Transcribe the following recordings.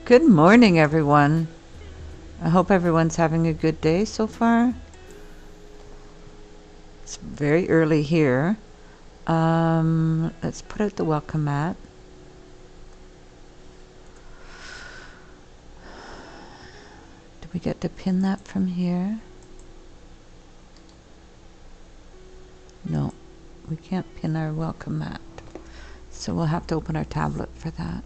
Good morning, everyone. I hope everyone's having a good day so far. It's very early here. Let's put out the welcome mat. Do we get to pin that from here? No, we can't pin our welcome mat. So we'll have to open our tablet for that.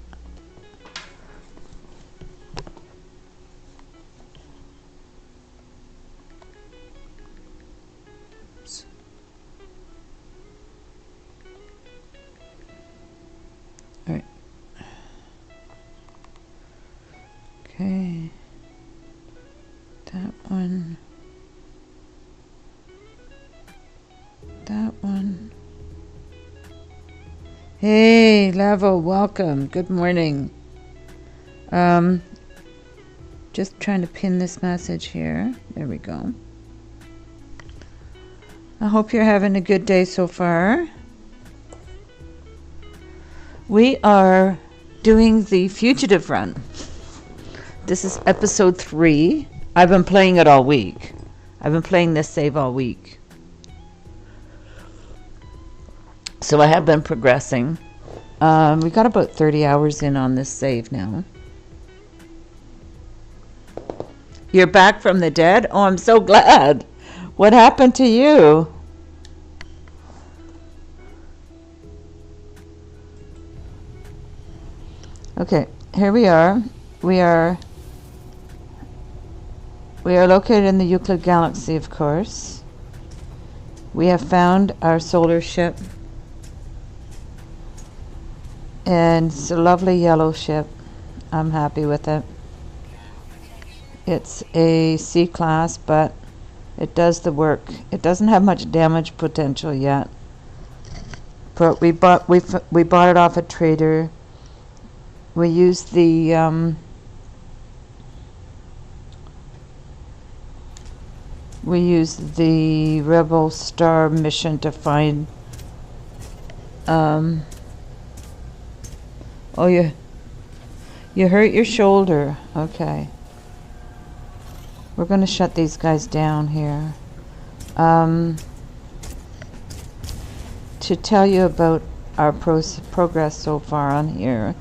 Alright. Okay. That one. That one. Hey, Lavo, welcome. Good morning. Just trying to pin this message here. There we go. I hope you're having a good day so far. We are doing the Fugitive run. This is episode 3. I've been playing it all week. I've been playing this save all week. So I have been progressing. We got about 30 hours in on this save now. You're back from the dead? Oh, I'm so glad. What happened to you? Okay, here we are. We are located in the Euclid galaxy, of course. We have found our solar ship. And it's a lovely yellow ship. I'm happy with it. It's a C-class, but it does the work. It doesn't have much damage potential yet. But we bought it off a trader. We used the Rebel Star mission to find oh, you hurt your shoulder. Okay. We're going to shut these guys down here. To tell you about our progress so far on here.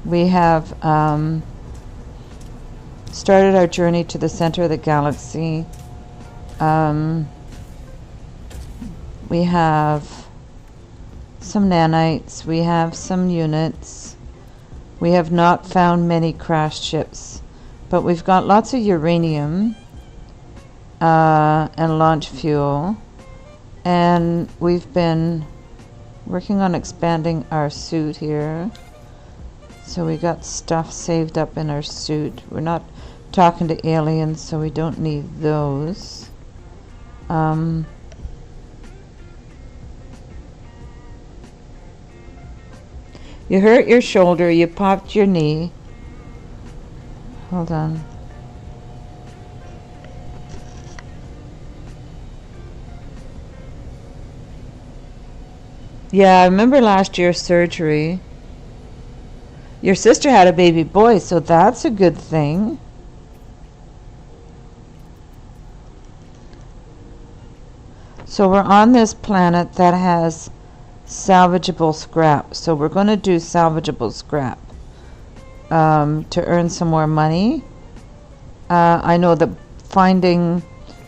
We have started our journey to the center of the galaxy. We have some nanites. We have some units. We have not found many crashed ships, but we've got lots of uranium and launch fuel, and we've been working on expanding our suit here. So we got stuff saved up in our suit. We're not talking to aliens, so we don't need those. You hurt your shoulder, you popped your knee. Hold on. Yeah, I remember last year's surgery. Your sister had a baby boy, so that's a good thing. So we're on this planet that has salvageable scrap. So we're going to do salvageable scrap to earn some more money. I know that finding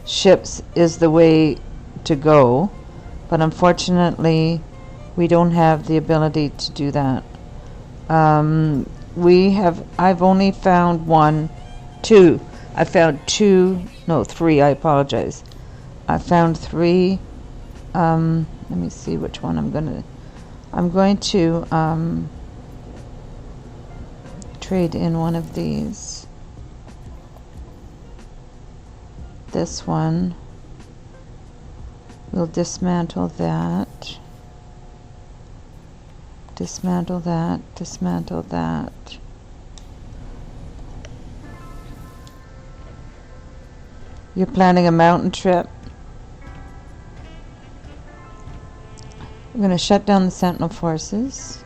ships is the way to go, but unfortunately we don't have the ability to do that. I've only found three, I apologize. I found 3. Let me see which one I'm going to trade in one of these. This one. We'll dismantle that. Dismantle that. Dismantle that. You're planning a mountain trip. We're going to shut down the Sentinel forces.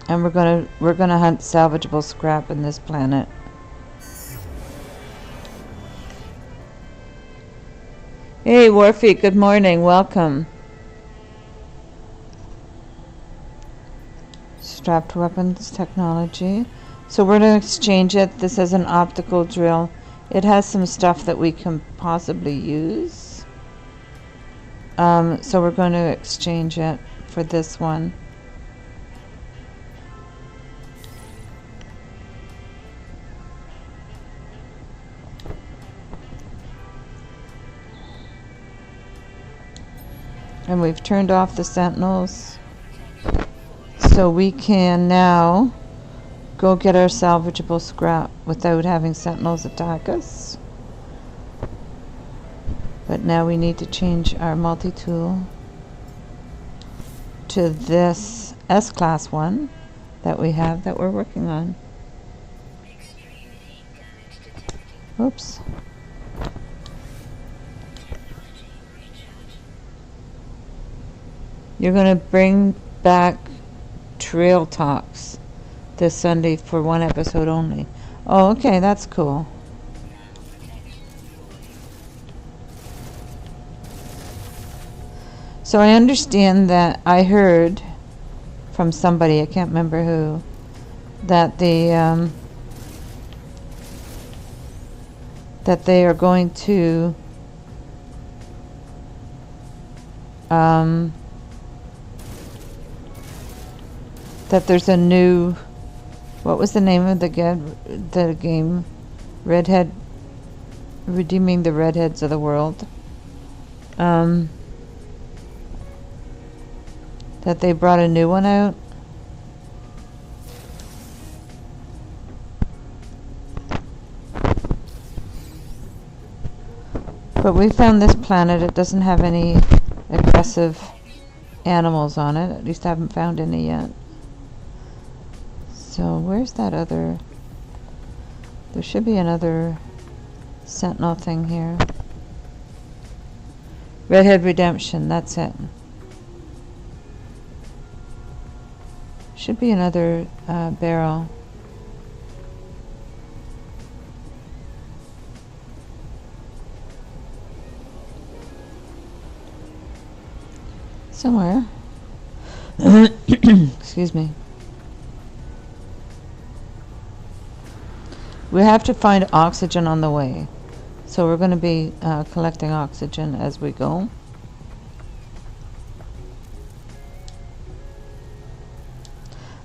And we're gonna hunt salvageable scrap in this planet. Hey Warfeet, good morning, welcome. Strapped weapons technology. So we're gonna exchange it. This is an optical drill. It has some stuff that we can possibly use. So we're going to exchange it for this one. And we've turned off the sentinels. So we can now go get our salvageable scrap without having sentinels attack us. But now we need to change our multi-tool to this S-class one that we have that we're working on. Oops. You're going to bring back Trail Talks this Sunday for one episode only. Oh, okay, that's cool. So I understand that I heard from somebody, I can't remember who, that they are going to that there's a new, what was the name of the game? Redhead, Redeeming the Redheads of the World. That they brought a new one out. But we found this planet, it doesn't have any aggressive animals on it. At least I haven't found any yet. So where's that other? There should be another sentinel thing here. Redhead Redemption, that's it. Should be another barrel. Somewhere. Excuse me. We have to find oxygen on the way. So we're going to be collecting oxygen as we go.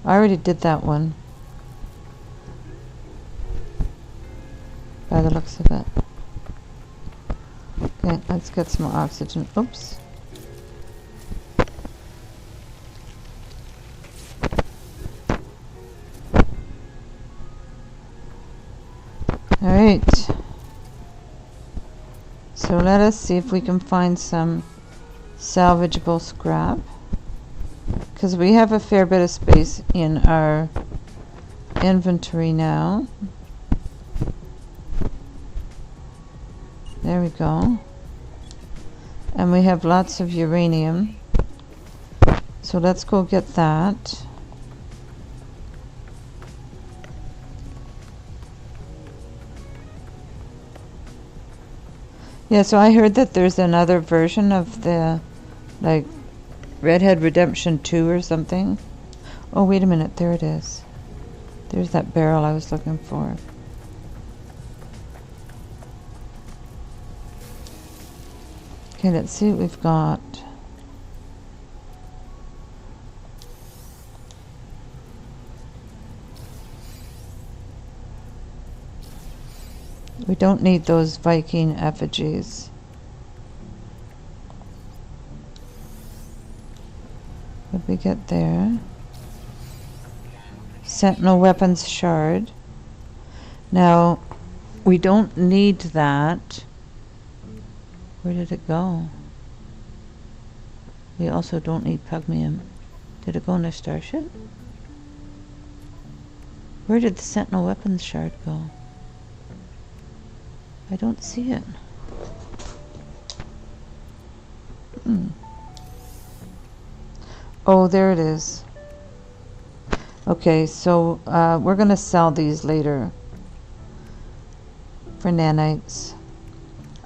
I already did that one, by the looks of it. Okay, let's get some oxygen. Oops. Alright. So let us see if we can find some salvageable scrap. Because we have a fair bit of space in our inventory now. There we go. And we have lots of uranium. So let's go get that. Yeah, so I heard that there's another version of the, like, Redhead Redemption 2 or something. Oh, wait a minute, there it is. There's that barrel I was looking for. Okay, let's see what we've got. We don't need those Viking effigies. What we get there? Sentinel weapons shard. Now, we don't need that. Where did it go? We also don't need pugmium. Did it go in a starship? Where did the Sentinel weapons shard go? I don't see it. Oh, there it is. Okay, so we're going to sell these later for nanites.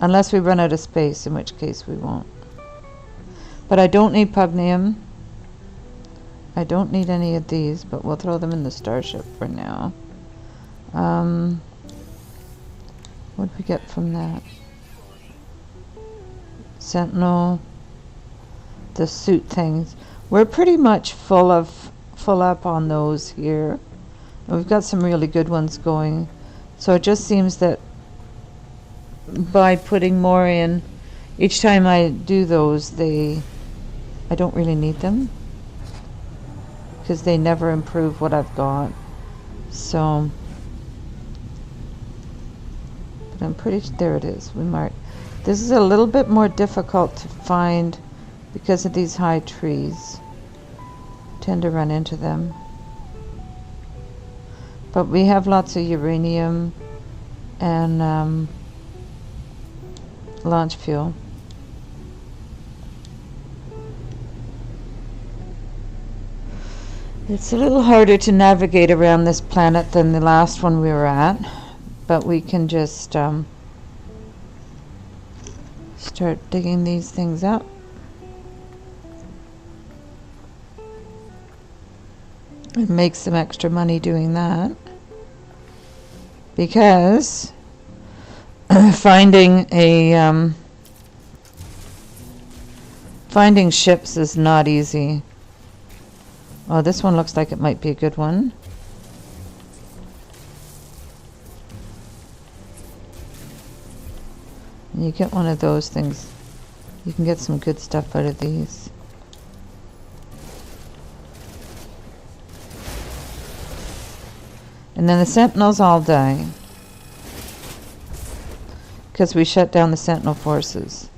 Unless we run out of space, in which case we won't. But I don't need pugnium. I don't need any of these, but we'll throw them in the starship for now. What do we get from that? Sentinel. The suit things. We're pretty much full up on those here. We've got some really good ones going. So it just seems that by putting more in, each time I do those, I don't really need them, because they never improve what I've got. So, but I'm pretty sure, there it is. We marked. This is a little bit more difficult to find because of these high trees. Tend to run into them. But we have lots of uranium and launch fuel. It's a little harder to navigate around this planet than the last one we were at, but we can just start digging these things up. And make some extra money doing that, because finding ships is not easy. Oh, this one looks like it might be a good one. And you get one of those things, you can get some good stuff out of these. And then the sentinels all die, because we shut down the sentinel forces.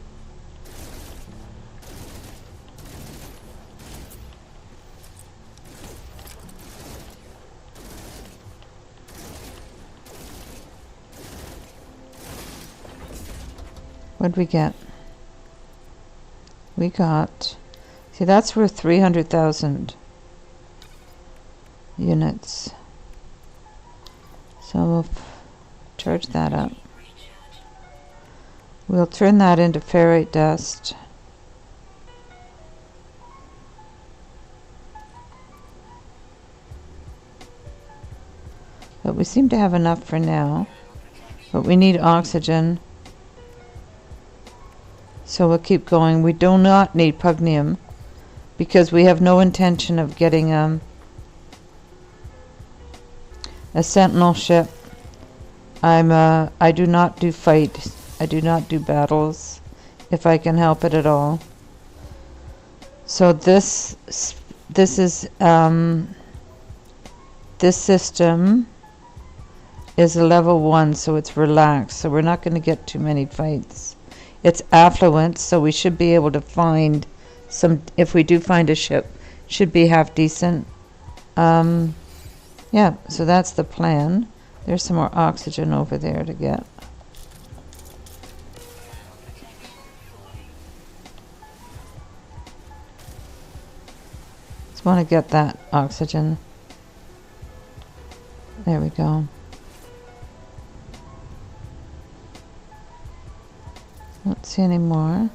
What'd we get? We got, see, that's worth 300,000 units. So we'll charge that up. We'll turn that into ferrite dust. But we seem to have enough for now. But we need oxygen. So we'll keep going. We do not need pugnium, because we have no intention of getting a sentinel ship. I do not do fight. I do not do battles, if I can help it at all. So this system is a level 1, so it's relaxed. So we're not going to get too many fights. It's affluent, so we should be able to find some. If we do find a ship, should be half decent. Yeah, so that's the plan. There's some more oxygen over there to get. Just want to get that oxygen. There we go. Don't see any more.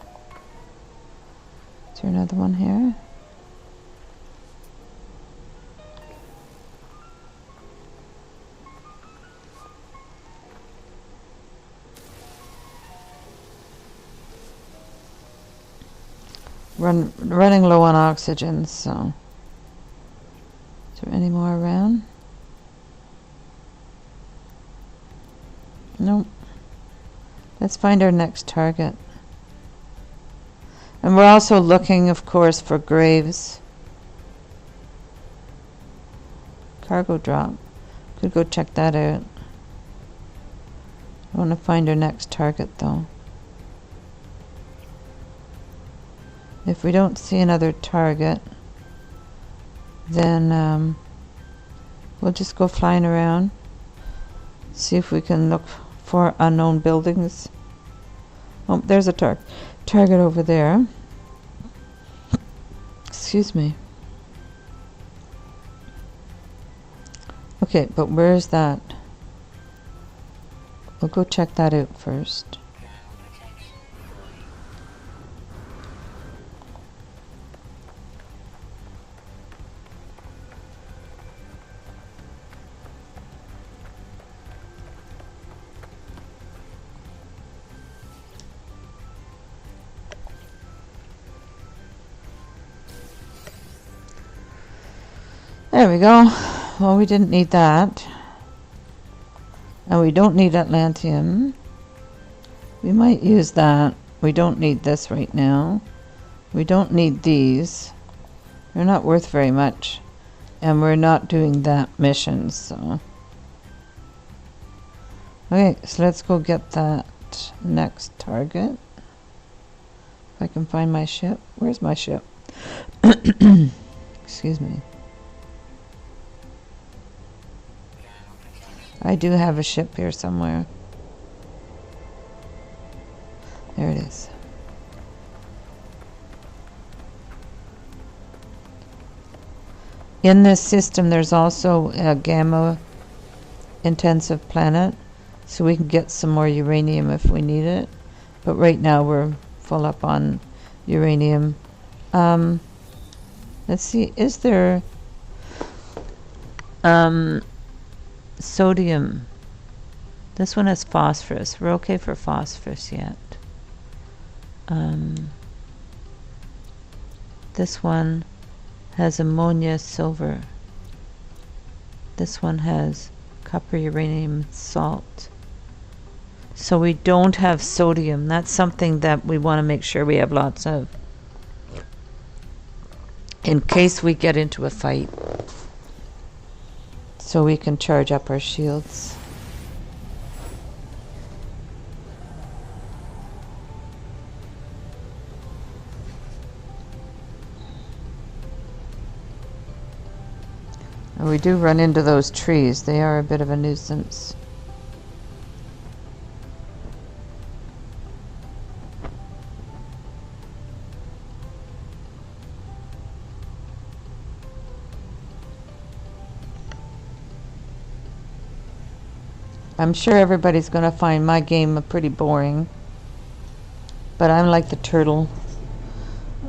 Is there another one here? Running low on oxygen, so. Is there any more around? Nope. Let's find our next target. And we're also looking, of course, for graves. Cargo drop. Could go check that out. I want to find our next target, though. If we don't see another target, then we'll just go flying around, see if we can look for unknown buildings. Oh, there's a target over there. Excuse me. Okay, but where is that? We'll go check that out first. There we go. Well, we didn't need that. And we don't need Atlantium. We might use that. We don't need this right now. We don't need these. They're not worth very much. And we're not doing that mission, so. Okay, so let's go get that next target. If I can find my ship. Where's my ship? Excuse me. I do have a ship here somewhere. There it is. In this system, there's also a gamma intensive planet, so we can get some more uranium if we need it. But right now we're full up on uranium. Let's see, is there sodium? This one has phosphorus. We're okay for phosphorus yet. This one has ammonia, silver. This one has copper, uranium, salt. So we don't have sodium. That's something that we want to make sure we have lots of, in case we get into a fight, so we can charge up our shields. And we do run into those trees. They are a bit of a nuisance. I'm sure everybody's going to find my game pretty boring, but I'm like the turtle.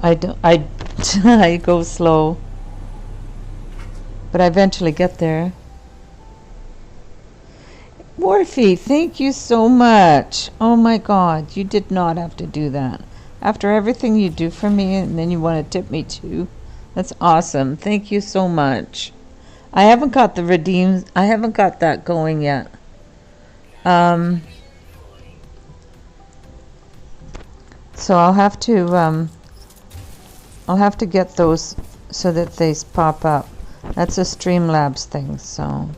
I go slow, but I eventually get there. Morphe, thank you so much. Oh my God, you did not have to do that. After everything you do for me, and then you want to tip me too. That's awesome. Thank you so much. I haven't got the redeem. I haven't got that going yet. So I'll have to get those so that they pop up. That's a Streamlabs thing, so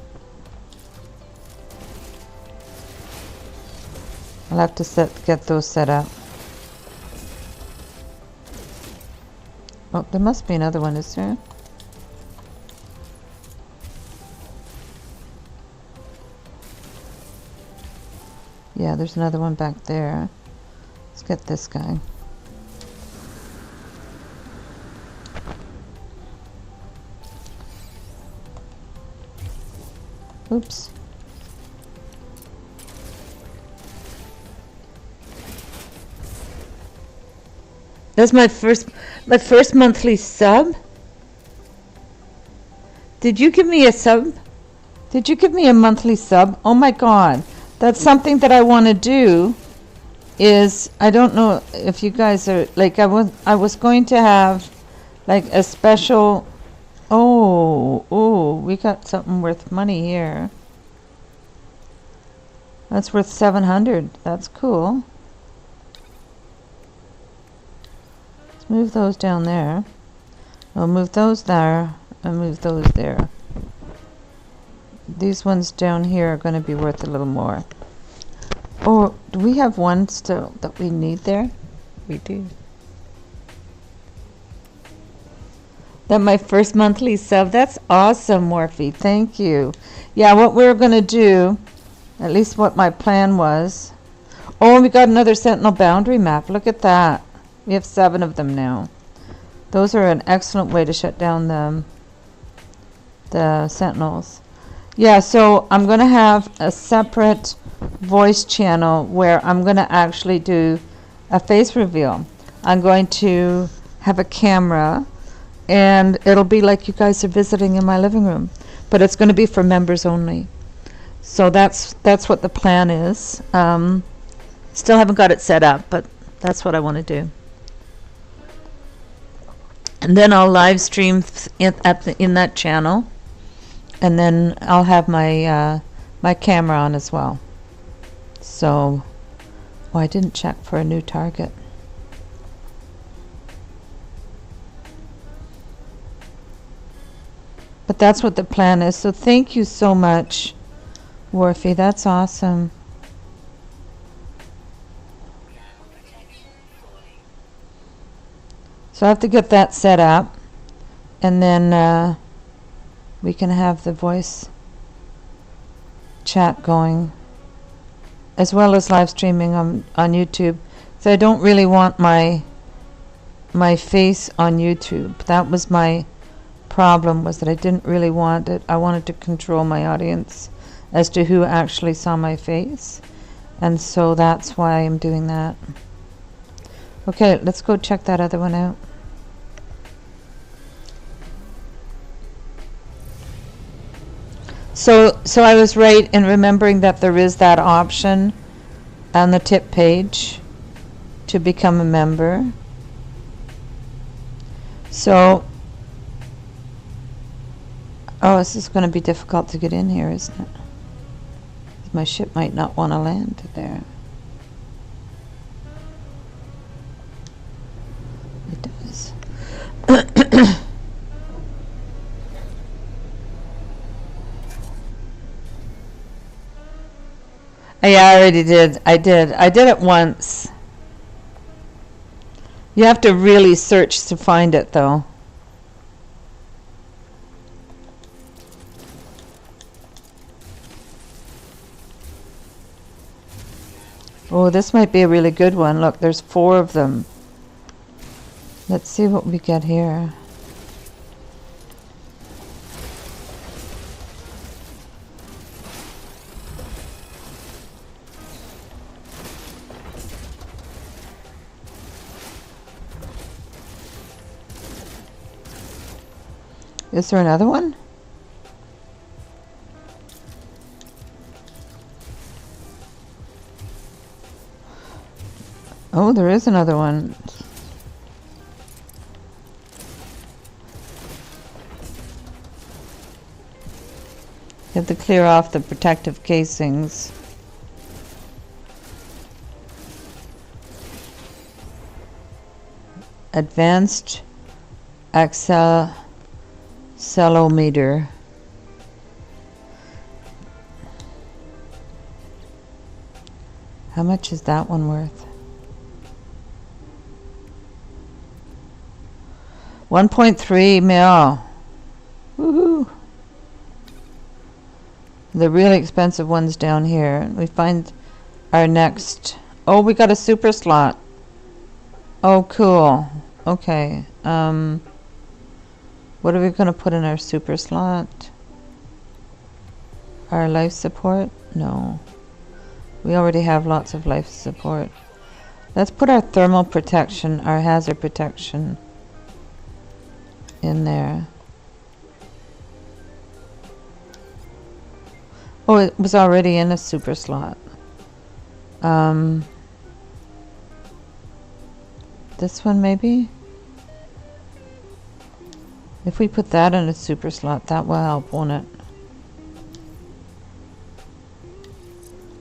I'll have to get those set up. Oh, there must be another one, is there? Yeah, there's another one back there. Let's get this guy. Oops. That's my first monthly sub. Did you give me a sub? Did you give me a monthly sub? Oh my God. That's something that I want to do. Is I don't know if you guys are like, I was going to have like a special. Oh, we got something worth money here. That's worth 700. That's cool. Let's move those down there. I'll move those there and move those there. These ones down here are going to be worth a little more. Oh, do we have one still that we need there? We do. That my first monthly sub. That's awesome, Morphe. Thank you. Yeah, what we're going to do, at least what my plan was. Oh, we got another Sentinel boundary map. Look at that. We have 7 of them now. Those are an excellent way to shut down the Sentinels. Yeah, so I'm going to have a separate voice channel where I'm going to actually do a face reveal. I'm going to have a camera, and it'll be like you guys are visiting in my living room, but it's going to be for members only. So that's what the plan is. Still haven't got it set up, but that's what I want to do. And then I'll live stream in that channel, and then I'll have my my camera on as well. So, oh, I didn't check for a new target. But that's what the plan is. So thank you so much, Worfy. That's awesome. So I have to get that set up, and then we can have the voice chat going, as well as live streaming on YouTube. So I don't really want my face on YouTube. That was my problem, was that I didn't really want it. I wanted to control my audience as to who actually saw my face, and so that's why I'm doing that. Okay, let's go check that other one out. So I was right in remembering that there is that option on the tip page to become a member. So, oh, this is going to be difficult to get in here, isn't it? My ship might not want to land there. It does. Yeah, I already did. I did it once. You have to really search to find it, though. Oh, this might be a really good one. Look, there's 4 of them. Let's see what we get here. Is there another one? Oh, there is another one. You have to clear off the protective casings. Advanced accelerometer. How much is that one worth? 1.3 mil. Woohoo! The really expensive ones down here. We find our next. Oh, we got a super slot. Oh, cool. Okay. What are we going to put in our super slot? Our life support? No. We already have lots of life support. Let's put our thermal protection, our hazard protection in there. Oh, it was already in a super slot. This one maybe? If we put that in a super slot, that will help, won't it?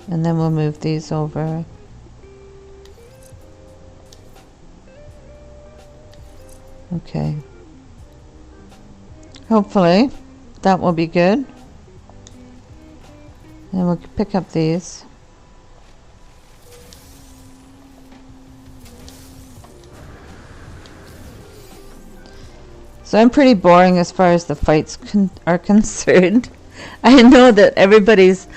And then we'll move these over. Okay. Hopefully that will be good. And we'll pick up these. So I'm pretty boring as far as the fights are concerned. I know that everybody's...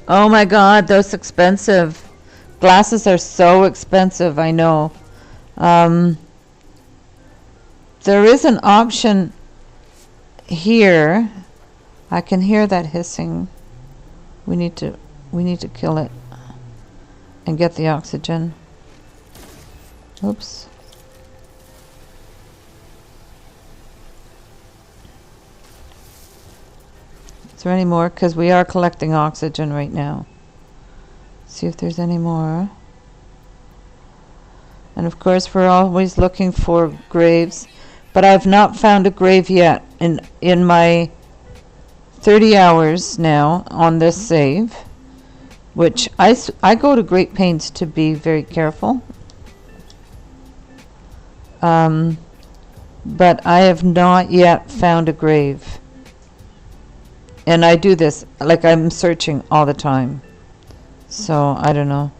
Oh my god, those expensive. Glasses are so expensive, I know. There is an option here. I can hear that hissing. We need to kill it and get the oxygen. Oops. Is there any more? Because we are collecting oxygen right now. See if there's any more. And of course we're always looking for graves, but I've not found a grave yet in my 30 hours now on this save, which I go to great pains to be very careful. But I have not yet found a grave. And I do this, like I'm searching all the time. So, I don't know.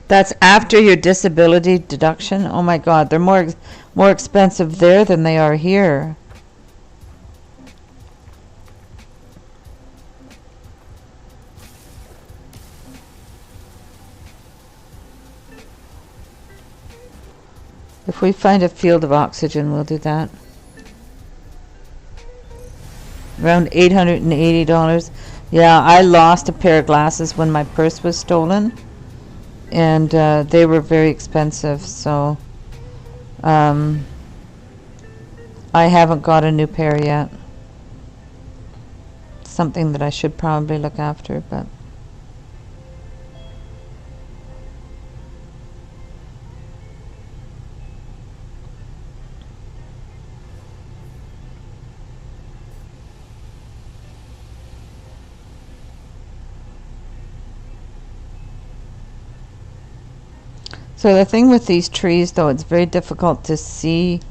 That's after your disability deduction? Oh my God, they're more expensive there than they are here. If we find a field of oxygen, we'll do that. Around $880. Yeah, I lost a pair of glasses when my purse was stolen. And they were very expensive, so I haven't got a new pair yet. Something that I should probably look after, but so the thing with these trees, though, it's very difficult to see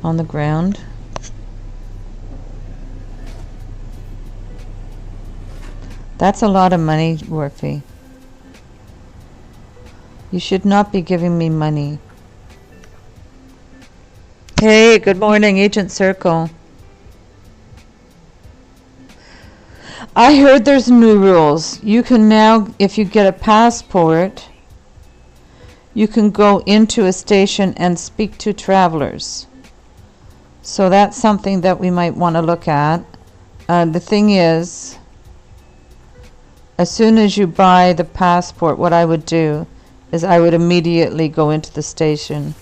on the ground. That's a lot of money, Worthy. You should not be giving me money. Hey, good morning, Agent Circle. I heard there's new rules. You can now, if you get a passport, you can go into a station and speak to travelers. So that's something that we might want to look at. The thing is, as soon as you buy the passport, what I would do is I would immediately go into the station.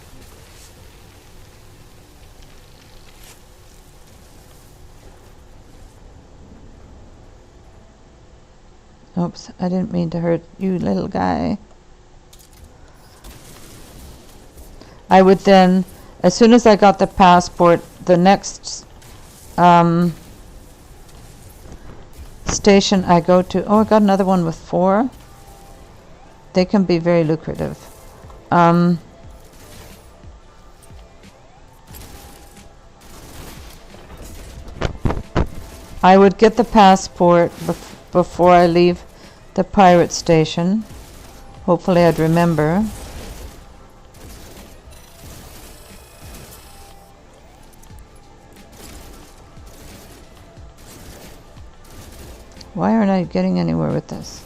Oops, I didn't mean to hurt you, little guy. I would then, as soon as I got the passport, the next station I go to, oh, I got another one with 4. They can be very lucrative. I would get the passport before I leave the pirate station. Hopefully I'd remember. Why aren't I getting anywhere with this?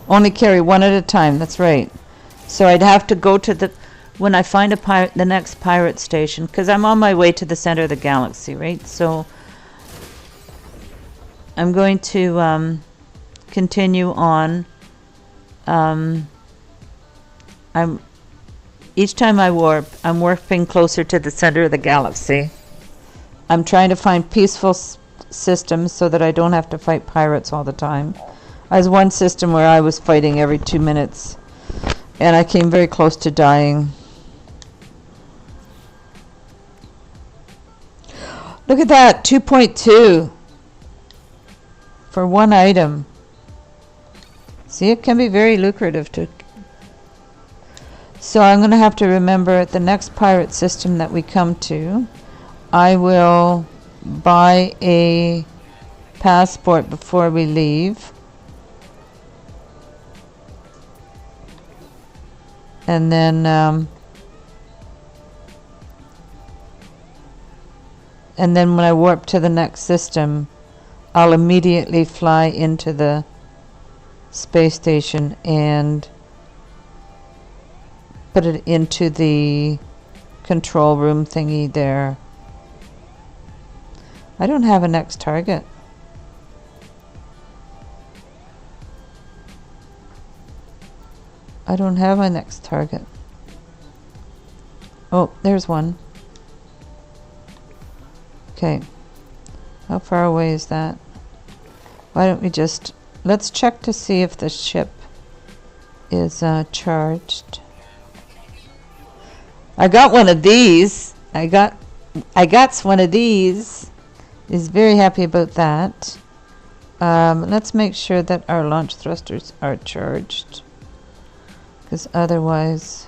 Only carry one at a time, that's right. So I'd have to go to the, when I find the next pirate station, because I'm on my way to the center of the galaxy, right? So I'm going to continue on. Each time I warp, I'm warping closer to the center of the galaxy. I'm trying to find peaceful systems so that I don't have to fight pirates all the time. I was one system where I was fighting every 2 minutes, and I came very close to dying. Look at that, 2.2 for one item. See, it can be very lucrative to. So I'm going to have to remember at the next pirate system that we come to, I will buy a passport before we leave. And then and then when I warp to the next system, I'll immediately fly into the space station and put it into the control room thingy there. I don't have a next target. I don't have my next target. Oh, there's one. Okay. How far away is that? Why don't we just... Let's check to see if the ship is charged. I got one of these. I got one of these. Is very happy about that. Let's make sure that our launch thrusters are charged, because otherwise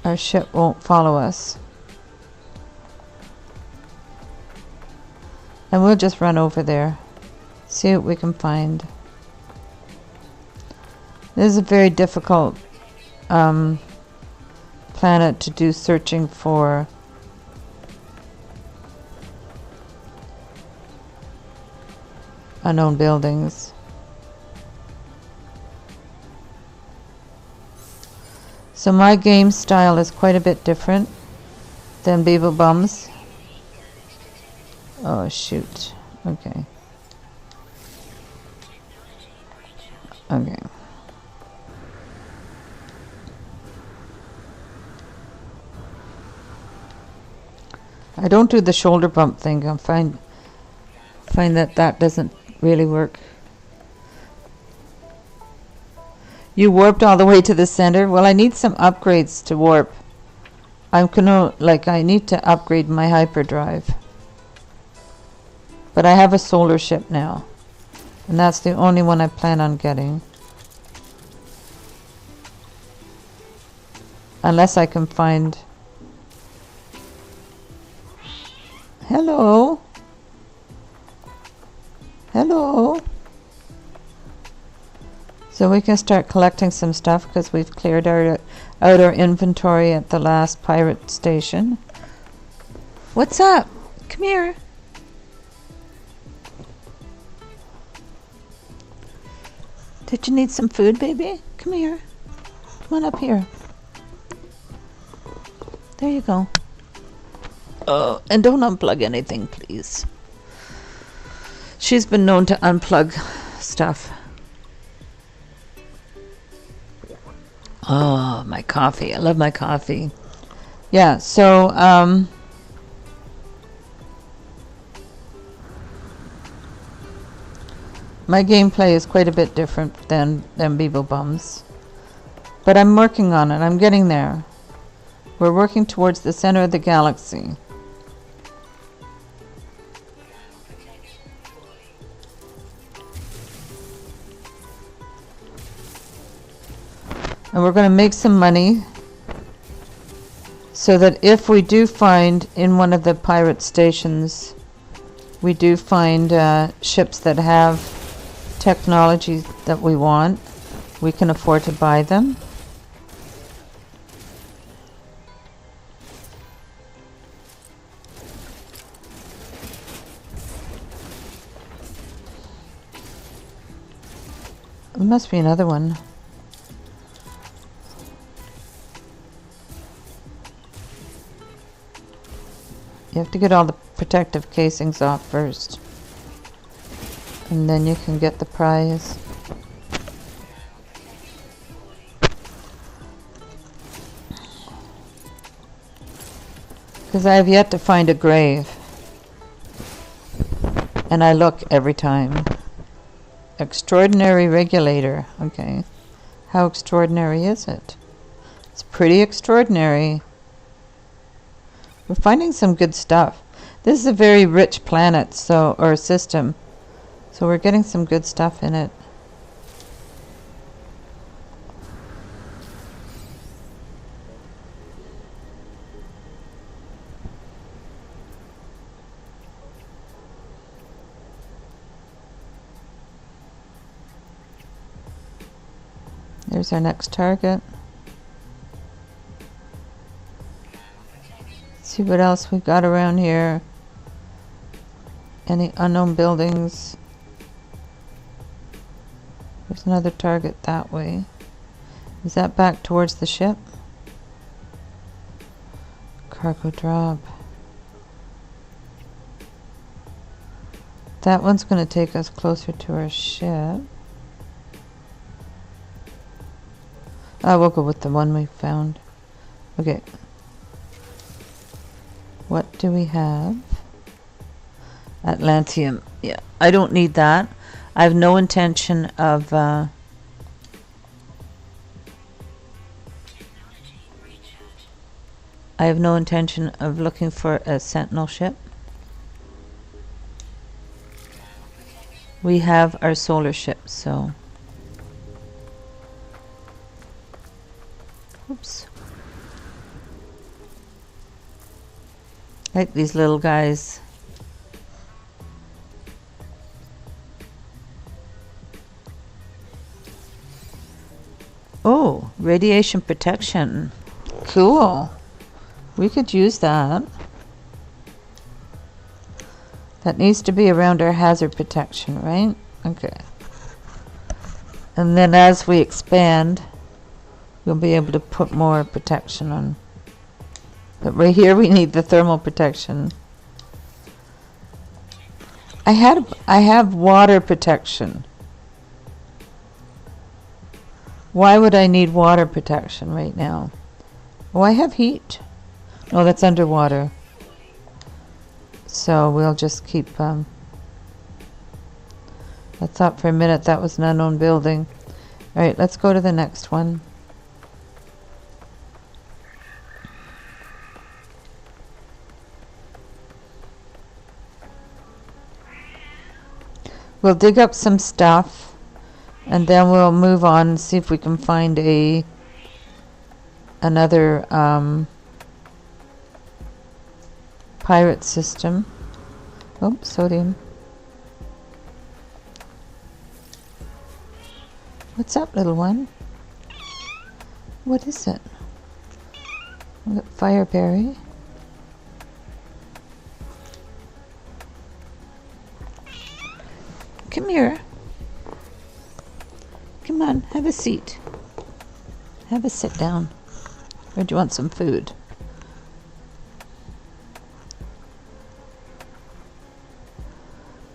our ship won't follow us. And we'll just run over there, see what we can find. This is a very difficult planet to do searching for unknown buildings. So my game style is quite a bit different than Beeblebum's. Oh shoot. Okay. Okay. I don't do the shoulder bump thing. I find that doesn't really work. You warped all the way to the center? Well, I need some upgrades to warp. I need to upgrade my hyperdrive. But I have a solar ship now, and that's the only one I plan on getting. Unless I can find... Hello? Hello? So we can start collecting some stuff because we've cleared out our inventory at the last pirate station. What's up? Come here. Did you need some food, baby? Come here. Come on up here. There you go. Oh, and don't unplug anything, please. She's been known to unplug stuff. Oh, my coffee. I love my coffee. Yeah, so, my gameplay is quite a bit different than Beeblebum's. But I'm working on it. I'm getting there. We're working towards the center of the galaxy. And we're going to make some money so that if we do find in one of the pirate stations, we do find ships that have technology that we want, we can afford to buy them. There must be another one. You have to get all the protective casings off first, and then you can get the prize. Because I have yet to find a grave, and I look every time. Extraordinary regulator. Okay. How extraordinary is it? It's pretty extraordinary. We're finding some good stuff. This is a very rich planet, or system. So we're getting some good stuff in it. There's our next target. Let's see see what else we've got around here. Any unknown buildings? There's another target that way. Is that back towards the ship? Cargo drop. That one's going to take us closer to our ship. We'll go with the one we found. Okay. What do we have? Atlantium. Yeah, I don't need that. I have no intention of looking for a sentinel ship. We have our solar ship, so oops. Like these little guys. Oh, radiation protection. Cool. We could use that. That needs to be around our hazard protection, right? Okay. And then as we expand, we'll be able to put more protection on. But right here we need the thermal protection. I have water protection. Why would I need water protection right now? Oh, I have heat. Oh, that's underwater. So we'll just keep, I thought for a minute that was an unknown building. Alright, let's go to the next one. We'll dig up some stuff. And then we'll move on and see if we can find another pirate system. Oh, sodium. What's up, little one? What is it? We got fireberry. Come here. Come on, have a seat. Have a sit down. Or do you want some food?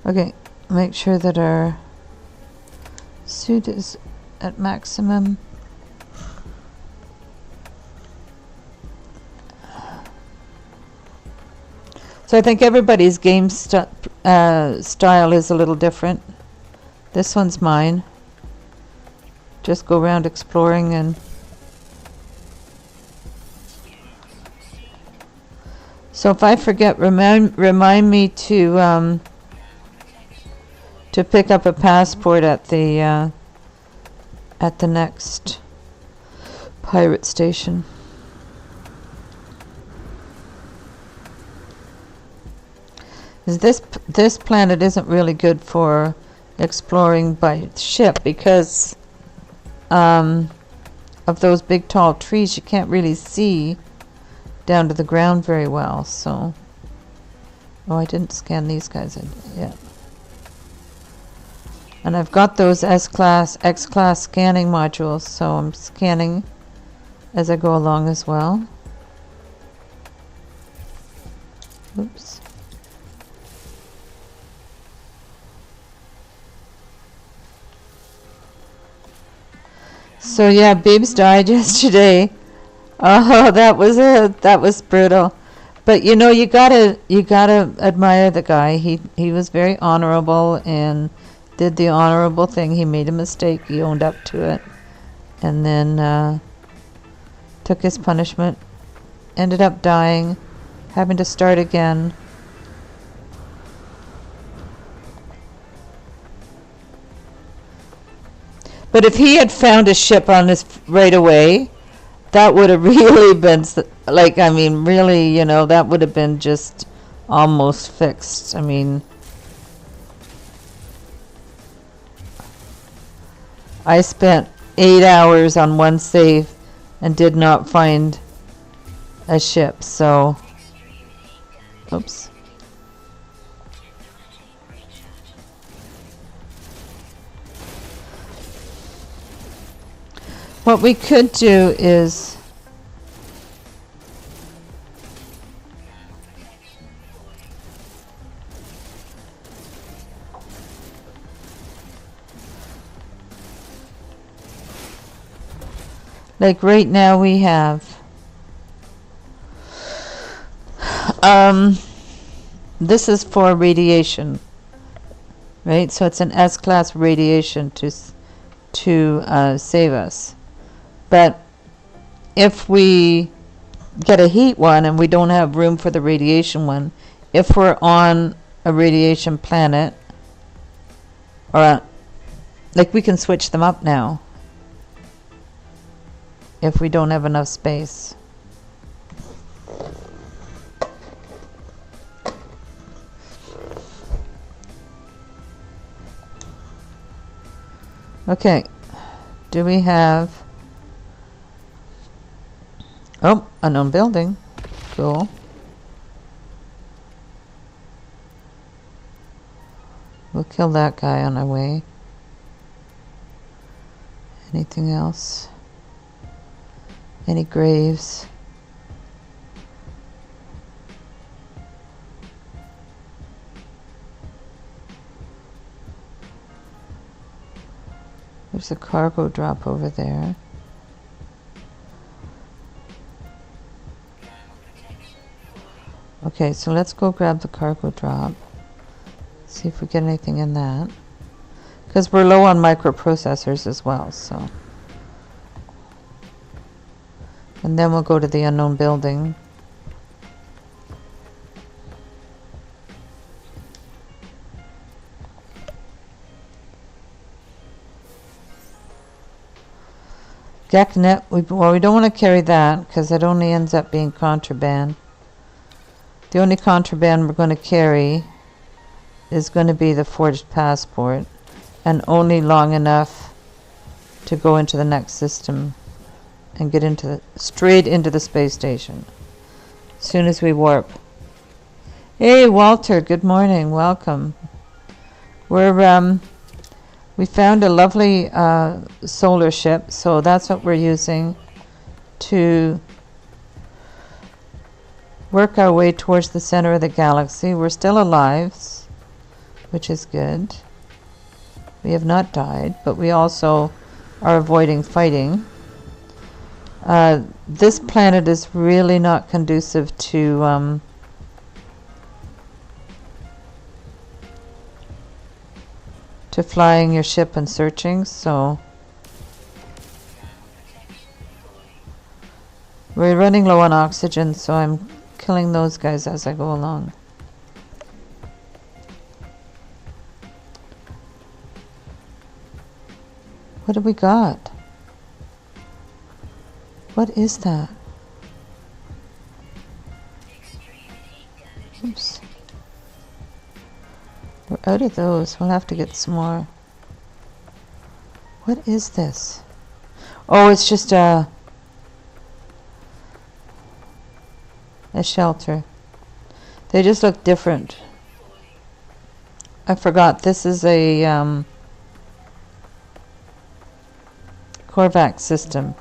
Okay, make sure that our suit is at maximum. So I think everybody's game style is a little different. This one's mine. Just go around exploring and so if I forget, remind me to pick up a passport at the next pirate station. This planet isn't really good for exploring by ship because of those big tall trees. You can't really see down to the ground very well. So, oh, I didn't scan these guys yet. And I've got those S-class, X-class scanning modules, so I'm scanning as I go along as well. Oops. So yeah, Beebs died yesterday. Oh, that was brutal. But you know, you gotta admire the guy. He was very honorable and did the honorable thing. He made a mistake. He owned up to it, and then took his punishment. Ended up dying, having to start again. But if he had found a ship on this right away, that would have really been, like, I mean, really, you know, that would have been just almost fixed. I mean, I spent 8 hours on one save and did not find a ship, so Oops. What we could do is like right now we have this is for radiation, right? So it's an S-class radiation to save us. But if we get a heat one and we don't have room for the radiation one, if we're on a radiation planet, or like we can switch them up now if we don't have enough space. Okay, do we have... Oh, unknown building. Cool. We'll kill that guy on our way. Anything else? Any graves? There's a cargo drop over there. Okay, so let's go grab the cargo drop. See if we get anything in that. Because we're low on microprocessors as well, so. And then we'll go to the unknown building. GACnet, well, we don't want to carry that because it only ends up being contraband. The only contraband we're going to carry is going to be the forged passport, and only long enough to go into the next system and get into straight into the space station as soon as we warp. Hey Walter, good morning, welcome. We found a lovely solar ship, so that's what we're using to work our way towards the center of the galaxy. We're still alive, which is good. We have not died, but we also are avoiding fighting. This planet is really not conducive to flying your ship and searching, so we're running low on oxygen, so I'm killing those guys as I go along. What have we got? What is that? Oops. We're out of those. We'll have to get some more. What is this? Oh, it's just a shelter. They just look different. I forgot. This is a Korvax system.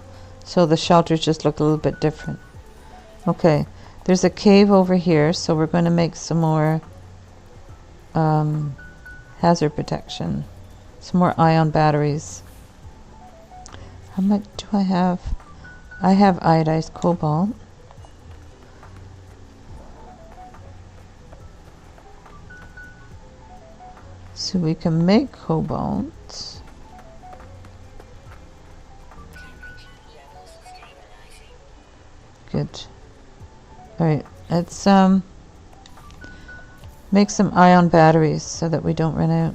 So the shelters just look a little bit different. Okay. There's a cave over here, so we're going to make some more hazard protection. Some more ion batteries. How much do I have? I have iodized cobalt. So we can make cobalt. Good. Alright, let's make some ion batteries so that we don't run out.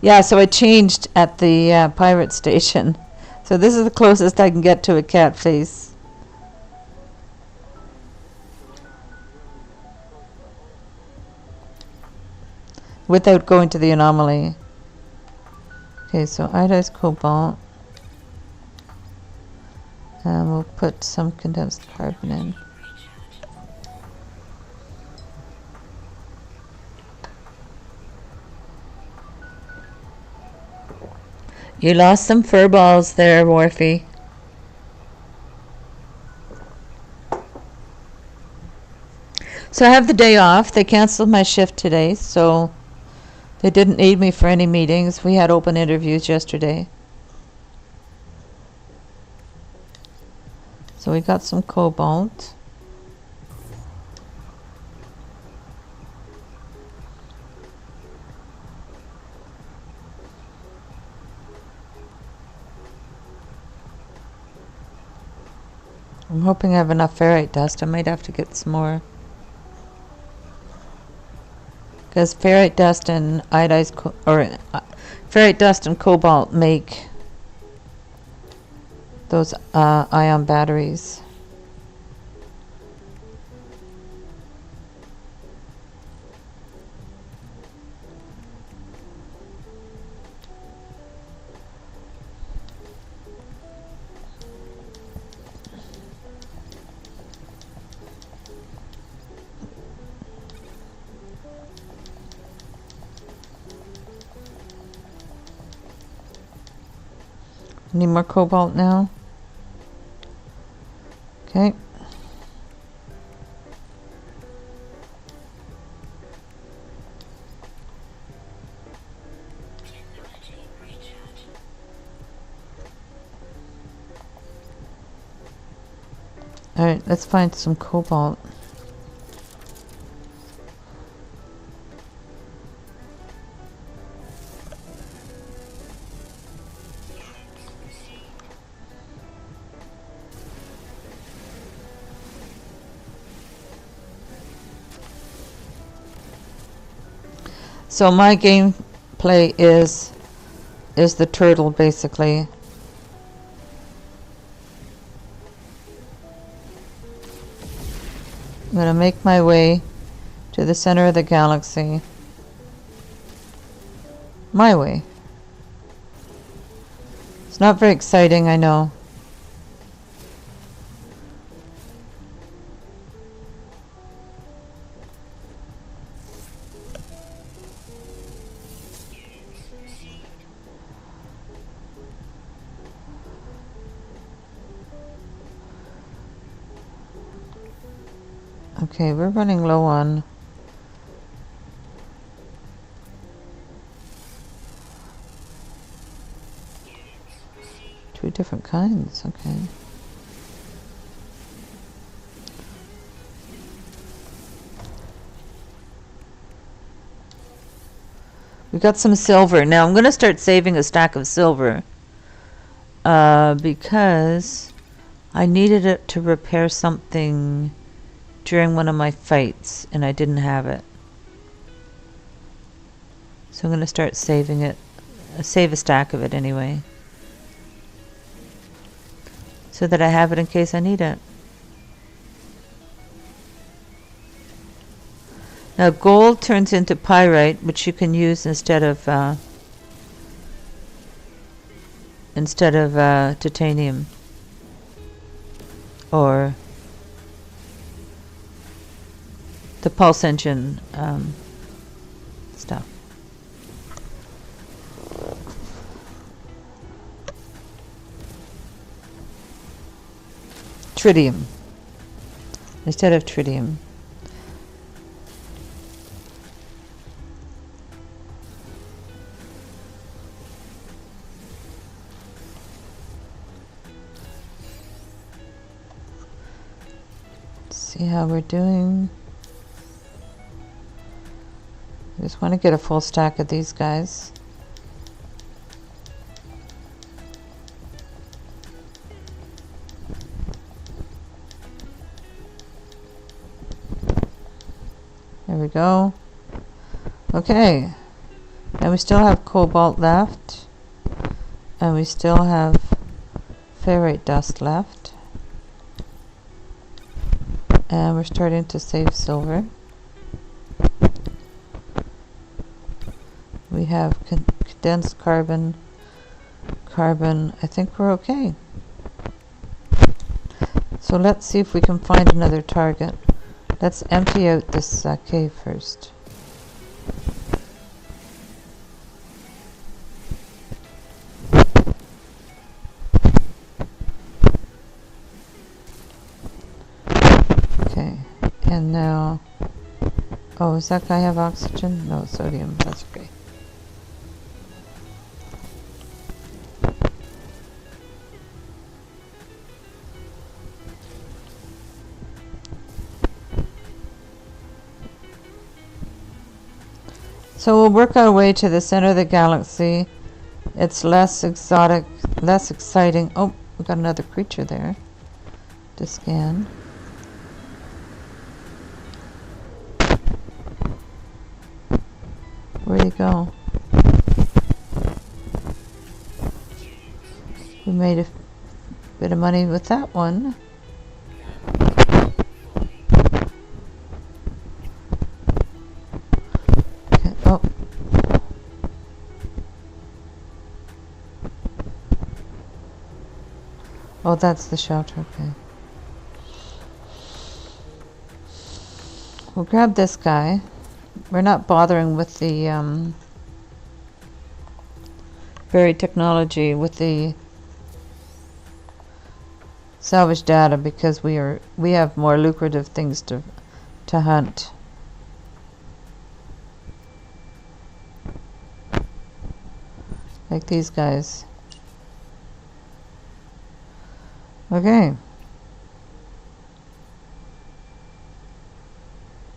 Yeah, so I changed at the pirate station. So this is the closest I can get to a cat face. Without going to the anomaly. Okay, so iodized cobalt. And we'll put some condensed carbon in. You lost some fur balls there, Morphe. So I have the day off. They canceled my shift today, so they didn't need me for any meetings. We had open interviews yesterday. So we got some cobalt. I'm hoping I have enough ferrite dust. I might have to get some more. Because ferrite dust and ferrite dust and cobalt make those ion batteries. Need more cobalt now? Okay. Alright, let's find some cobalt. So my gameplay is the turtle, basically. I'm going to make my way to the center of the galaxy. My way. It's not very exciting, I know. Okay, we're running low on two different kinds. Okay. We got some silver. Now I'm going to start saving a stack of silver because I needed it to repair something during one of my fights, and I didn't have it. So I'm going to start saving it. Save a stack of it anyway. So that I have it in case I need it. Now gold turns into pyrite, which you can use instead of titanium. Or the pulse engine stuff. Tritium instead of tritium. See how we're doing. I just want to get a full stack of these guys. There we go. Okay. And we still have cobalt left. And we still have ferrite dust left. And we're starting to save silver. We have condensed carbon. I think we're okay. So let's see if we can find another target. Let's empty out this cave first. And now, oh, does that guy have oxygen? No, sodium. That's okay. So we'll work our way to the center of the galaxy. It's less exotic, less exciting. Oh, we got another creature there to scan. Where'd he go? We made a bit of money with that one. Okay. Oh. Oh, that's the shelter, okay. We'll grab this guy. We're not bothering with the buried technology, with the salvage data, because we have more lucrative things to hunt. Like these guys. Okay.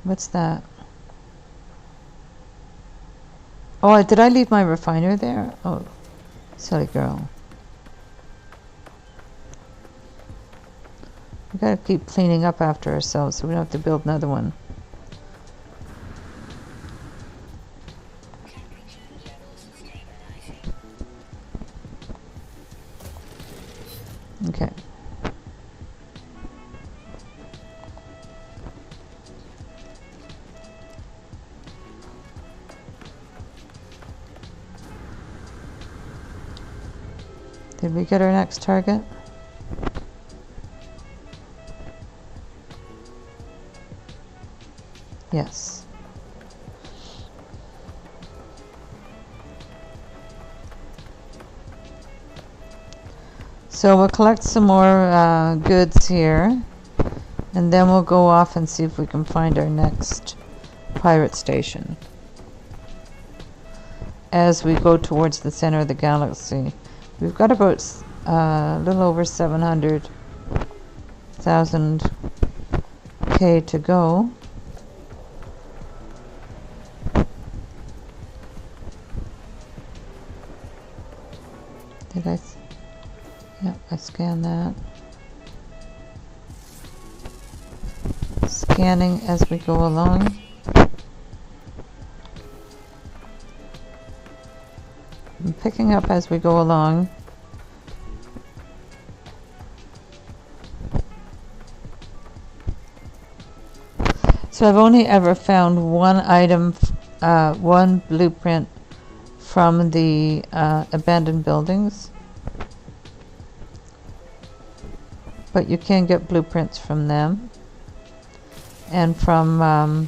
What's that? Oh, did I leave my refiner there? Oh, silly girl. We gotta keep cleaning up after ourselves so we don't have to build another one. Okay. Did we get our next target? Yes. So we'll collect some more goods here, and then we'll go off and see if we can find our next pirate station as we go towards the center of the galaxy. We've got about a little over 700,000 K to go. Did I? Yep, I scanned that. Scanning as we go along. I'm picking up as we go along. So I've only ever found one item, one blueprint from the abandoned buildings. But you can get blueprints from them. And from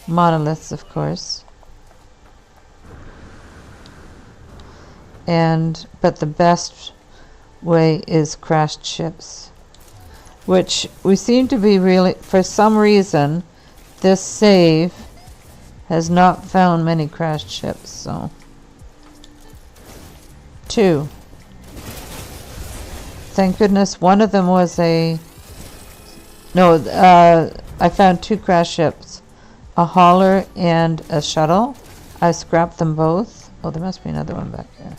monoliths, of course. But the best way is crashed ships, which we seem to be really, for some reason, this save has not found many crashed ships, so. 2. Thank goodness one of them was I found 2 crashed ships, a hauler and a shuttle. I scrapped them both. Oh, there must be another one back here.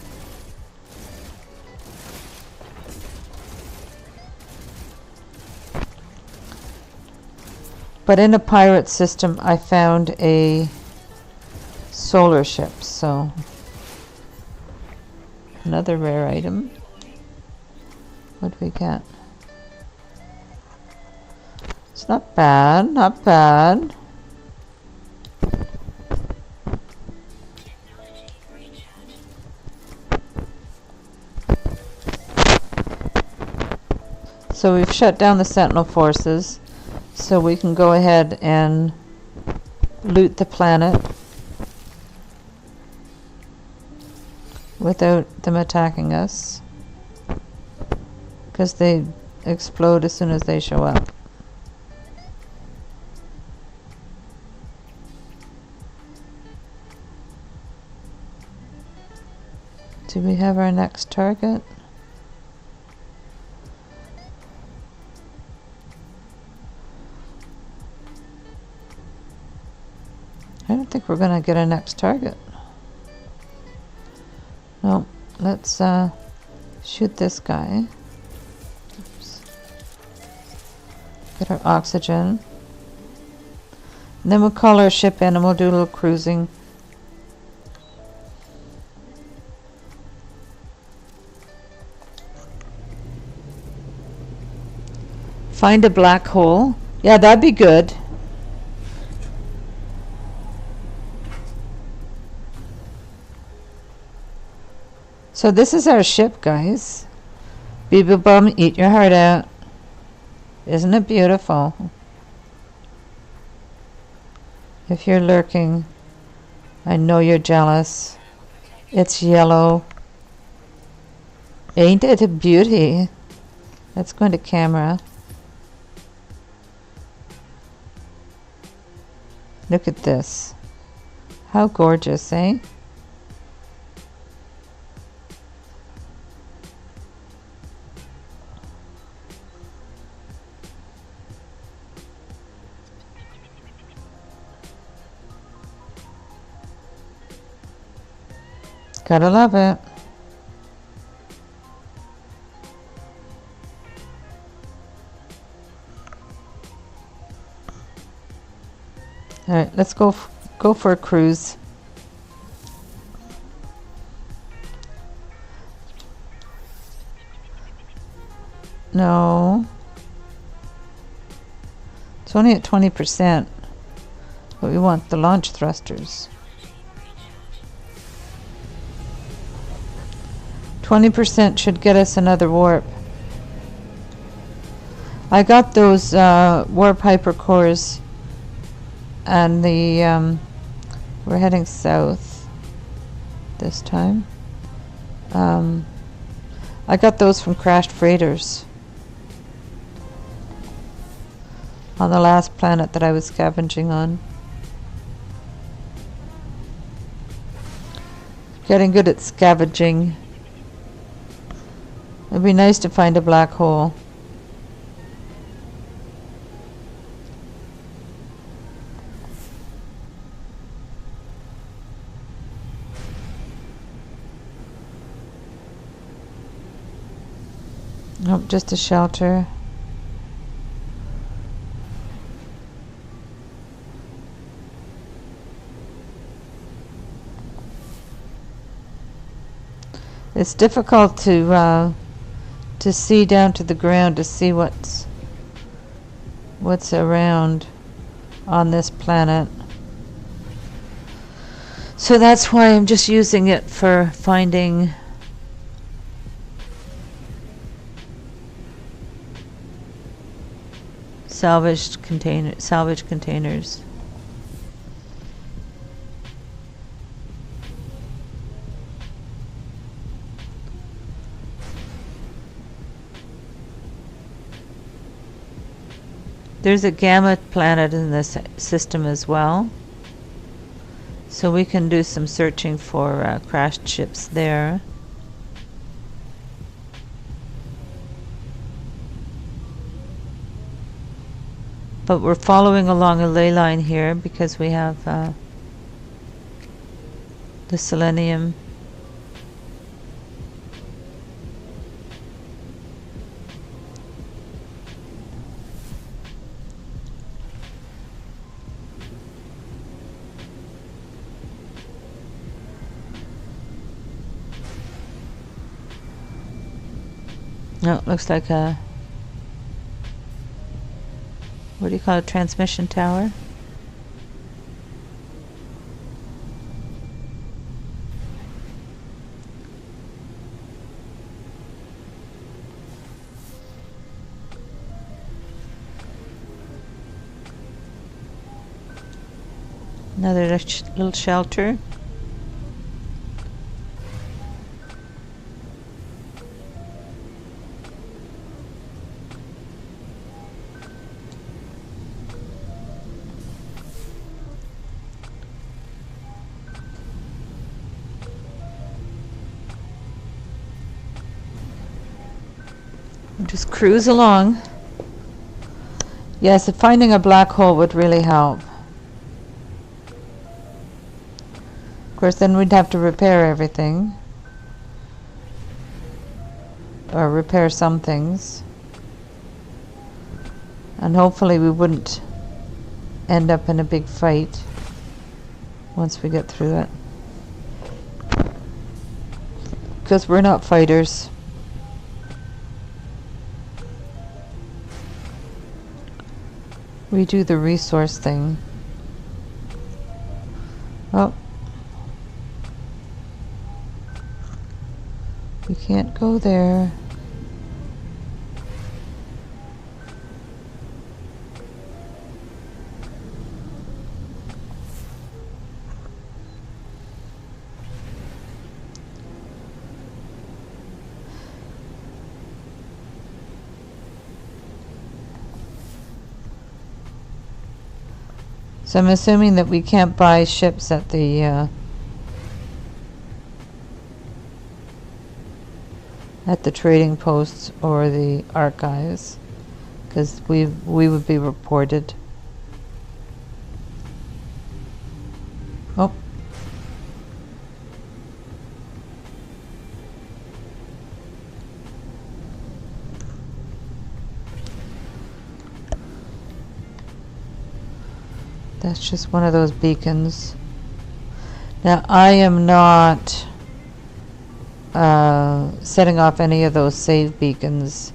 But in a pirate system, I found a solar ship, so another rare item. What do we get? It's not bad, not bad. So we've shut down the Sentinel forces, so we can go ahead and loot the planet without them attacking us, because they explode as soon as they show up. Do we have our next target? I don't think we're going to get a next target. No, let's shoot this guy. Oops. Get our oxygen. And then we'll call our ship in and we'll do a little cruising. Find a black hole. Yeah, that'd be good. So this is our ship, guys. Beeblebum, eat your heart out. Isn't it beautiful? If you're lurking, I know you're jealous. It's yellow. Ain't it a beauty? Let's go into camera. Look at this. How gorgeous, eh? Gotta love it. All right, let's go for a cruise. No. It's only at 20%. But we want the launch thrusters. 20% should get us another warp. I got those warp hypercores, and the we're heading south this time. I got those from crashed freighters on the last planet that I was scavenging on. Getting good at scavenging. It'd be nice to find a black hole. Nope, just a shelter. It's difficult to see down to the ground to see what's around on this planet. So that's why I'm just using it for finding salvage containers. There's a gamma planet in this system as well, so we can do some searching for crashed ships there. But we're following along a ley line here because we have the selenium. No, it looks like a, what do you call it, transmission tower? Another little shelter. Just cruise along. Yes, finding a black hole would really help. Of course, then we'd have to repair everything. Or repair some things. And hopefully we wouldn't end up in a big fight once we get through it. Because we're not fighters. We do the resource thing. Oh. We can't go there. So I'm assuming that we can't buy ships at the trading posts or the archives, because we would be reported. Oh. That's just one of those beacons. Now, I am not setting off any of those save beacons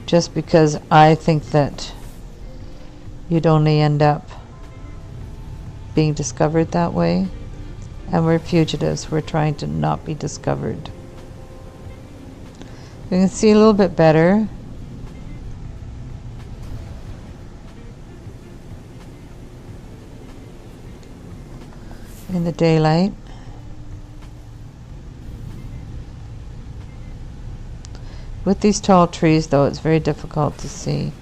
just because I think that you'd only end up being discovered that way. And we're fugitives. We're trying to not be discovered. You can see a little bit better. In the daylight. With these tall trees, though, it's very difficult to see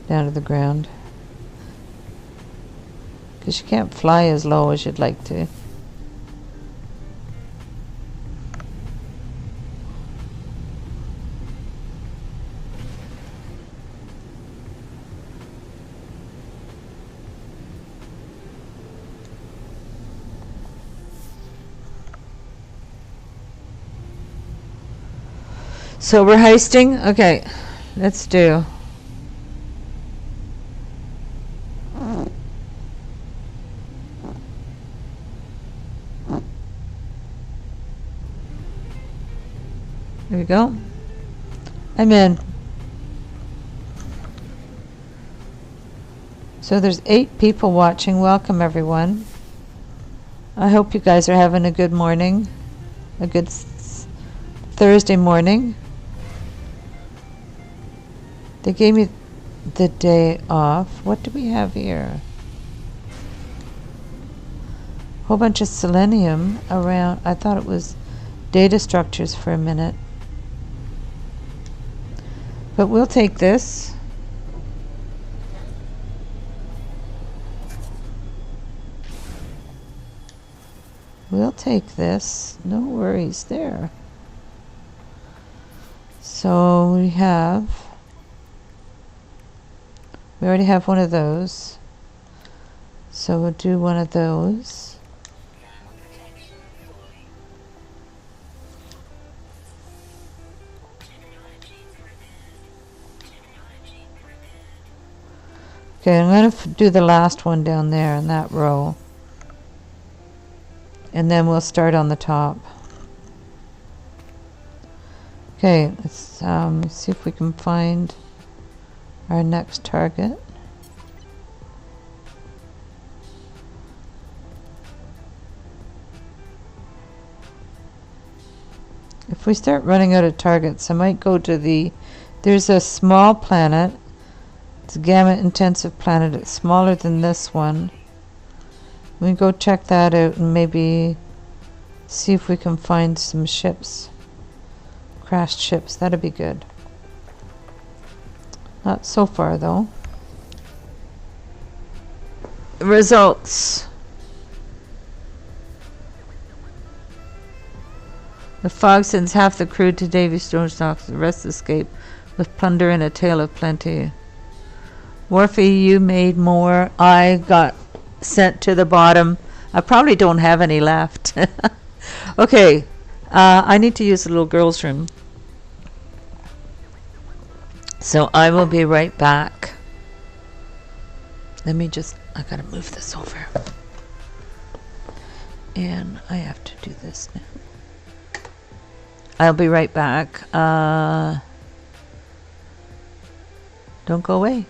down to the ground. Because you can't fly as low as you'd like to. So we're heisting? Okay, let's do. There we go. I'm in. So there's 8 people watching. Welcome, everyone. I hope you guys are having a good morning. A good Thursday morning. They gave me the day off. What do we have here? A whole bunch of selenium around. I thought it was data structures for a minute. But we'll take this. We'll take this. No worries there. So we already have one of those. So we'll do one of those. Okay, I'm going to do the last one down there in that row. And then we'll start on the top. Okay, let's see if we can find our next target. If we start running out of targets, I might go to there's a small planet. It's a gamma intensive planet. It's smaller than this one. We can go check that out and maybe see if we can find some ships. Crashed ships, that'd be good. Not so far though. Results. The fog sends half the crew to Davy Stonestock. The rest escape with plunder and a tale of plenty. Wharfie, you made more. I got sent to the bottom. I probably don't have any left. Okay, I need to use the little girl's room. So I will be right back. Let me just, I gotta move this over. And I have to do this now. I'll be right back. Don't go away.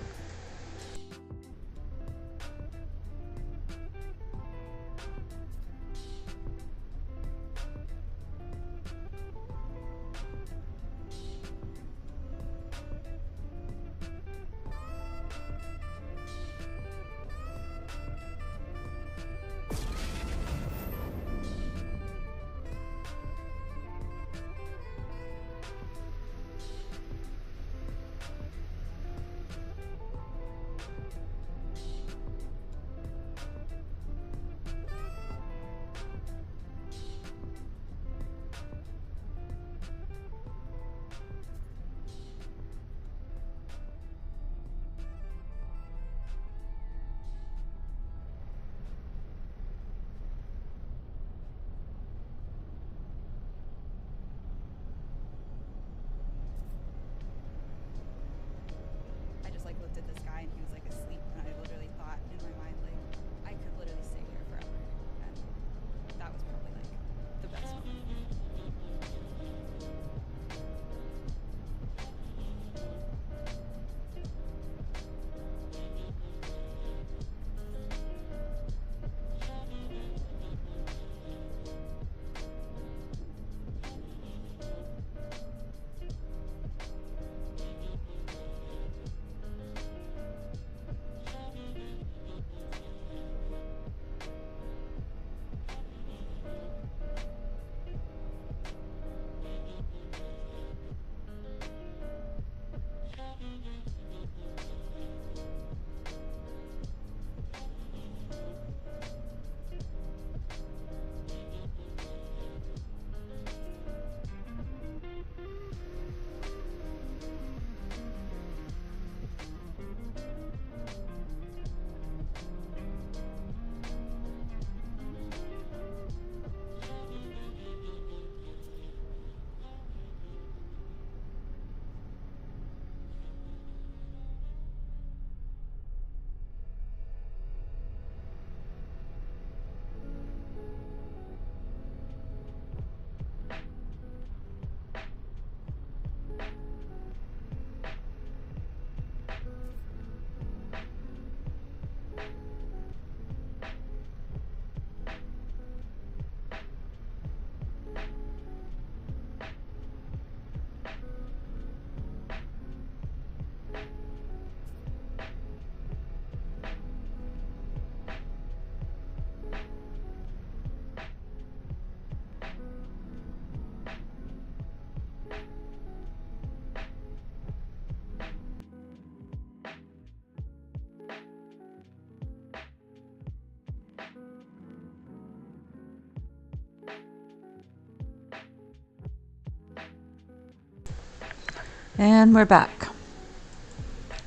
And we're back.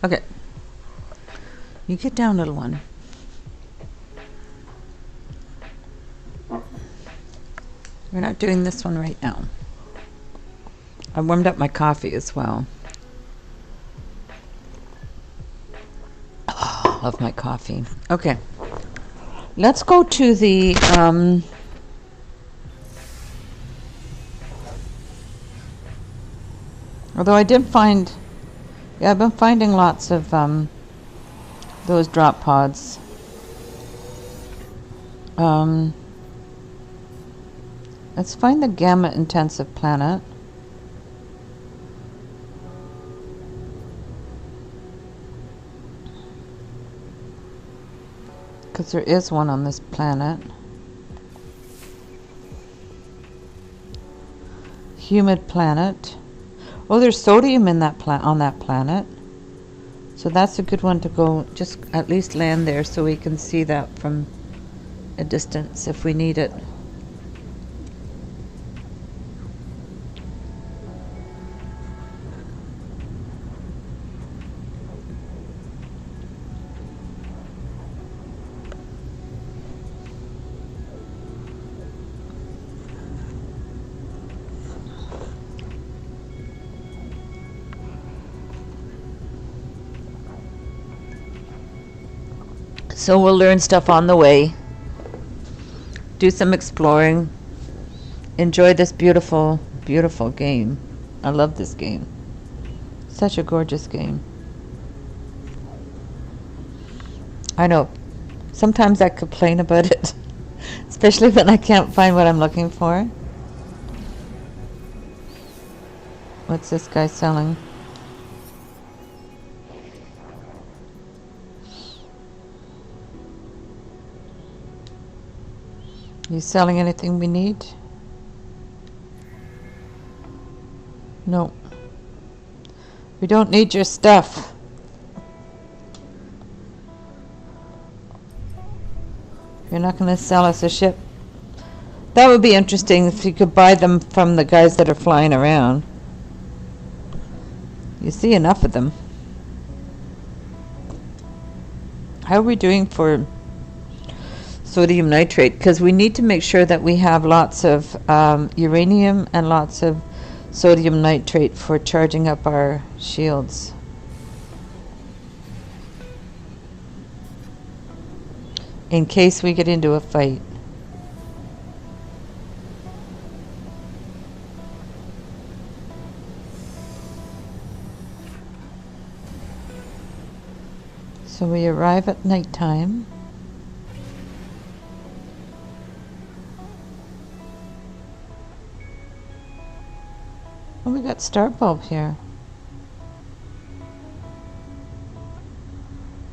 Okay. You get down, little one. We're not doing this one right now. I warmed up my coffee as well. Oh, love my coffee. Okay. Let's go to the although I did find, yeah, I've been finding lots of those drop pods. Let's find the gamma intensive planet. Because there is one on this planet. Humid planet. Oh, there's sodium in that on that planet. So that's a good one to go, just at least land there so we can see that from a distance if we need it. So we'll learn stuff on the way, do some exploring, enjoy this beautiful, beautiful game. I love this game. Such a gorgeous game. I know. Sometimes I complain about it, especially when I can't find what I'm looking for. What's this guy selling? You selling anything we need? No. We don't need your stuff. You're not going to sell us a ship. That would be interesting if you could buy them from the guys that are flying around. You see enough of them. How are we doing for sodium nitrate? Because we need to make sure that we have lots of uranium and lots of sodium nitrate for charging up our shields. In case we get into a fight. So we arrive at nighttime. Oh, we got star bulb here.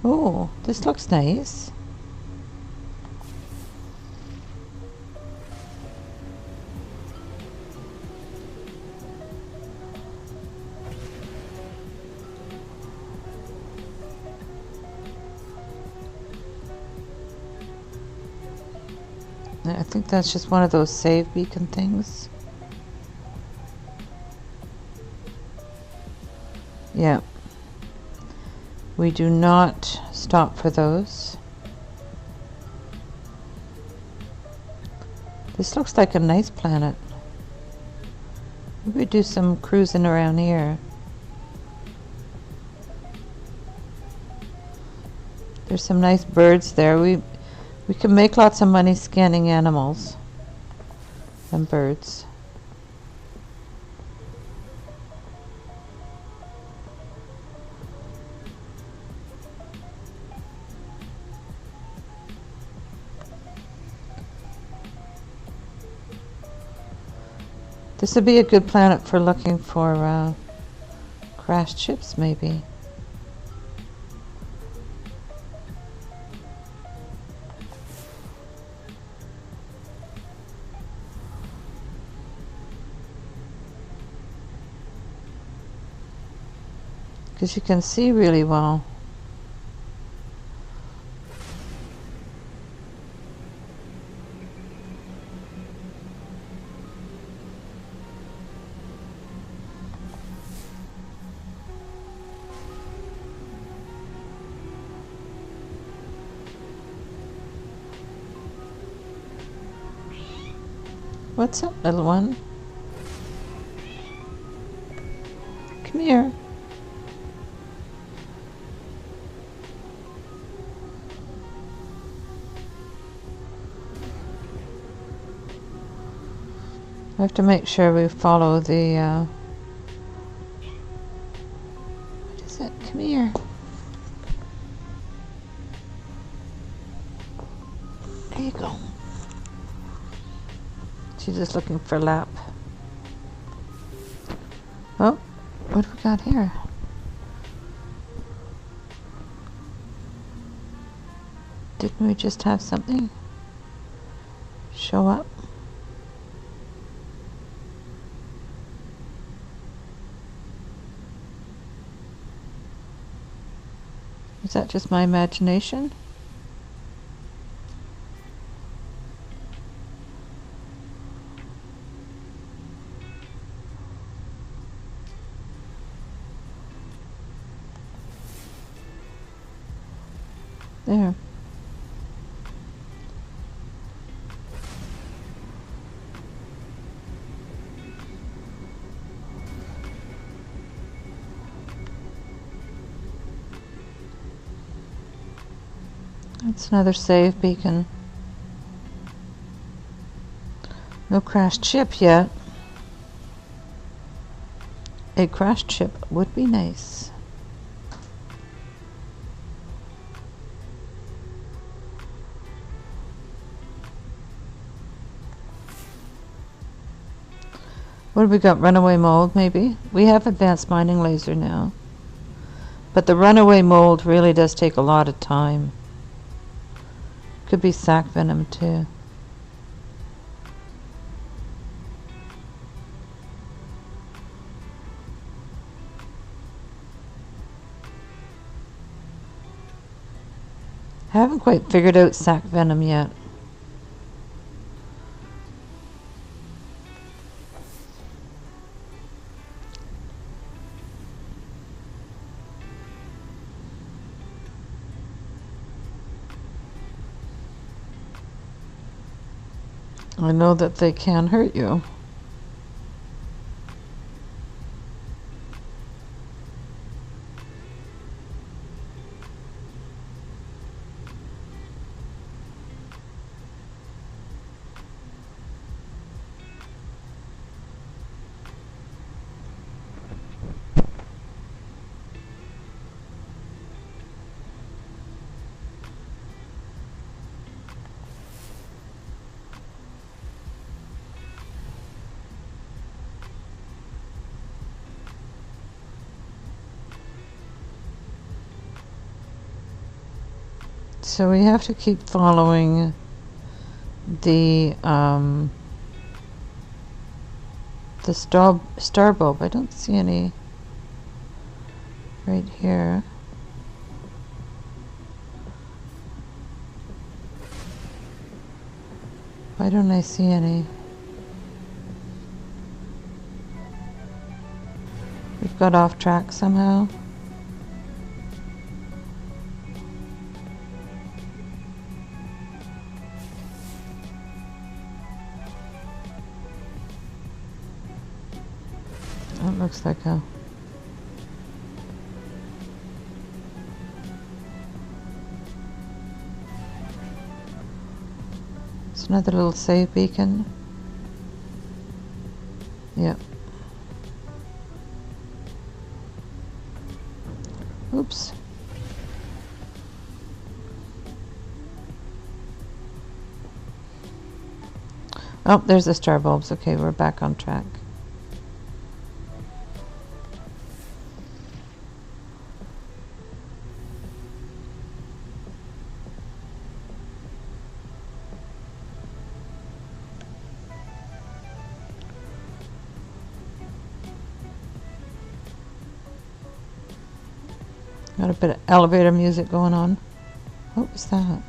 Oh, this looks nice. I think that's just one of those save beacon things. Yeah. We do not stop for those. This looks like a nice planet. Maybe we do some cruising around here. There's some nice birds there. We can make lots of money scanning animals and birds. This would be a good planet for looking for crashed ships, maybe. Because you can see really well. What's up, little one? Come here. I have to make sure we follow the, what is it? Come here. There you go. She's just looking for lap. Oh, what do we got here? Didn't we just have something show up? Is that just my imagination? There. It's another save beacon. No crashed ship yet. A crashed ship would be nice. What have we got? Runaway mold, maybe? We have advanced mining laser now. But the runaway mold really does take a lot of time. Could be sac venom, too. I haven't quite figured out sac venom yet. I know that they can hurt you. So we have to keep following the star bulb. I don't see any right here. Why don't I see any? We've got off track somehow. That looks like a... It's another little save beacon. Yep. Oops. Oh, there's the star bulbs. Okay, we're back on track. Got a bit of elevator music going on. What was that?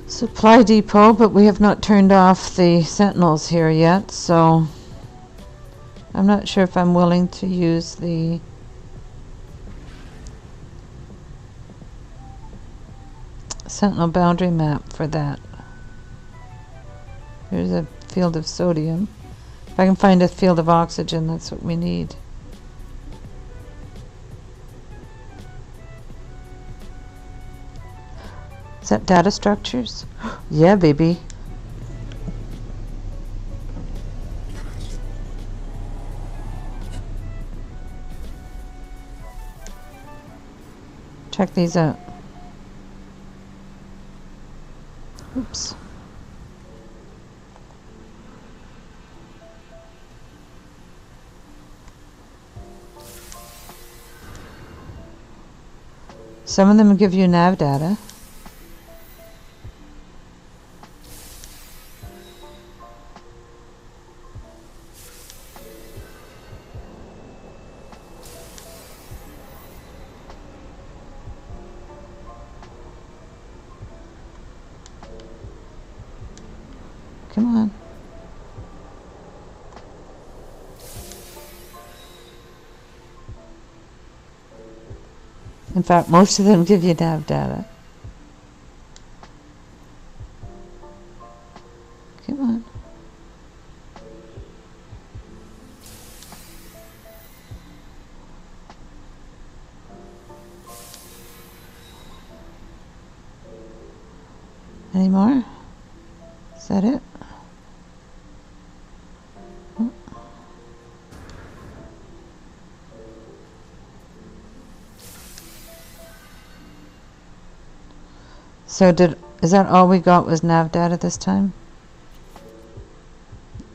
Supply depot, but we have not turned off the sentinels here yet, so I'm not sure if I'm willing to use the sentinel boundary map for that. There's a field of sodium. If I can find a field of oxygen, that's what we need. Is that data structures? Yeah, baby. Check these out. Oops. Some of them give you nav data. Come on. In fact, most of them give you nav data. Come on. Any more? Is that it? So is that all we got was nav data this time?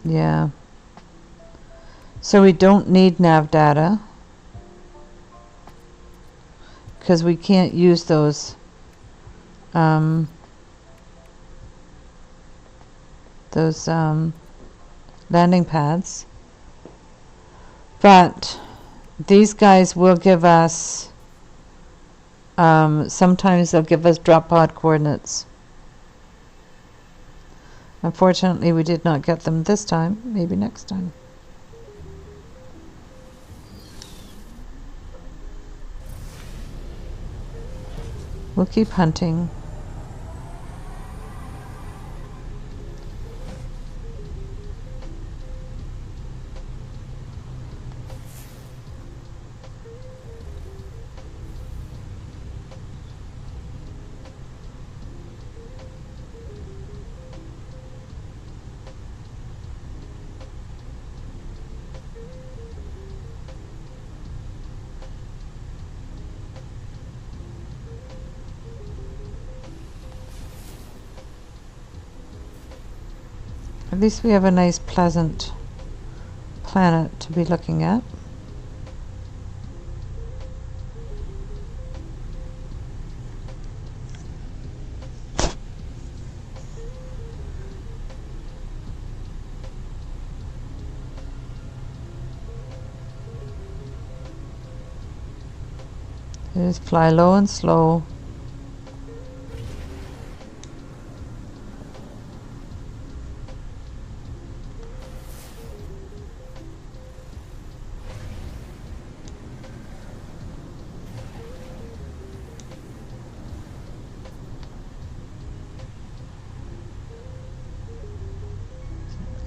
Yeah. So we don't need nav data because we can't use those landing pads. But these guys will give us sometimes they'll give us drop pod coordinates. Unfortunately, we did not get them this time. Maybe next time. We'll keep hunting. At least we have a nice, pleasant planet to be looking at. Just fly low and slow.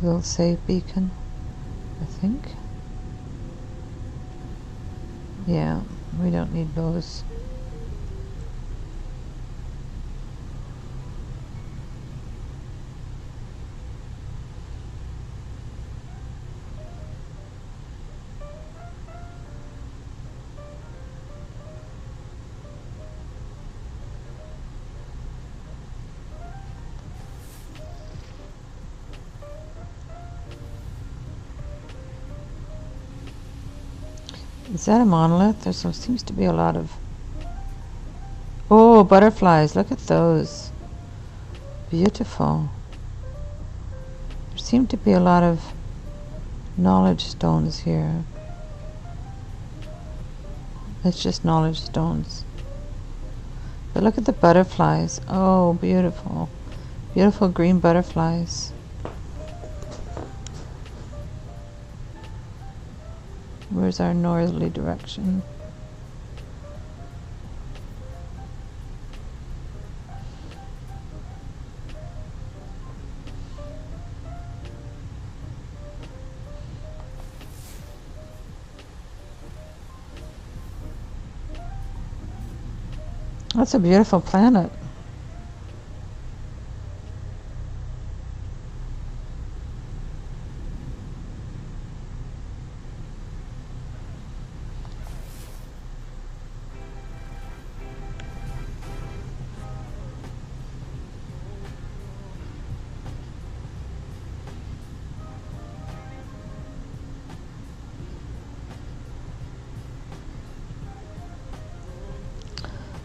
Little save beacon, I think. Yeah, we don't need those. Is that a monolith? There seems to be a lot of... Oh, butterflies. Look at those. Beautiful. There seem to be a lot of knowledge stones here. It's just knowledge stones. But look at the butterflies. Oh, beautiful. Beautiful green butterflies. Where's our northerly direction? That's a beautiful planet.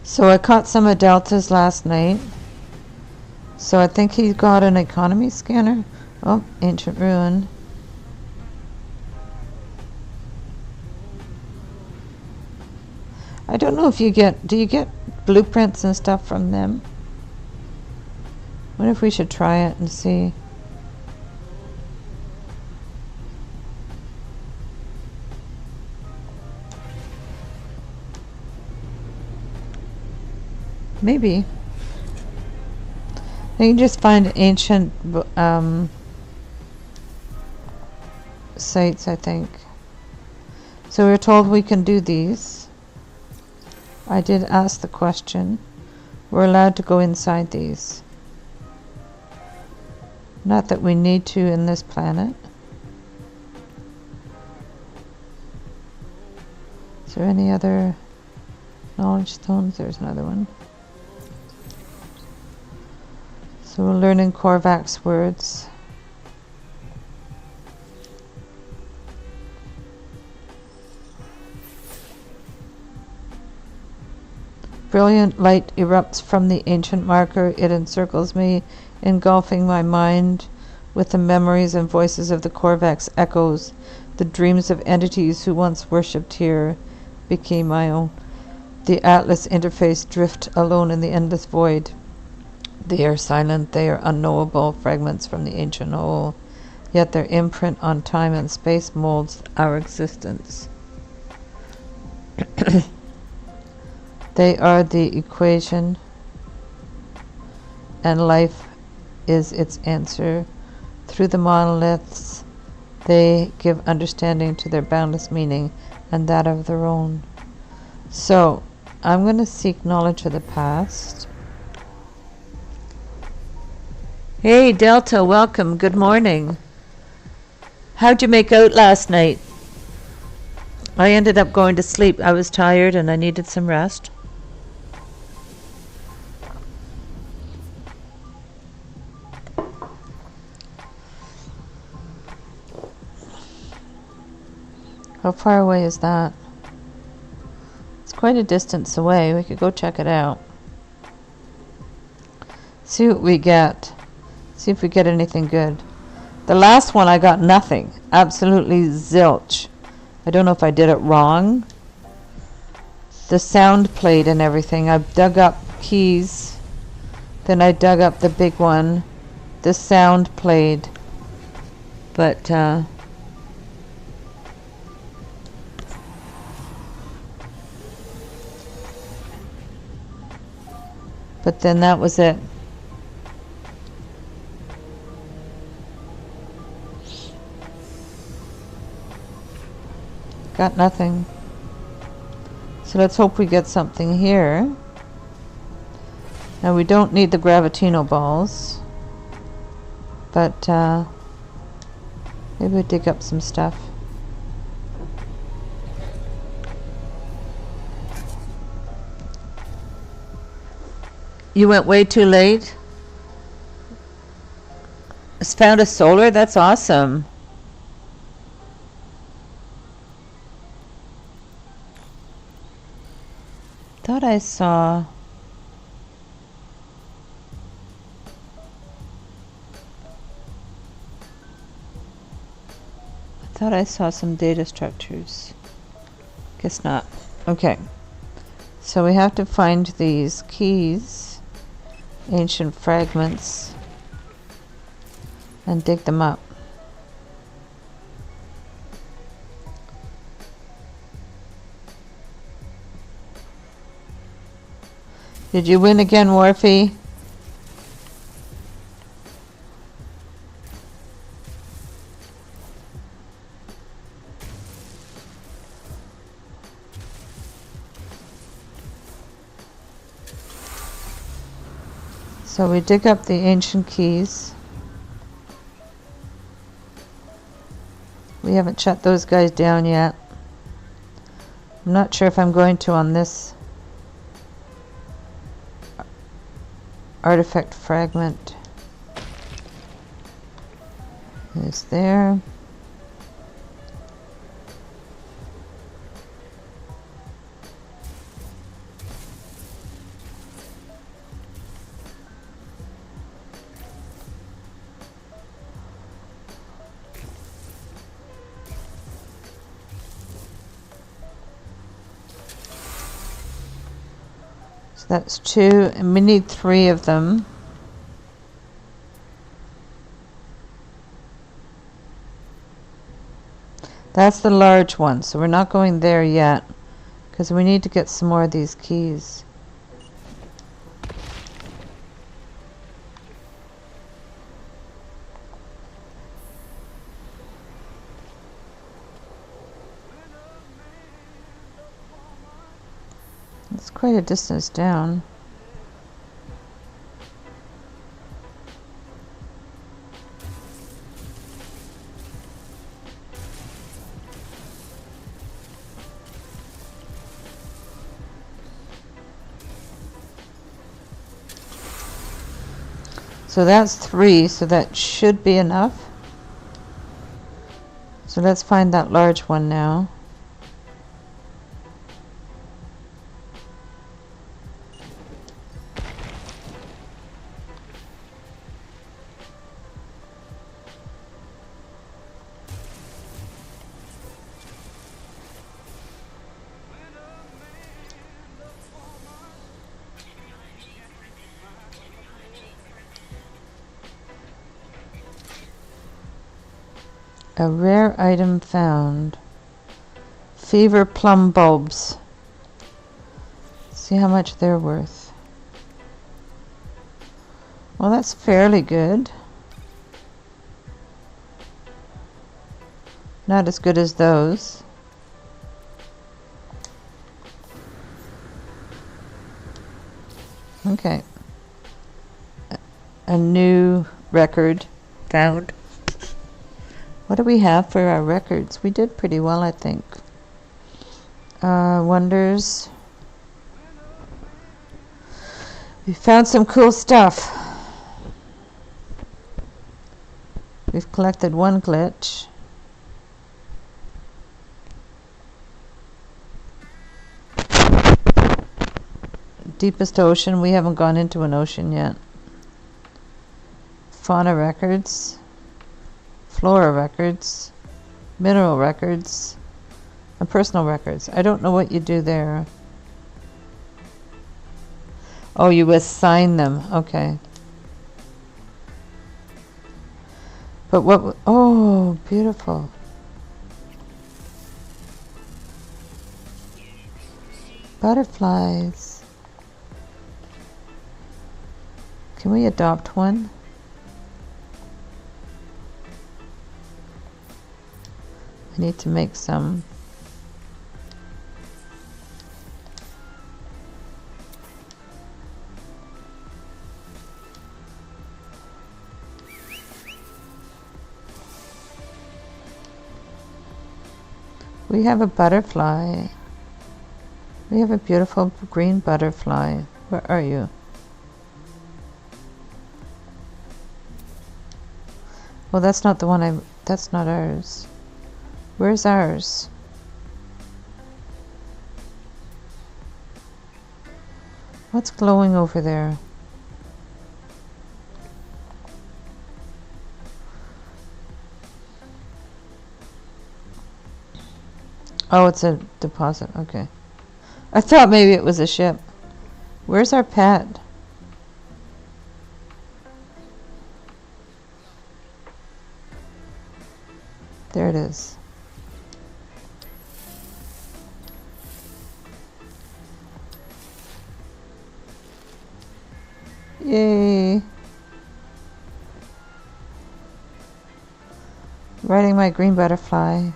So I caught some of Delta's last night. So I think he got an economy scanner. Oh, ancient ruin. I don't know if you get, do you get blueprints and stuff from them? What if we should try it and see? Maybe. You can just find ancient sites, I think. So we're told we can do these. I did ask the question. We're allowed to go inside these. Not that we need to in this planet. Is there any other knowledge stones? There's another one. So we're learning Korvac's words. Brilliant light erupts from the ancient marker. It encircles me, engulfing my mind with the memories and voices of the Korvac's echoes. The dreams of entities who once worshipped here became my own. The Atlas interface drift alone in the endless void. They are silent, they are unknowable fragments from the ancient whole, yet their imprint on time and space molds our existence. They are the equation, and life is its answer. Through the monoliths, they give understanding to their boundless meaning and that of their own. So, I'm going to seek knowledge of the past. Hey, Delta, welcome. Good morning. How'd you make out last night? I ended up going to sleep. I was tired and I needed some rest. How far away is that? It's quite a distance away. We could go check it out. See what we get. See if we get anything good. The last one I got nothing. Absolutely zilch. I don't know if I did it wrong. The sound played and everything. I dug up keys. Then I dug up the big one. The sound played. But then that was it. Got nothing. So let's hope we get something here. Now we don't need the gravitino balls. But maybe we'll dig up some stuff. You went way too late? It's found a solar? That's awesome. Thought I saw... thought I saw some data structures. Guess not. Okay. So we have to find these keys. Ancient fragments, and dig them up. Did you win again, Morphe? So we dig up the ancient keys. We haven't shut those guys down yet. I'm not sure if I'm going to on this artifact fragment. Is there. That's 2, and we need 3 of them. That's the large one, so we're not going there yet, because we need to get some more of these keys. It's quite a distance down. So that's 3, so that should be enough. So let's find that large one now. A rare item found. Fever plum bulbs. See how much they're worth. Well, that's fairly good. Not as good as those. Okay. A new record found. What do we have for our records? We did pretty well, I think. Wonders. We found some cool stuff. We've collected 1 glitch. Deepest ocean. We haven't gone into an ocean yet. Fauna records. Flora records, mineral records, and personal records. I don't know what you do there. Oh, you assign them. Okay. But what? Oh, beautiful. Butterflies. Can we adopt one? I need to make some. We have a butterfly. We have a beautiful green butterfly. Where are you? Well, that's not the one that's not ours. Where's ours? What's glowing over there? Oh, it's a deposit. Okay. I thought maybe it was a ship. Where's our pet? There it is. Yay. Riding my green butterfly.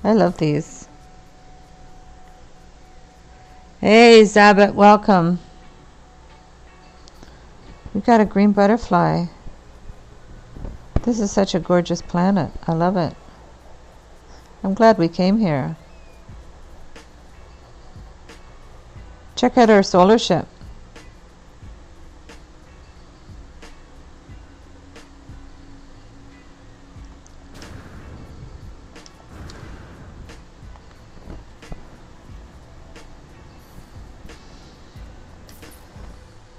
I love these. Hey, Zabit, welcome. We've got a green butterfly. This is such a gorgeous planet. I love it. I'm glad we came here. Check out our solar ship.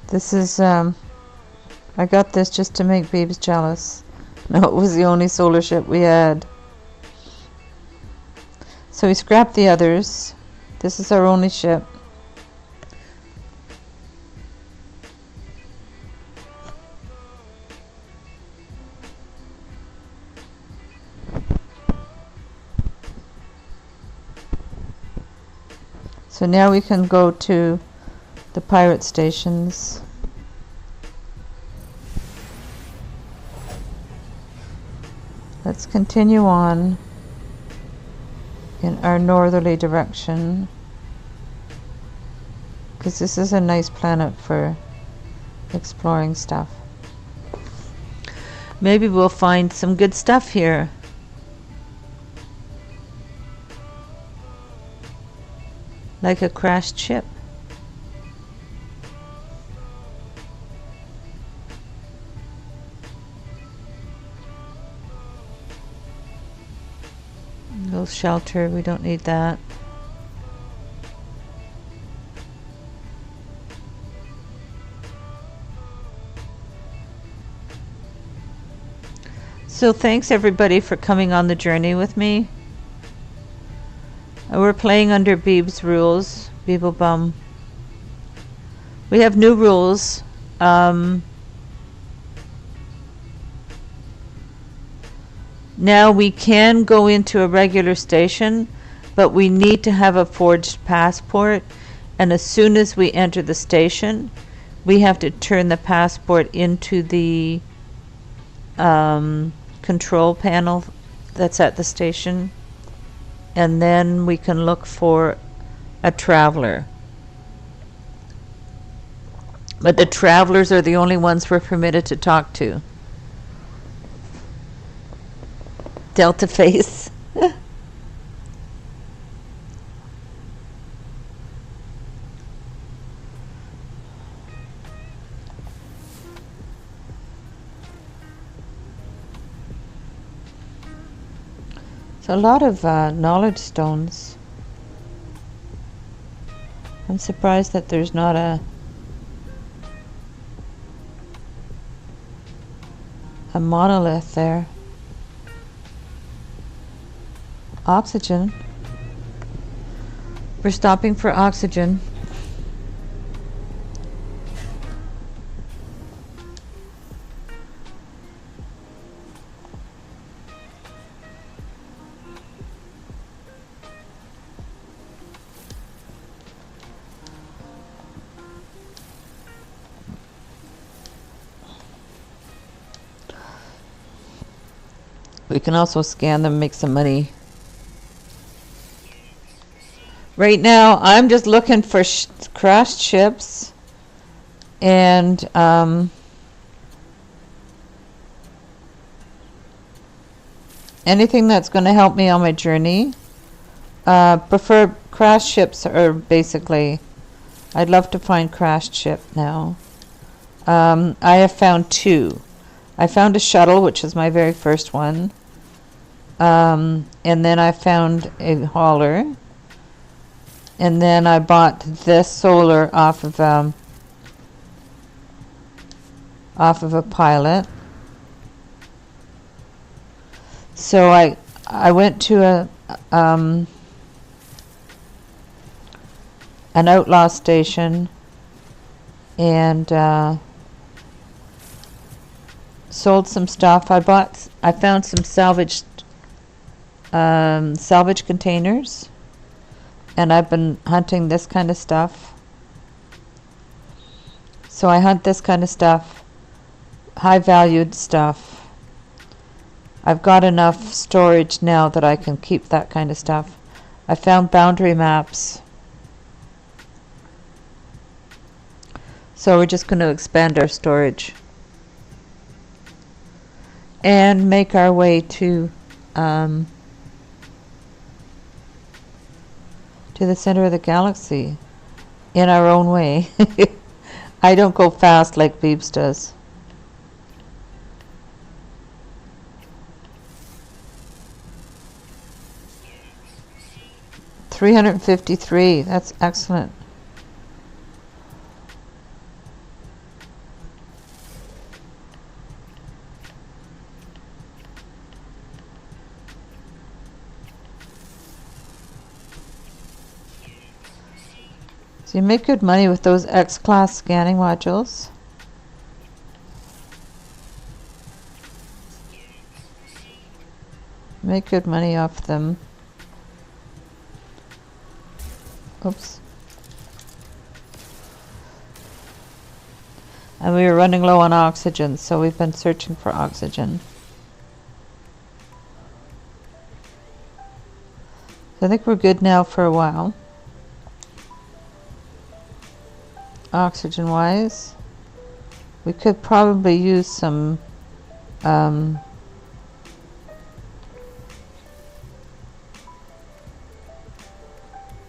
This is, I got this just to make Beebs jealous. No, it was the only solar ship we had. So we scrapped the others. This is our only ship. So now we can go to the pirate stations. Let's continue on. in our northerly direction, because this is a nice planet for exploring stuff. Maybe we'll find some good stuff here. Like a crashed ship. No shelter, we don't need that. So thanks everybody for coming on the journey with me. We're playing under Beeb's rules, Beeblebum. We have new rules. Now we can go into a regular station, but we need to have a forged passport, and as soon as we enter the station, we have to turn the passport into the control panel that's at the station, and then we can look for a traveler. But the travelers are the only ones we're permitted to talk to. Delta face. So a lot of knowledge stones. I'm surprised that there's not a monolith there. Oxygen. We're stopping for oxygen. We can also scan them, make some money. Right now, I'm just looking for crashed ships and anything that's going to help me on my journey. Prefer crashed ships, or basically, I'd love to find crashed ship now. I have found two. I found a shuttle, which is my very first one. And then I found a hauler. And then I bought this solar off of a pilot. So I went to an outlaw station and sold some stuff. I found some salvage containers. And I've been hunting this kind of stuff. So I hunt this kind of stuff, high valued stuff. I've got enough storage now that I can keep that kind of stuff. I found boundary maps. So we're just going to expand our storage and make our way to the center of the galaxy in our own way. I don't go fast like Beebs does. $353. That's excellent. So you make good money with those X-class scanning modules. Make good money off them. Oops. And we were running low on oxygen, so we've been searching for oxygen. So I think we're good now for a while. Oxygen wise, we could probably use some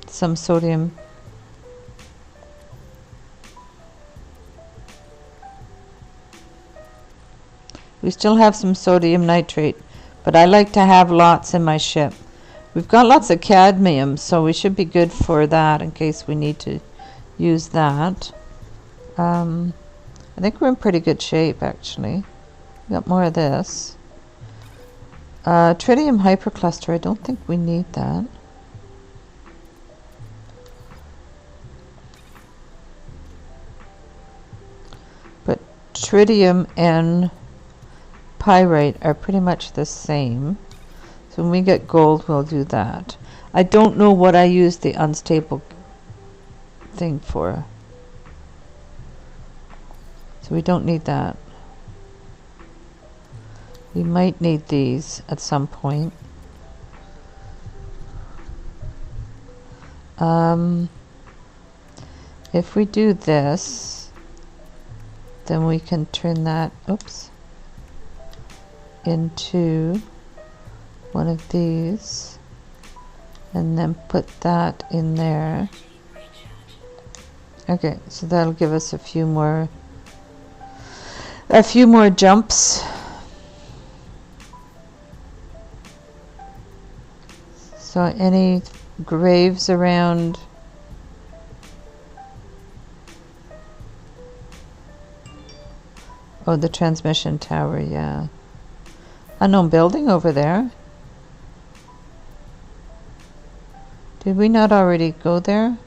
sodium. We still have some sodium nitrate, but I like to have lots in my ship. We've got lots of cadmium, so we should be good for that in case we need to use that. I think we're in pretty good shape, actually. Got more of this. Tritium hypercluster, I don't think we need that. But tritium and pyrite are pretty much the same. So when we get gold, we'll do that. I don't know what I use the unstable thing for. So we don't need that. We might need these at some point. If we do this, then we can turn that, oops, into one of these and then put that in there. Okay, so that'll give us a few more jumps. So any graves around? Oh, the transmission tower, yeah. Unknown building over there. Did we not already go there?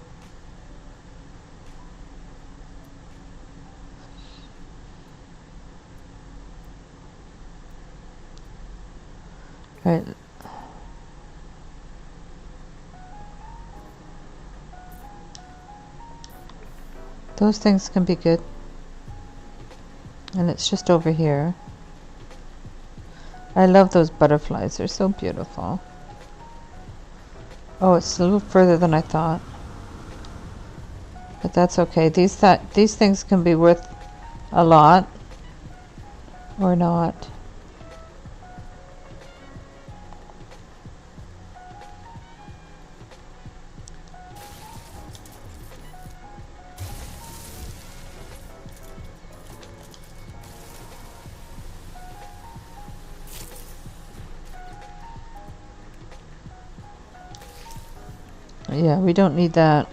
Right. Those things can be good. And it's just over here. I love those butterflies. They're so beautiful. Oh, it's a little further than I thought. But that's okay. These things can be worth a lot. Or not. Yeah, we don't need that.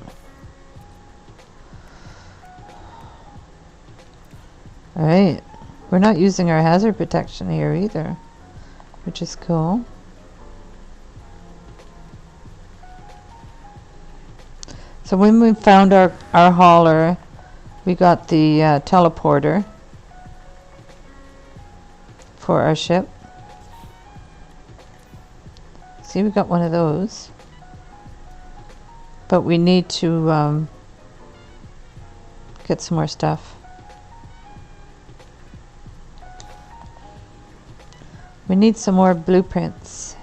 Alright. We're not using our hazard protection here either, which is cool. So when we found our hauler, we got the teleporter for our ship. See, we got one of those. But we need to get some more stuff. We need some more blueprints.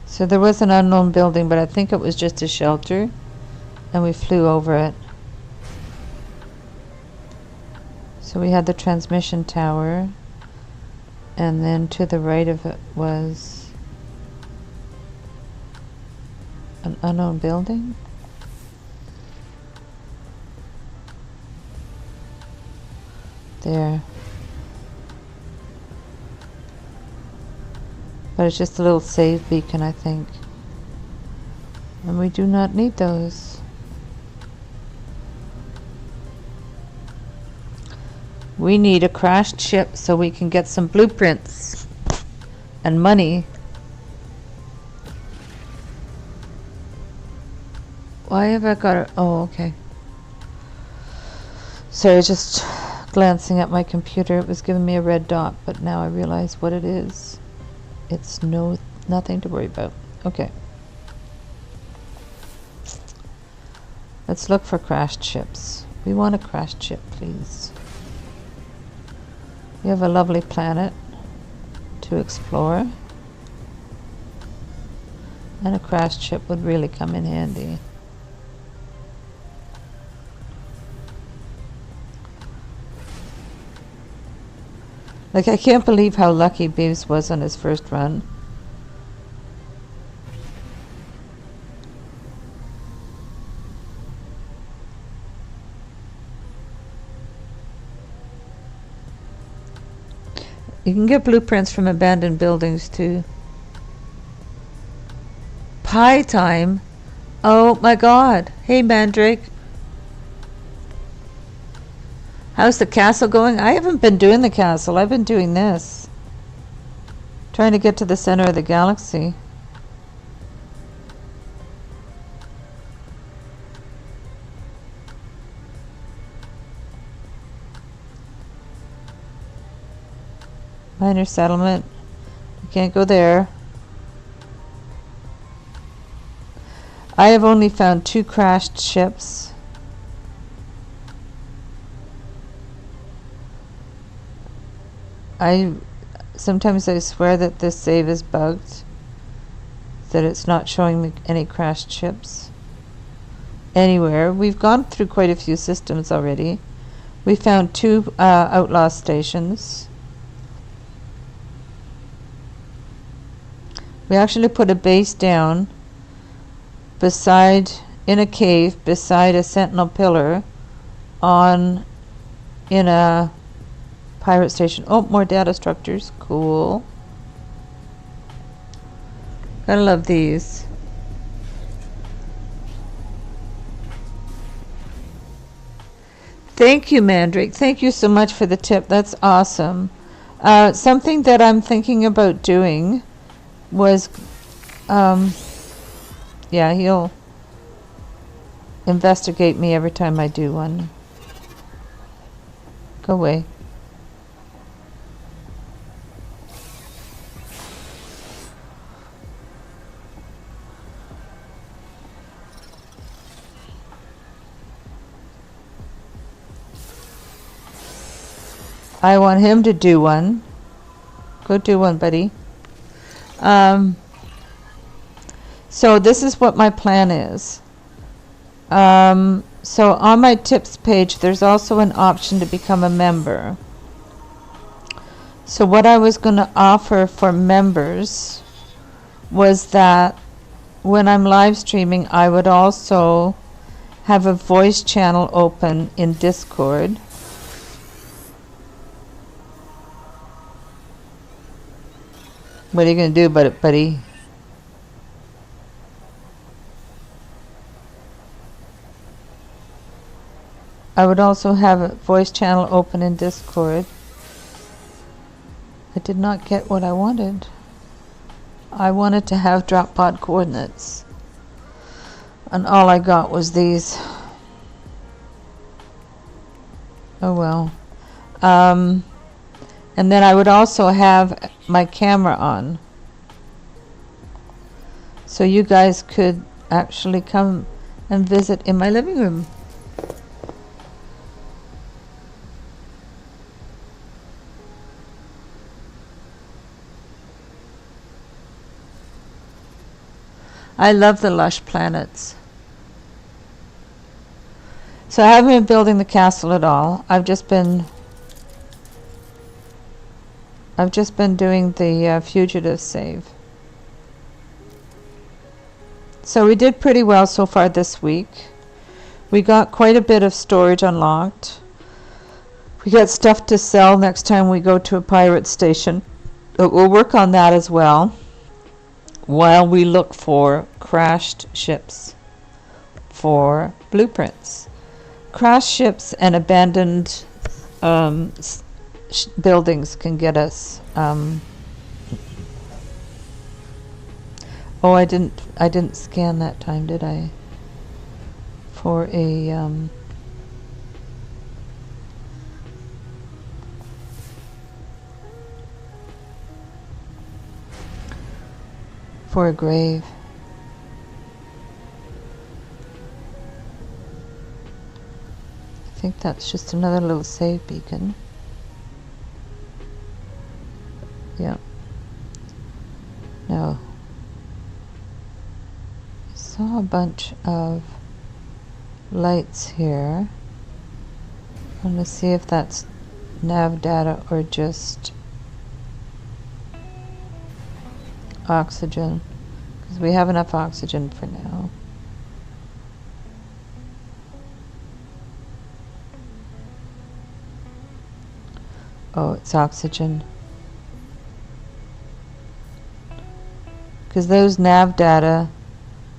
So there was an unknown building, but I think it was just a shelter, and we flew over it. So we had the transmission tower, and then to the right of it was an unknown building. There. But it's just a little save beacon, I think. And we do not need those. We need a crashed ship so we can get some blueprints and money. Why have I got it? Oh, okay. Sorry, just glancing at my computer. It was giving me a red dot, but now I realize what it is. It's no Nothing to worry about. Okay. Let's look for crashed ships. We want a crashed ship, please. We have a lovely planet to explore. And a crashed ship would really come in handy. Like, I can't believe how lucky Beeves was on his first run. You can get blueprints from abandoned buildings too. Pie time? Oh my god. Hey Mandrake. How's the castle going? I haven't been doing the castle. I've been doing this. Trying to get to the center of the galaxy. Minor settlement. You can't go there. I have only found 2 crashed ships. Sometimes I swear that this save is bugged, that it's not showing me any crashed ships anywhere. We've gone through quite a few systems already. We found 2 outlaw stations. We actually put a base down in a cave beside a sentinel pillar in a pirate station. Oh, more data structures. Cool. Gotta love these. Thank you, Mandrake. Thank you so much for the tip. That's awesome. Something that I'm thinking about doing was, yeah, he'll investigate me every time I do one. Go away. I want him to do one. Go do one, buddy. So this is what my plan is. So on my tips page, there's also an option to become a member. So what I was going to offer for members was that when I'm live streaming, I would also have a voice channel open in Discord. What are you going to do about it, buddy? I would also have a voice channel open in Discord. I did not get what I wanted. I wanted to have drop pod coordinates. And all I got was these. Oh well. And then I would also have my camera on. So you guys could actually come and visit in my living room. I love the lush planets. So I haven't been building the castle at all. I've just been doing the Fugitive save. So we did pretty well so far this week. We got quite a bit of storage unlocked. We got stuff to sell next time we go to a pirate station. But we'll work on that as well while we look for crashed ships for blueprints. Crashed ships and abandoned buildings can get us. Oh, I didn't scan that time, did I? For a for a grave. I think that's just another little save beacon. Yeah. No. I saw a bunch of lights here. I'm going to see if that's nav data or just oxygen, because we have enough oxygen for now. Oh, it's oxygen. Because those nav data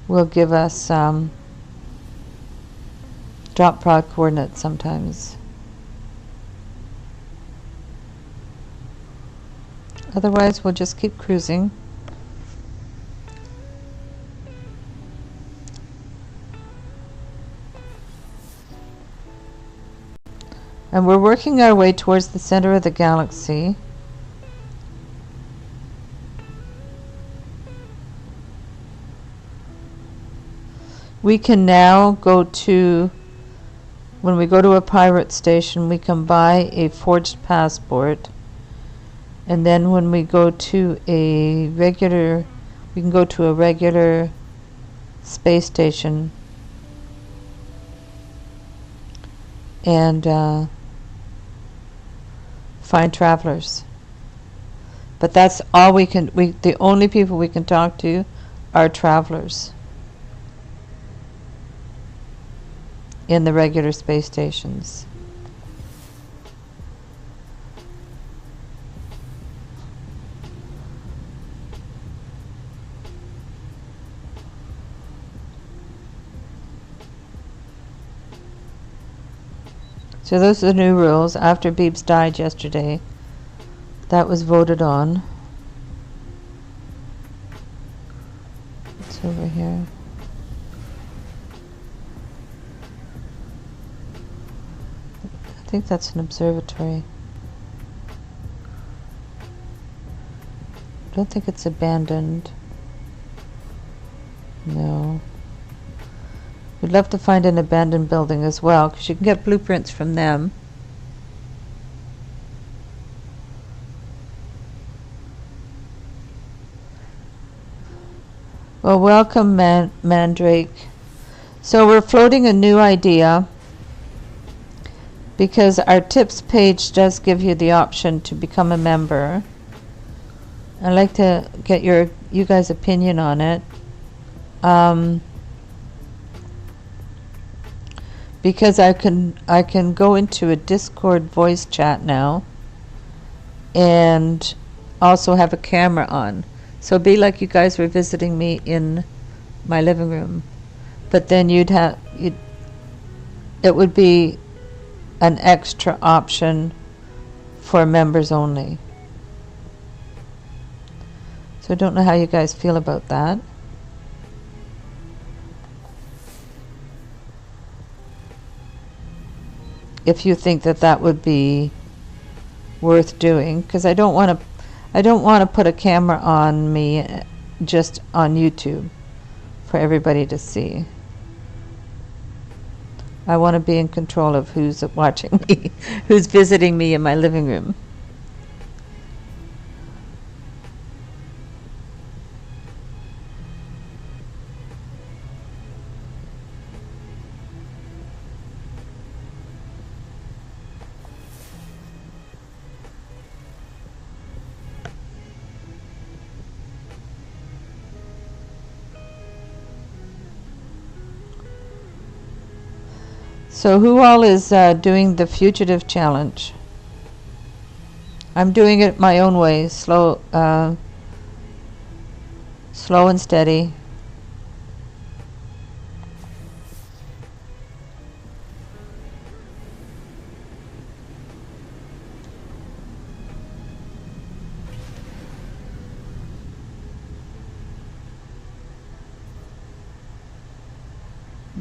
will give us drop pod coordinates sometimes. Otherwise, we'll just keep cruising. And we're working our way towards the center of the galaxy. We can now go to, when we go to a pirate station, we can buy a forged passport. And then when we go to a regular, we can go to a regular space station and find travelers. But that's all we can, the only people we can talk to are travelers in the regular space stations. So those are the new rules after Beebs died yesterday. That was voted on. It's over here. I think that's an observatory. I don't think it's abandoned. No. We'd love to find an abandoned building as well, because you can get blueprints from them. Well, welcome, Mandrake. So we're floating a new idea, because our tips page does give you the option to become a member. I'd like to get you guys' opinion on it. Because I can go into a Discord voice chat now and also have a camera on. So it'd be like you guys were visiting me in my living room. But then it would be an extra option for members only. So I don't know how you guys feel about that. If you think that that would be worth doing, because I don't want to put a camera on me just on YouTube for everybody to see. I want to be in control of who's watching me, who's visiting me in my living room. So who all is doing the Fugitive challenge? I'm doing it my own way, slow and steady.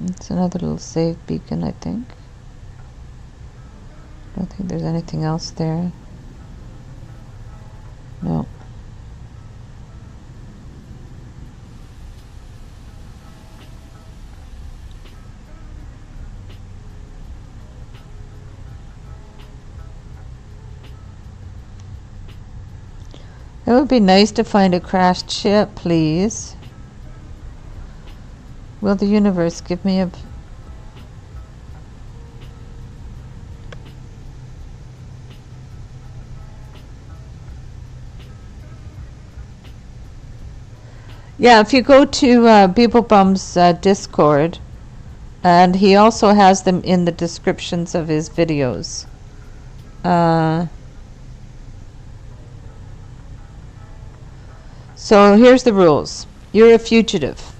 It's another little save beacon, I think. I don't think there's anything else there. No. It would be nice to find a crashed ship, please. Will the universe give me a... Yeah, if you go to Beeblebum's Discord, and he also has them in the descriptions of his videos. So here's the rules. You're a fugitive.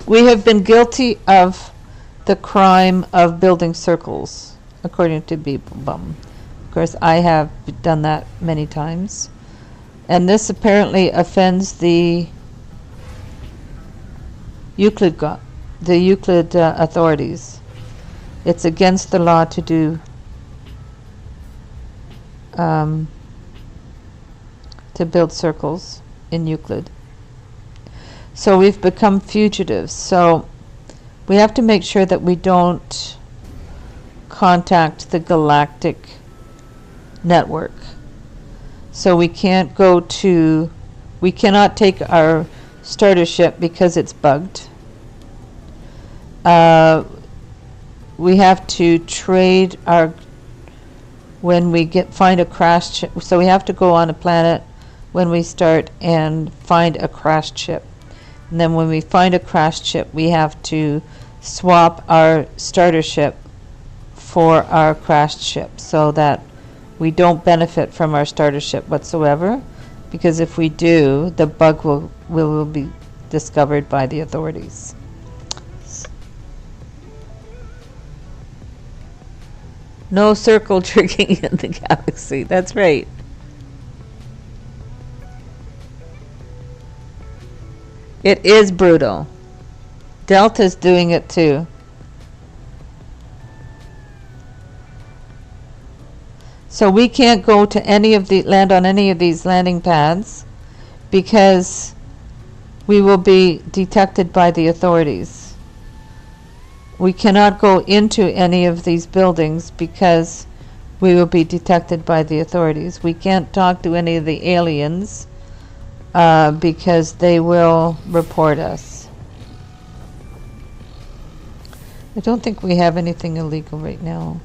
We have been guilty of the crime of building circles, according to Beeblebum. Of course, I have done that many times. And this apparently offends the Euclid Authorities. It's against the law to do to build circles in Euclid. So we've become fugitives. So we have to make sure that we don't contact the galactic network. So we can't go to, we cannot take our starter ship because it's bugged. We have to trade our, when we find a crashed ship, so we have to go on a planet when we start and find a crashed ship. And then when we find a crashed ship, we have to swap our starter ship for our crashed ship so that we don't benefit from our starter ship whatsoever, because if we do, the bug will be discovered by the authorities. No circle tricking in the galaxy. That's right. It is brutal. Delta's doing it too. So we can't go to land on any of these landing pads because we will be detected by the authorities. We cannot go into any of these buildings because we will be detected by the authorities. We can't talk to any of the aliens because they will report us. I don't think we have anything illegal right now.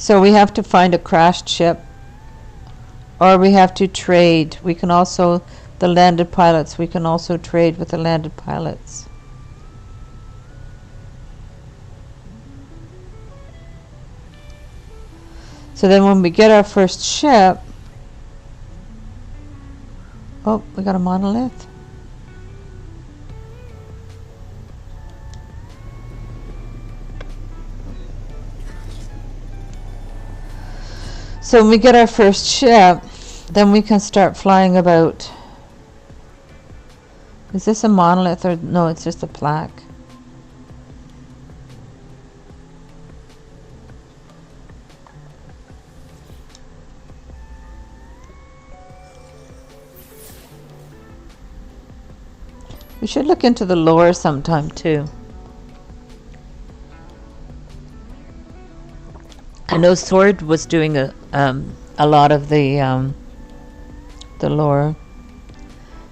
So we have to find a crashed ship, or we have to trade. We can also, the landed pilots, we can also trade with the landed pilots. So then when we get our first ship, oh, we got a monolith. So when we get our first ship, then we can start flying about. Is this a monolith or no, it's just a plaque. We should look into the lore sometime too. I know Sword was doing a lot of the lore.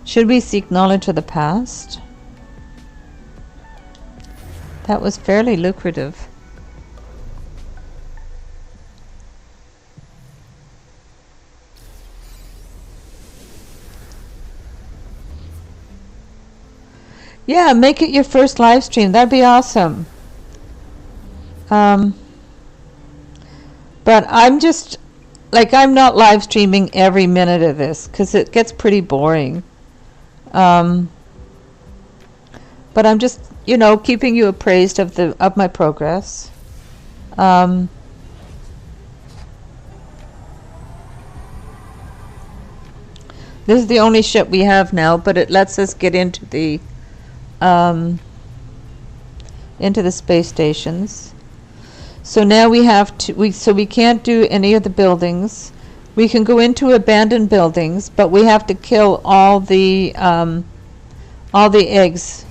Should we seek knowledge of the past? That was fairly lucrative. Yeah, make it your first live stream. That'd be awesome. But I'm just, like, I'm not live streaming every minute of this because it gets pretty boring. But I'm just, keeping you appraised of my progress. This is the only ship we have now, but it lets us get into the space stations. So now we have to, we can't do any of the buildings. We can go into abandoned buildings, but we have to kill all the eggs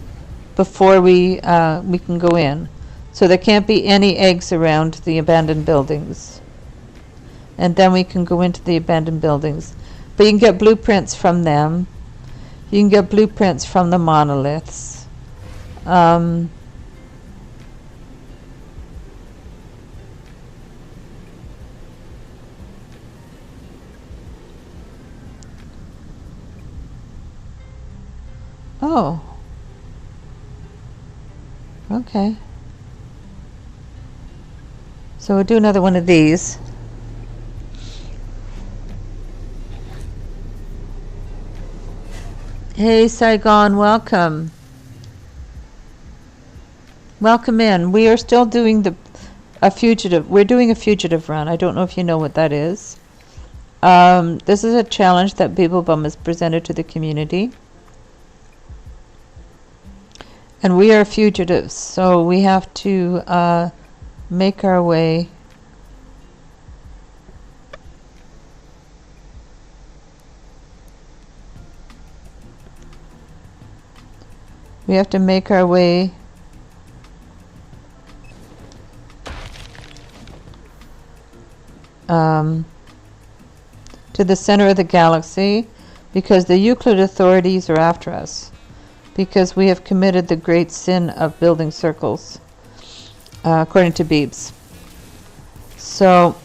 before we can go in. So there can't be any eggs around the abandoned buildings. And then we can go into the abandoned buildings. But you can get blueprints from them. You can get blueprints from the monoliths. Oh. Okay. So we'll do another one of these. Hey Saigon, welcome. Welcome in. We are still doing a fugitive. We're doing a fugitive run. I don't know if you know what that is. This is a challenge that Beeblebum has presented to the community. And we are fugitives, so we have to make our way. We have to make our way to the center of the galaxy, because the Euclid Authorities are after us, because we have committed the great sin of building circles, according to Beebs. So,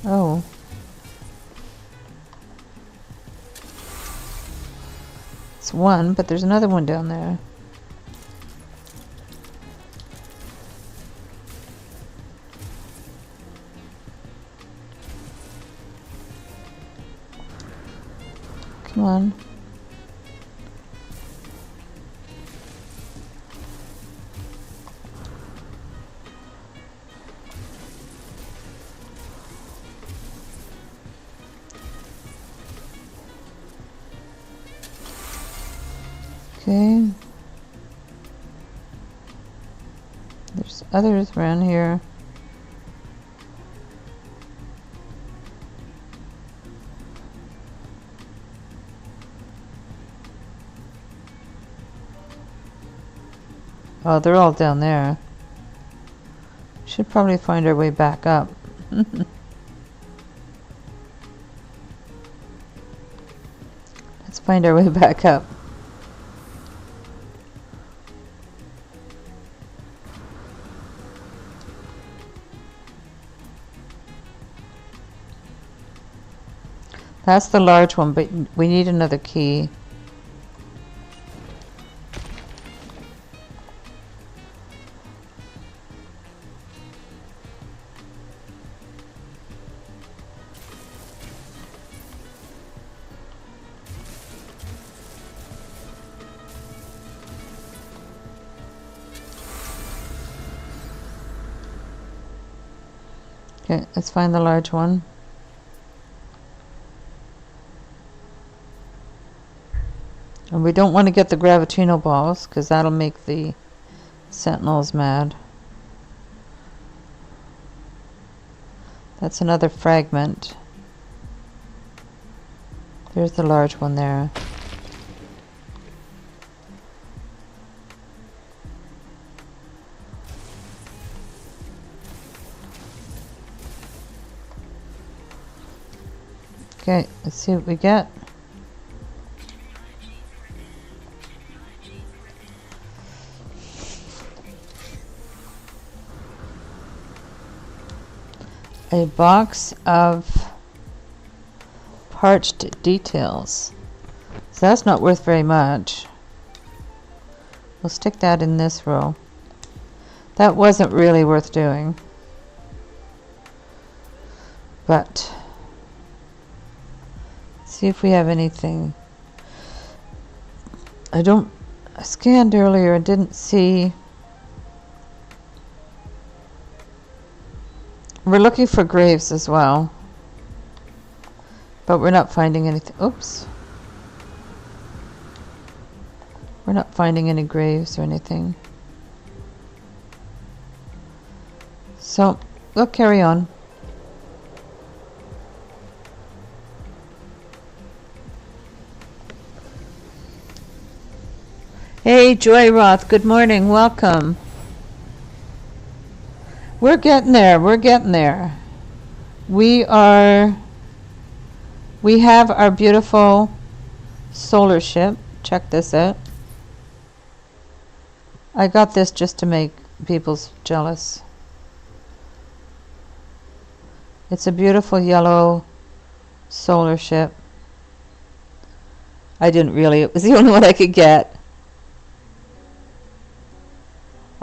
oh. It's one, but there's another one down there. Come on. Okay. There's others around here. Oh, they're all down there. Should probably find our way back up. Let's find our way back up. That's the large one, but we need another key. Okay, let's find the large one. And we don't want to get the gravitino balls, because that'll make the sentinels mad. That's another fragment. There's the large one there. Okay, let's see what we get. A box of parched details. So that's not worth very much. We'll stick that in this row. That wasn't really worth doing. But see if we have anything. I scanned earlier and didn't see. We're looking for graves as well, but we're not finding anything. Oops. We're not finding any graves or anything. So we'll carry on. Hey, Joy Roth, good morning, welcome. We're getting there, we're getting there. We have our beautiful solar ship. Check this out. I got this just to make people jealous. It's a beautiful yellow solar ship. I didn't really, it was the only one I could get.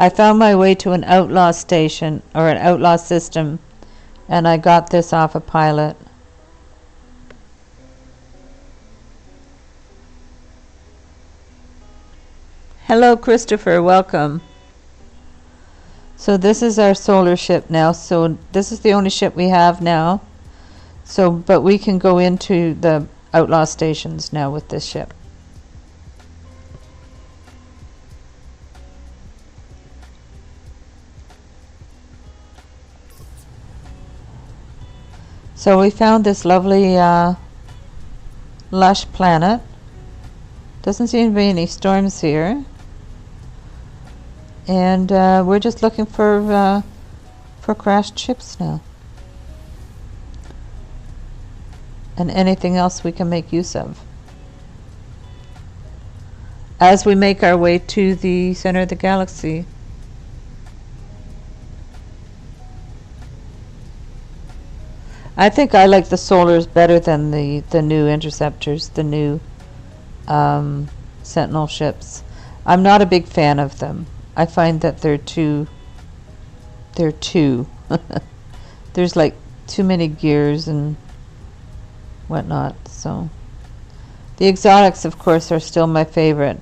I found my way to an outlaw station, or an outlaw system, and I got this off a pilot. Hello, Christopher, welcome. So this is our solar ship now. So this is the only ship we have now. So, but we can go into the outlaw stations now with this ship. So we found this lovely lush planet. Doesn't seem to be any storms here. And we're just looking for crashed ships now. And anything else we can make use of. As we make our way to the center of the galaxy. I think I like the Solars better than the new Interceptors, the new Sentinel ships. I'm not a big fan of them. I find that they're too there's like too many gears and whatnot. So the exotics, of course, are still my favorite,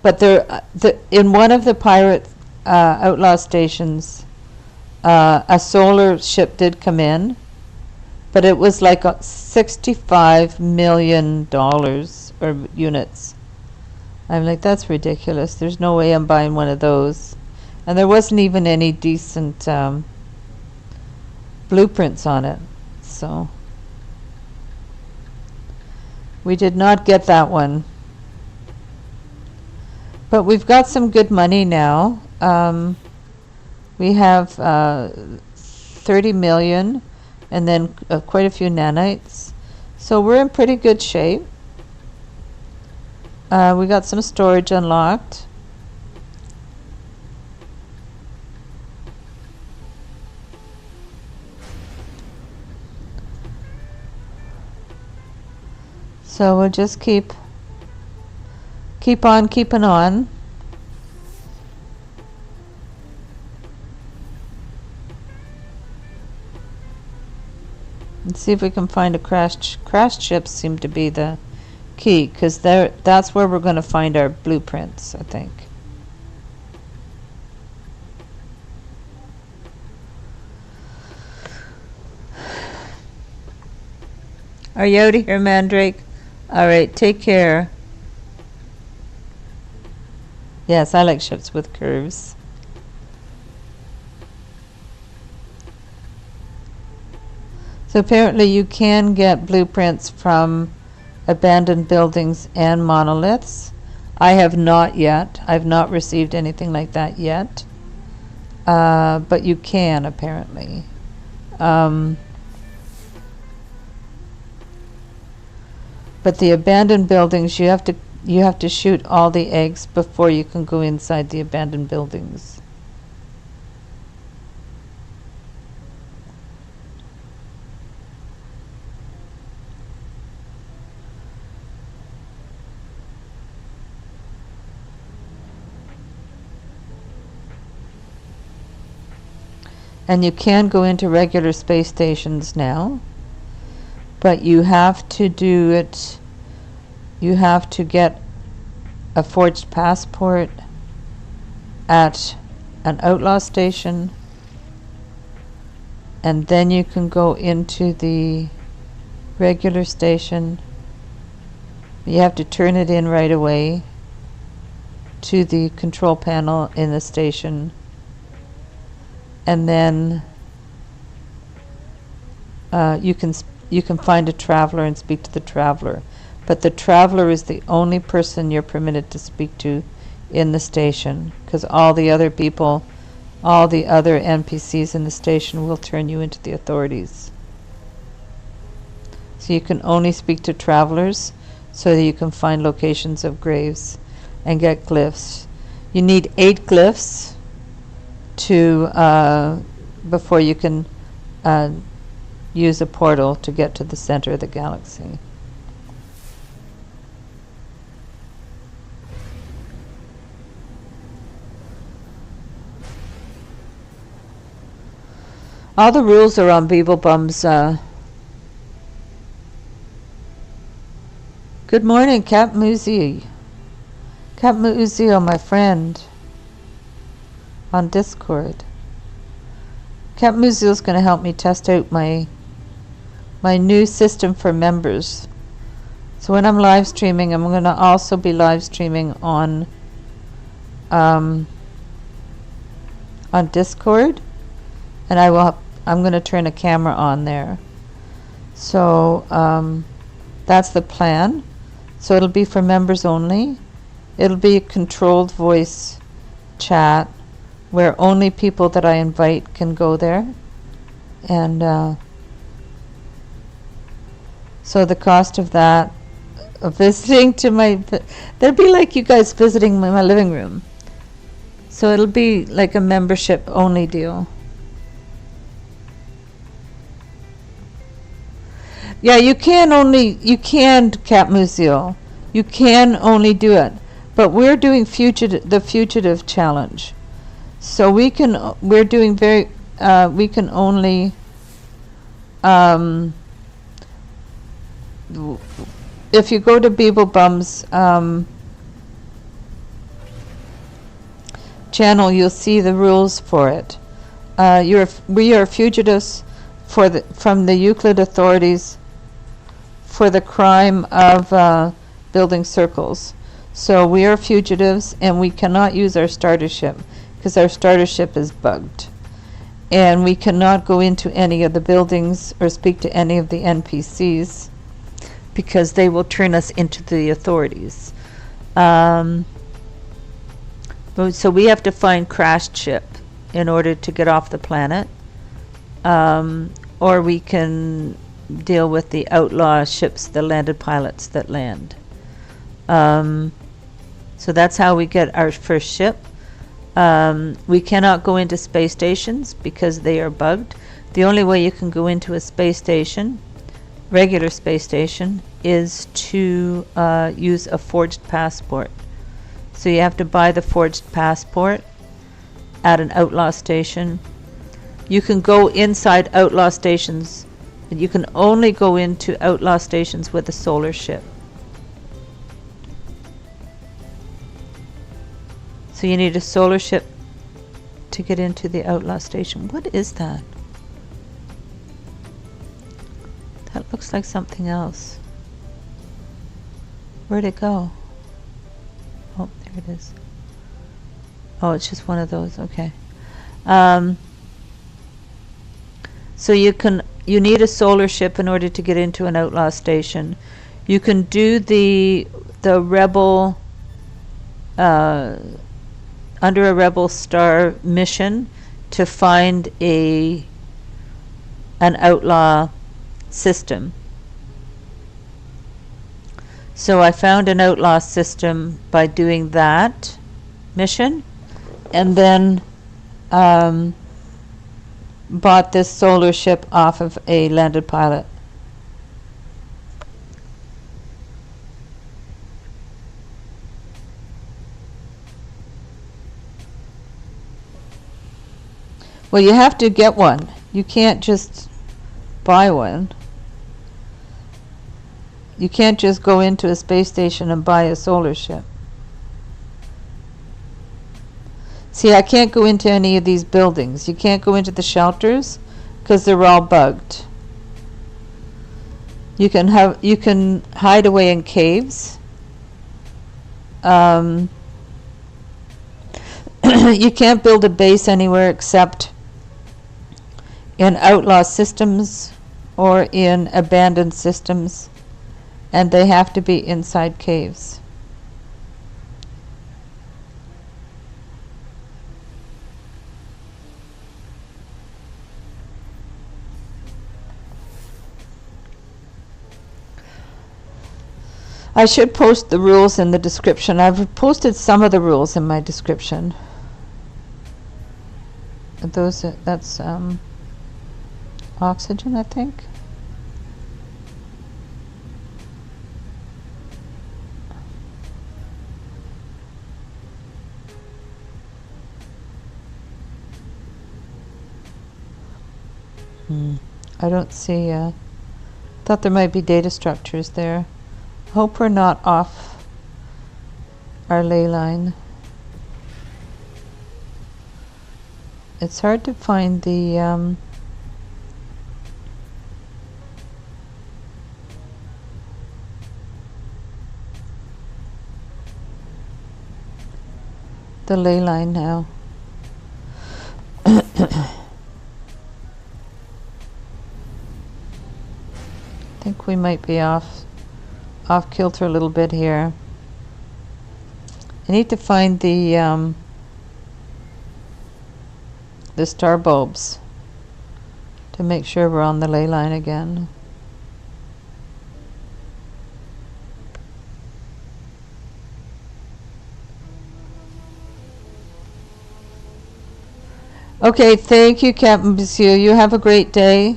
but they're in one of the pirate outlaw stations, a solar ship did come in, but it was like $65 million or units. I'm like, that's ridiculous. There's no way I'm buying one of those. And there wasn't even any decent blueprints on it. So we did not get that one. But we've got some good money now. We have 30 million and then quite a few nanites. So we're in pretty good shape. We got some storage unlocked. So we'll just keep on keeping on. And see if we can find a crashed ships seem to be the key, because that's where we're going to find our blueprints, I think. Are you out of here, Mandrake? All right, take care. Yes, I like ships with curves. So apparently you can get blueprints from abandoned buildings and monoliths. I have not yet. I've not received anything like that yet. But you can, apparently. But the abandoned buildings, you have to shoot all the eggs before you can go inside the abandoned buildings. And you can go into regular space stations now, but you have to do it, you have to get a forged passport at an outlaw station, and then you can go into the regular station. You have to turn it in right away to the control panel in the station. And then you can find a traveler and speak to the traveler. But the traveler is the only person you're permitted to speak to in the station, because all the other people, all the other NPCs in the station will turn you into the authorities. So you can only speak to travelers so that you can find locations of graves and get glyphs. You need 8 glyphs to before you can use a portal to get to the center of the galaxy. All the rules are on Beeblebum's. Good morning, Cap Muzi. Cap Muzio, my friend, on Discord. Cap Muzio is going to help me test out my new system for members. So when I'm live streaming, I'm going to also be live streaming on Discord, and I'm going to turn a camera on there. So that's the plan. So it'll be for members only. It'll be a controlled voice chat where only people that I invite can go there. And so the cost of that, of visiting to that'd be like you guys visiting my living room. So it'll be like a membership only deal. Yeah, you can, Cap Museo. You can only do it. But we're doing the Fugitive challenge. So we can only, if you go to Beeblebum's channel, you'll see the rules for it. We are fugitives from the Euclid Authorities for the crime of building circles. So we are fugitives, and we cannot use our starter ship because our starter ship is bugged. And we cannot go into any of the buildings or speak to any of the NPCs because they will turn us into the authorities. So we have to find crashed ship in order to get off the planet. Or we can deal with the outlaw ships, the landed pilots that land. So that's how we get our first ship. We cannot go into space stations because they are bugged. The only way you can go into a space station, regular space station, is to use a forged passport. So you have to buy the forged passport at an outlaw station. You can go inside outlaw stations, but you can only go into outlaw stations with a solar ship. So you need a solar ship to get into the outlaw station. What is that? That looks like something else. Where'd it go? Oh, there it is. Oh, it's just one of those. Okay. So you need a solar ship in order to get into an outlaw station. You can do the rebel under a rebel star mission to find an outlaw system. So I found an outlaw system by doing that mission, and then bought this solar ship off of a landed pilot. Well, you have to get one. You can't just buy one. You can't just go into a space station and buy a solar ship. See, I can't go into any of these buildings. You can't go into the shelters because they're all bugged. You can hide away in caves. You can't build a base anywhere except in outlaw systems or in abandoned systems, and they have to be inside caves. I should post the rules in the description. I've posted some of the rules in my description. That's oxygen, I think. I don't see, thought there might be data structures there. Hope we're not off our ley line. It's hard to find the ley line now. I think we might be off kilter a little bit here. I need to find the star bulbs to make sure we're on the ley line again. Okay, thank you, Captain Monsieur. You have a great day.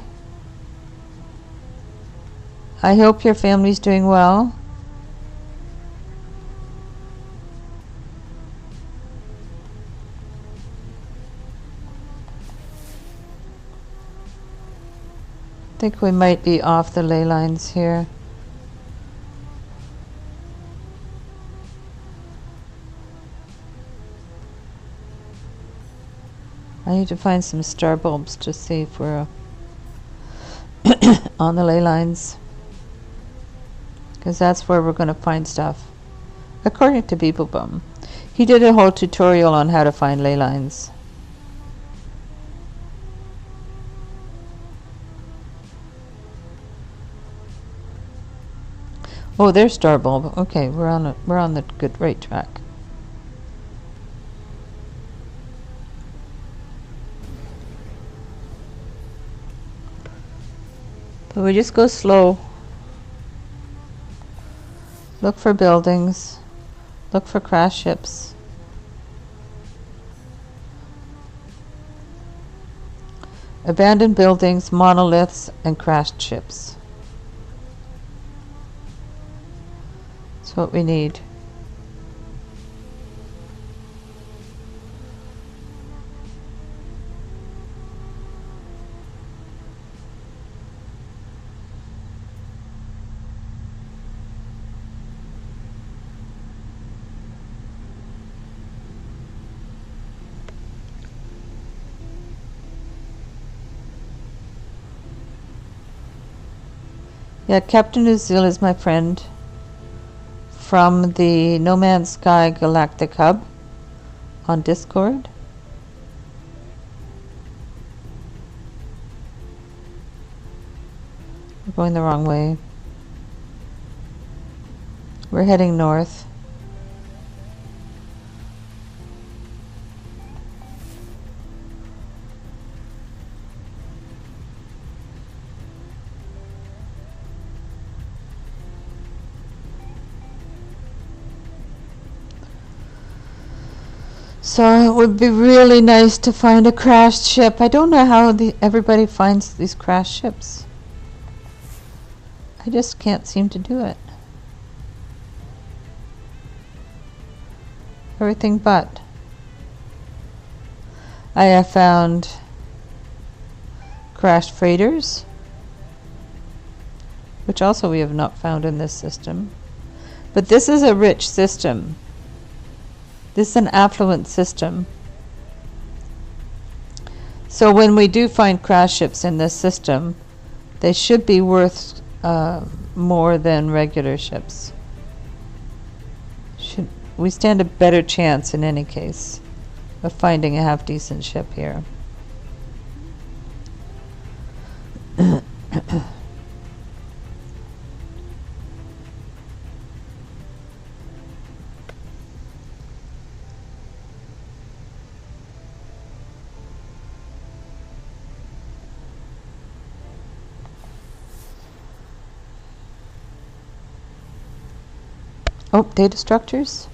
I hope your family's doing well. I think we might be off the ley lines here. I need to find some star bulbs to see if we're on the ley lines, because that's where we're going to find stuff. According to Beeblebum, he did a whole tutorial on how to find ley lines. Oh, there's star bulb. Okay, we're on the right track. But we just go slow. Look for buildings. Look for crash ships. Abandoned buildings, monoliths, and crashed ships. That's what we need. Yeah, Captain Uzil is my friend from the No Man's Sky Galactic Hub on Discord. We're going the wrong way. We're heading north. So it would be really nice to find a crashed ship. I don't know how everybody finds these crashed ships. I just can't seem to do it. Everything but. I have found crashed freighters, which also we have not found in this system. But this is a rich system. This is an affluent system. So when we do find crash ships in this system, they should be worth more than regular ships. We stand a better chance in any case of finding a half-decent ship here. Oh, data structures?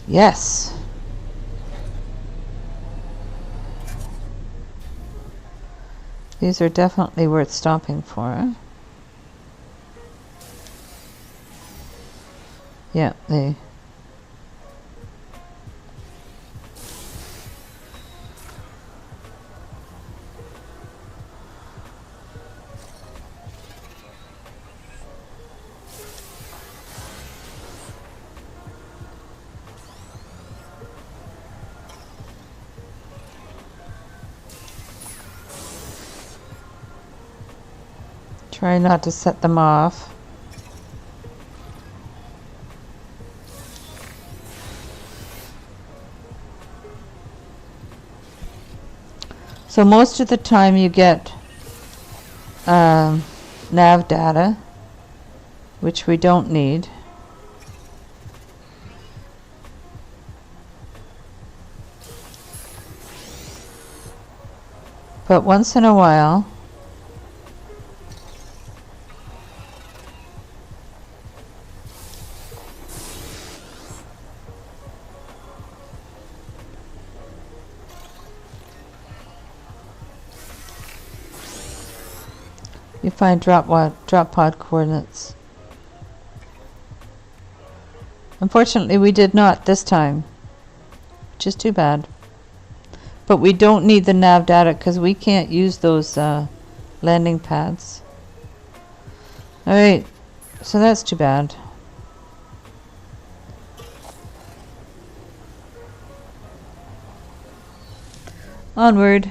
Yes. These are definitely worth stopping for. Yeah, they... Try not to set them off. So most of the time you get nav data, which we don't need. But once in a while, you find drop pod coordinates. Unfortunately, we did not this time, which is too bad. But we don't need the nav data because we can't use those landing pads. Alright, so that's too bad. Onward.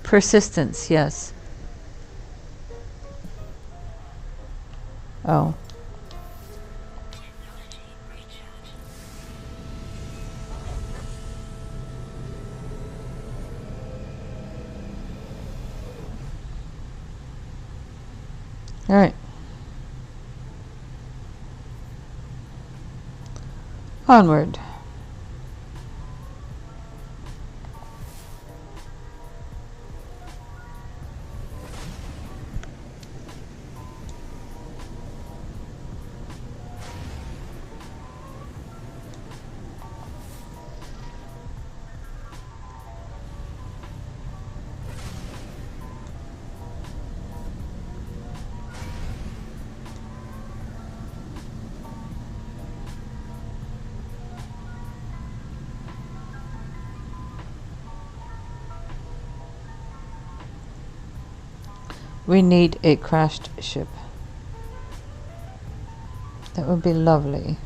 Persistence, yes. Oh. All right. Onward. We need a crashed ship. That would be lovely.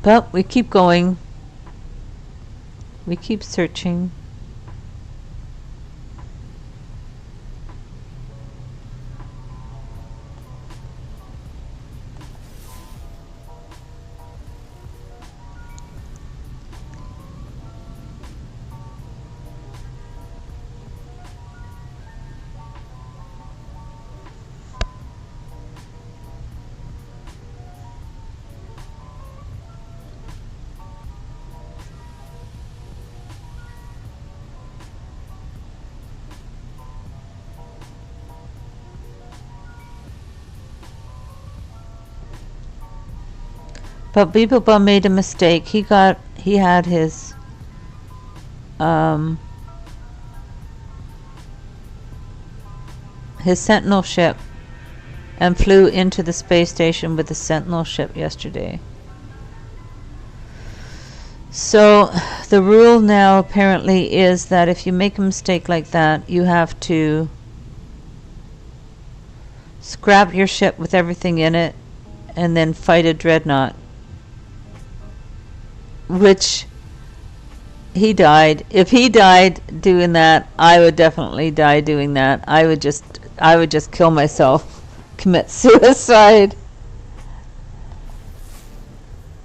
But we keep going. We keep searching. But Beeblebum made a mistake. He had his Sentinel ship and flew into the space station with the Sentinel ship yesterday. So the rule now apparently is that if you make a mistake like that, you have to scrap your ship with everything in it and then fight a dreadnought. Which he died. If he died doing that, I would definitely die doing that. I would just kill myself, commit suicide.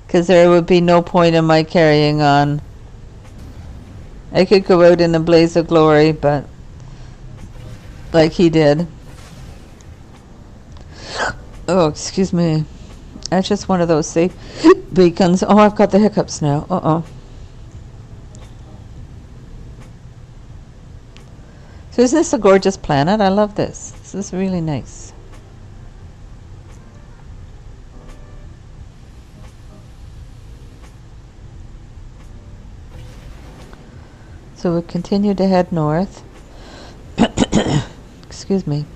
Because there would be no point in my carrying on. I could go out in a blaze of glory, but like he did. Oh, excuse me. That's just one of those safe beacons. Oh, I've got the hiccups now. Uh-oh. So isn't this a gorgeous planet? I love this. This is really nice. So we continue to head north. Excuse me.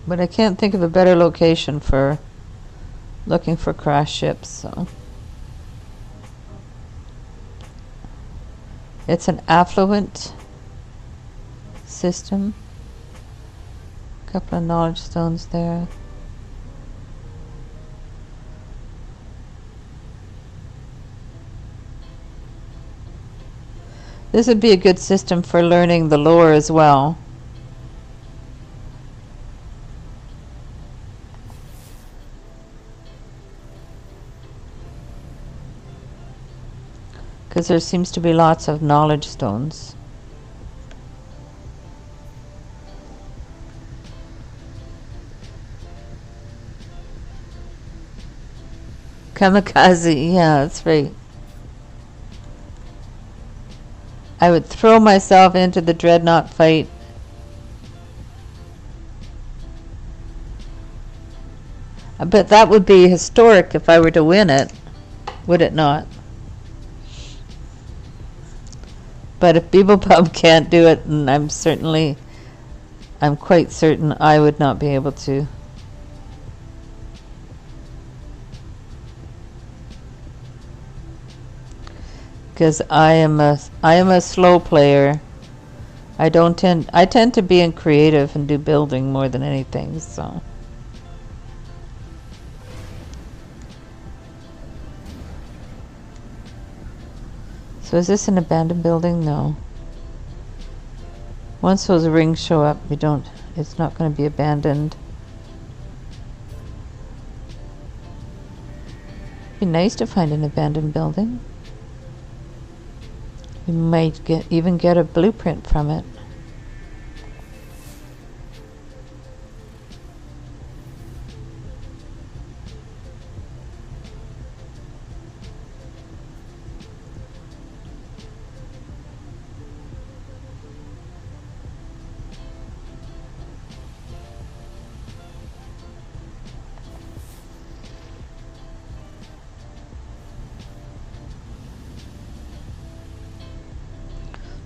But I can't think of a better location for looking for crash ships, so. It's an affluent system. A couple of knowledge stones there. This would be a good system for learning the lore as well. Because there seems to be lots of knowledge stones. Kamikaze, yeah, that's right. I would throw myself into the dreadnought fight. But that would be historic if I were to win it, would it not? But if Beeblebum can't do it, and I'm quite certain I would not be able to. Because I am a slow player. I tend to be in creative and do building more than anything, so. So is this an abandoned building? No. Once those rings show up, it's not going to be abandoned. It'd be nice to find an abandoned building. You might even get a blueprint from it.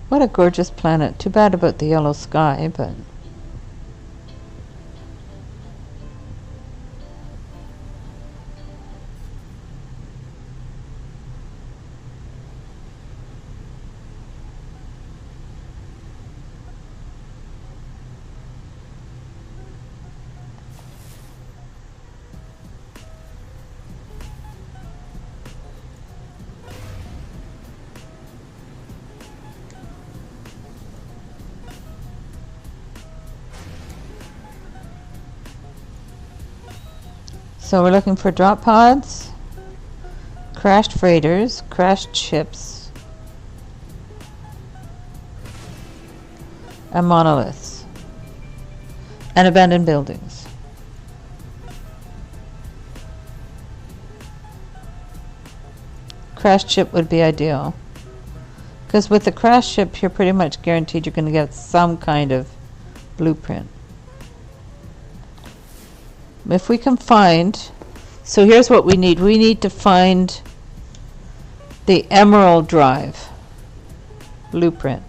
What a gorgeous planet. Too bad about the yellow sky, but... So we're looking for drop pods, crashed freighters, crashed ships, and monoliths, and abandoned buildings. Crashed ship would be ideal, because with the crashed ship you're pretty much guaranteed you're going to get some kind of blueprint. If we can find, so here's what we need. We need to find the emerald drive blueprint.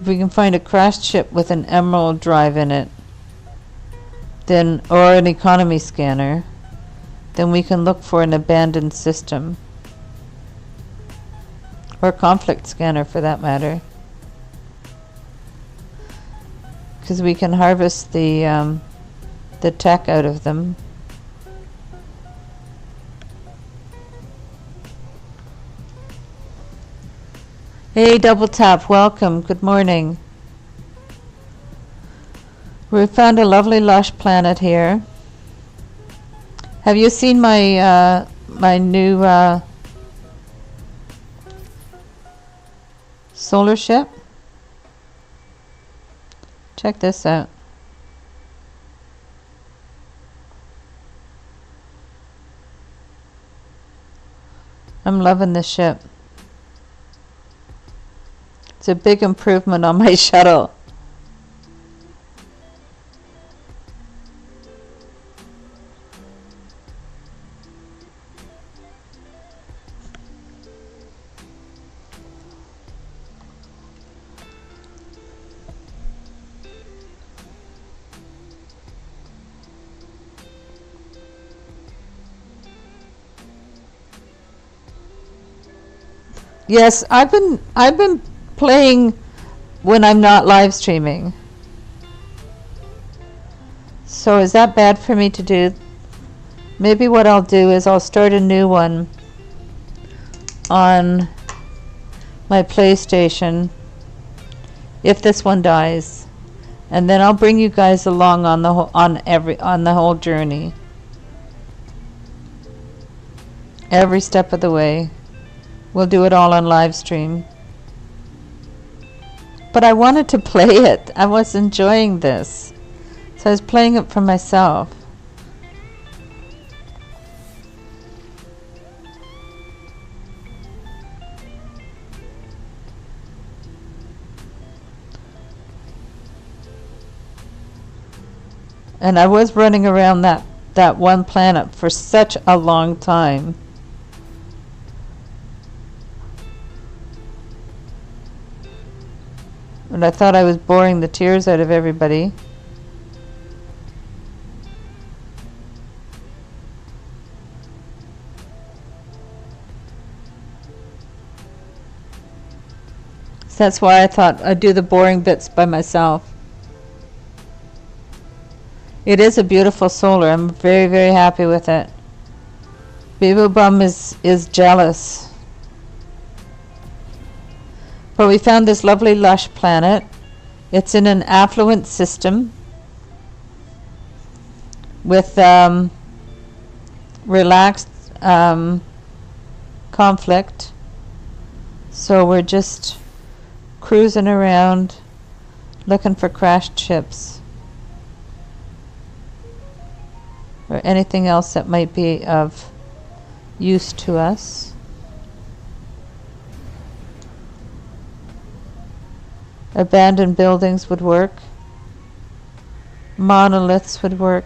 If we can find a crashed ship with an emerald drive in it, then, or an economy scanner, then we can look for an abandoned system, or a conflict scanner for that matter. Because we can harvest the tech out of them. Hey, Double Tap, welcome. Good morning. We found a lovely lush planet here. Have you seen my my new solar ship? Check this out. I'm loving this ship. It's a big improvement on my shuttle. Yes, I've been playing when I'm not live streaming. So is that bad for me to do? Maybe what I'll do is I'll start a new one on my PlayStation if this one dies, and then I'll bring you guys along on the on the whole journey, every step of the way. We'll do it all on live stream. But I wanted to play it. I was enjoying this. So I was playing it for myself. And I was running around that one planet for such a long time. And I thought I was boring the tears out of everybody. So that's why I thought I'd do the boring bits by myself. It is a beautiful solar. I'm very, very happy with it. Beeblebum is jealous. But we found this lovely lush planet. It's in an affluent system with relaxed conflict. So we're just cruising around looking for crashed ships or anything else that might be of use to us. Abandoned buildings would work. Monoliths would work.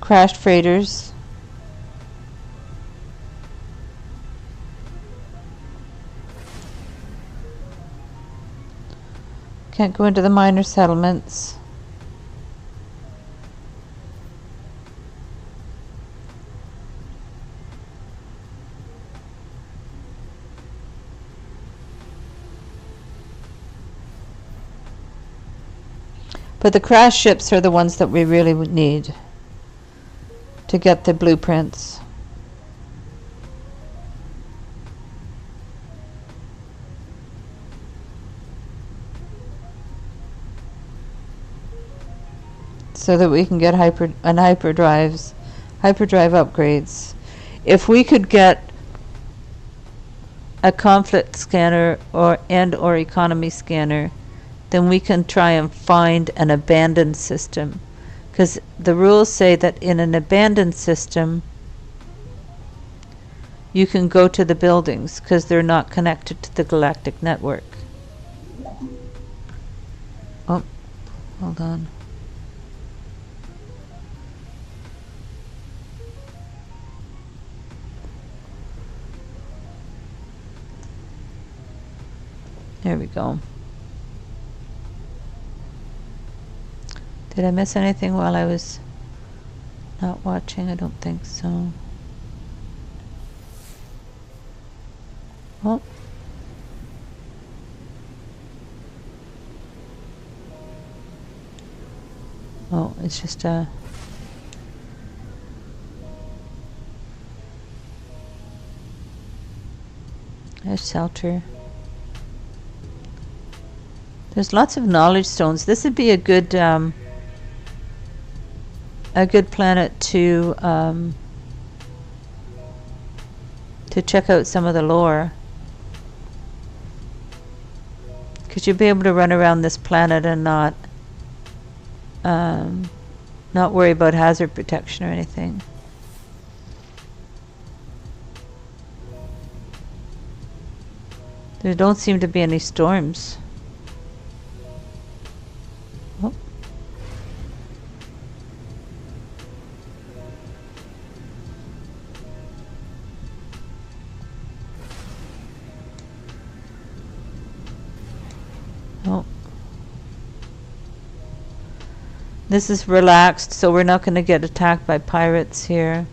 Crashed freighters. Can't go into the minor settlements. But the crash ships are the ones that we really would need to get the blueprints. So that we can get hyperdrive upgrades. If we could get a conflict scanner or economy scanner, then we can try and find an abandoned system. Because the rules say that in an abandoned system, you can go to the buildings because they're not connected to the galactic network. Oh, hold on. There we go. Did I miss anything while I was not watching? I don't think so. Oh. Oh, it's just a... There's shelter. There's lots of knowledge stones. This would be a good planet to check out some of the lore. Because you'll be able to run around this planet and not worry about hazard protection or anything. There don't seem to be any storms. Oh. Oh. This is relaxed, so we're not going to get attacked by pirates here.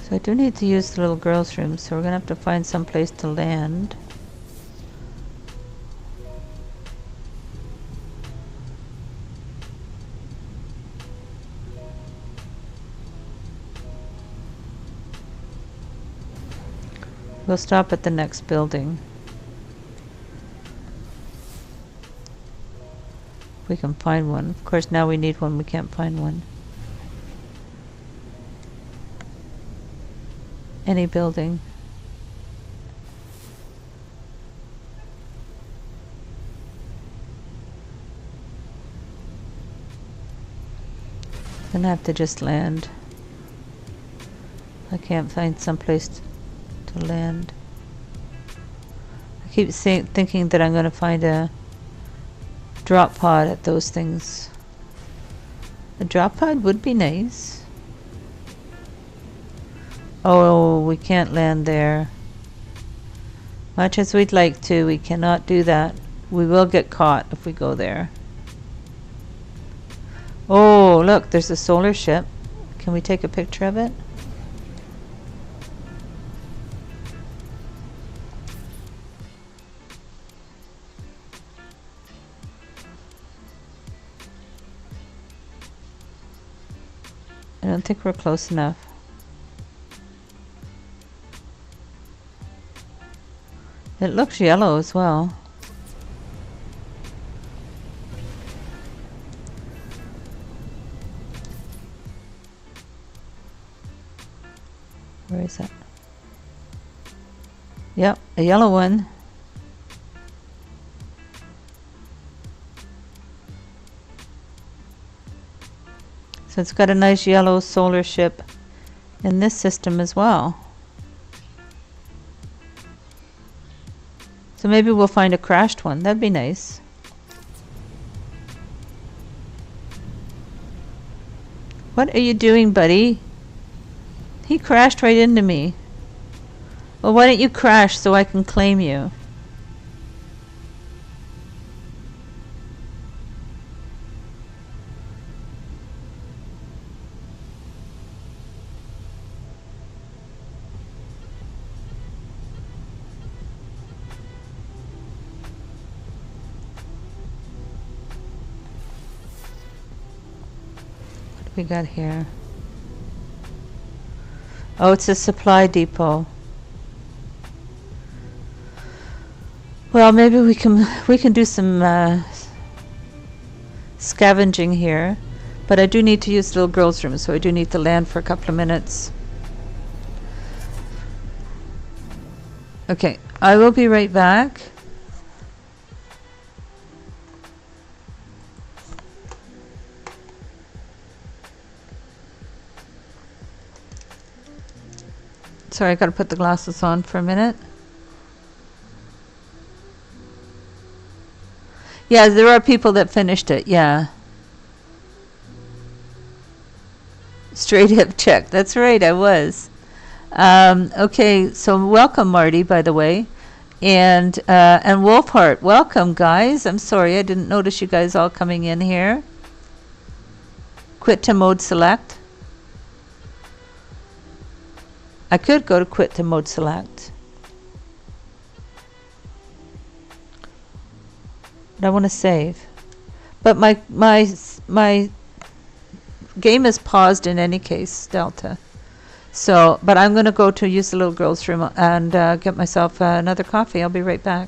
So I do need to use the little girl's room, so we're going to have to find some place to land. We'll stop at the next building. If we can find one. Of course, now we need one. We can't find one. Any building. Then I have to just land. I can't find some place to land. I keep thinking that I'm going to find a drop pod at those things. A drop pod would be nice. Oh, we can't land there. Much as we'd like to, we cannot do that. We will get caught if we go there. Oh, look, there's a solar ship. Can we take a picture of it? I don't think we're close enough. It looks yellow as well. Where is that? Yep, a yellow one. So it's got a nice yellow solar ship in this system as well. So maybe we'll find a crashed one. That'd be nice. What are you doing, buddy? He crashed right into me. Well, why don't you crash so I can claim you? We got here. Oh, it's a supply depot. Well, maybe we can do some scavenging here, but I do need to use the little girl's room, so I do need to land for a couple of minutes. Okay, I will be right back. Sorry, I gotta put the glasses on for a minute. Yeah, there are people that finished it, yeah. Straight hip check, that's right, I was. Okay, so welcome, Marty, by the way. And Wolfheart, welcome, guys. I'm sorry, I didn't notice you guys all coming in here. Quit to mode select. I could go to quit to mode select. But I want to save. But my game is paused in any case, Delta. So, but I'm going to go to use the little girl's room and get myself another coffee. I'll be right back.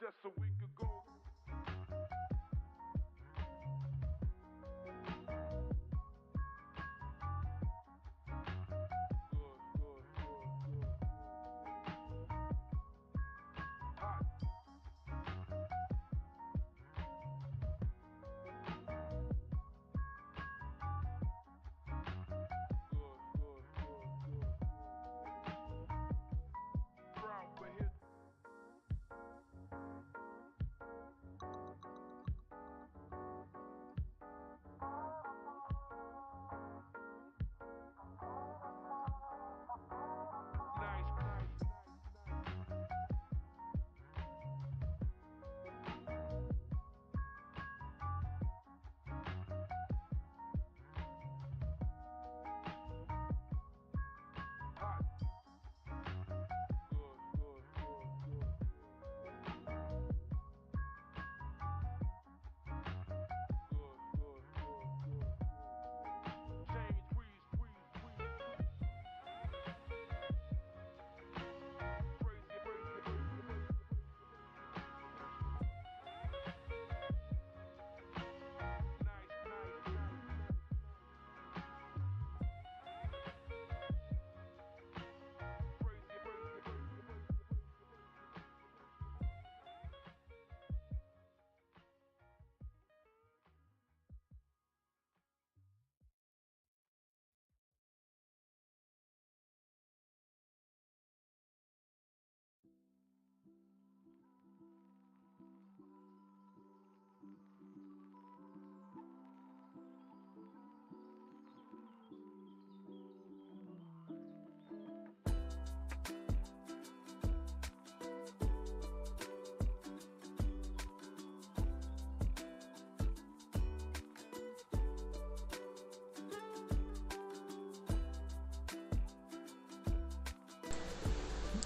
Just a week ago.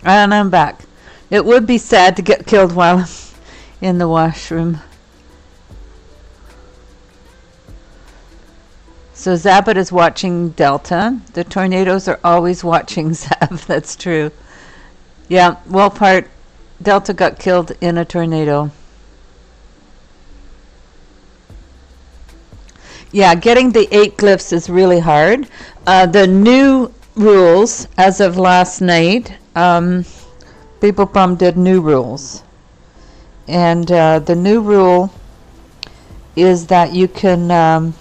And I'm back. It would be sad to get killed while I'm in the washroom. So Zabit is watching Delta. The tornadoes are always watching Zab. That's true. Yeah, well, Delta got killed in a tornado. Yeah, getting the 8 glyphs is really hard. The new rules, as of last night, Beeblebum did new rules. And the new rule is that you can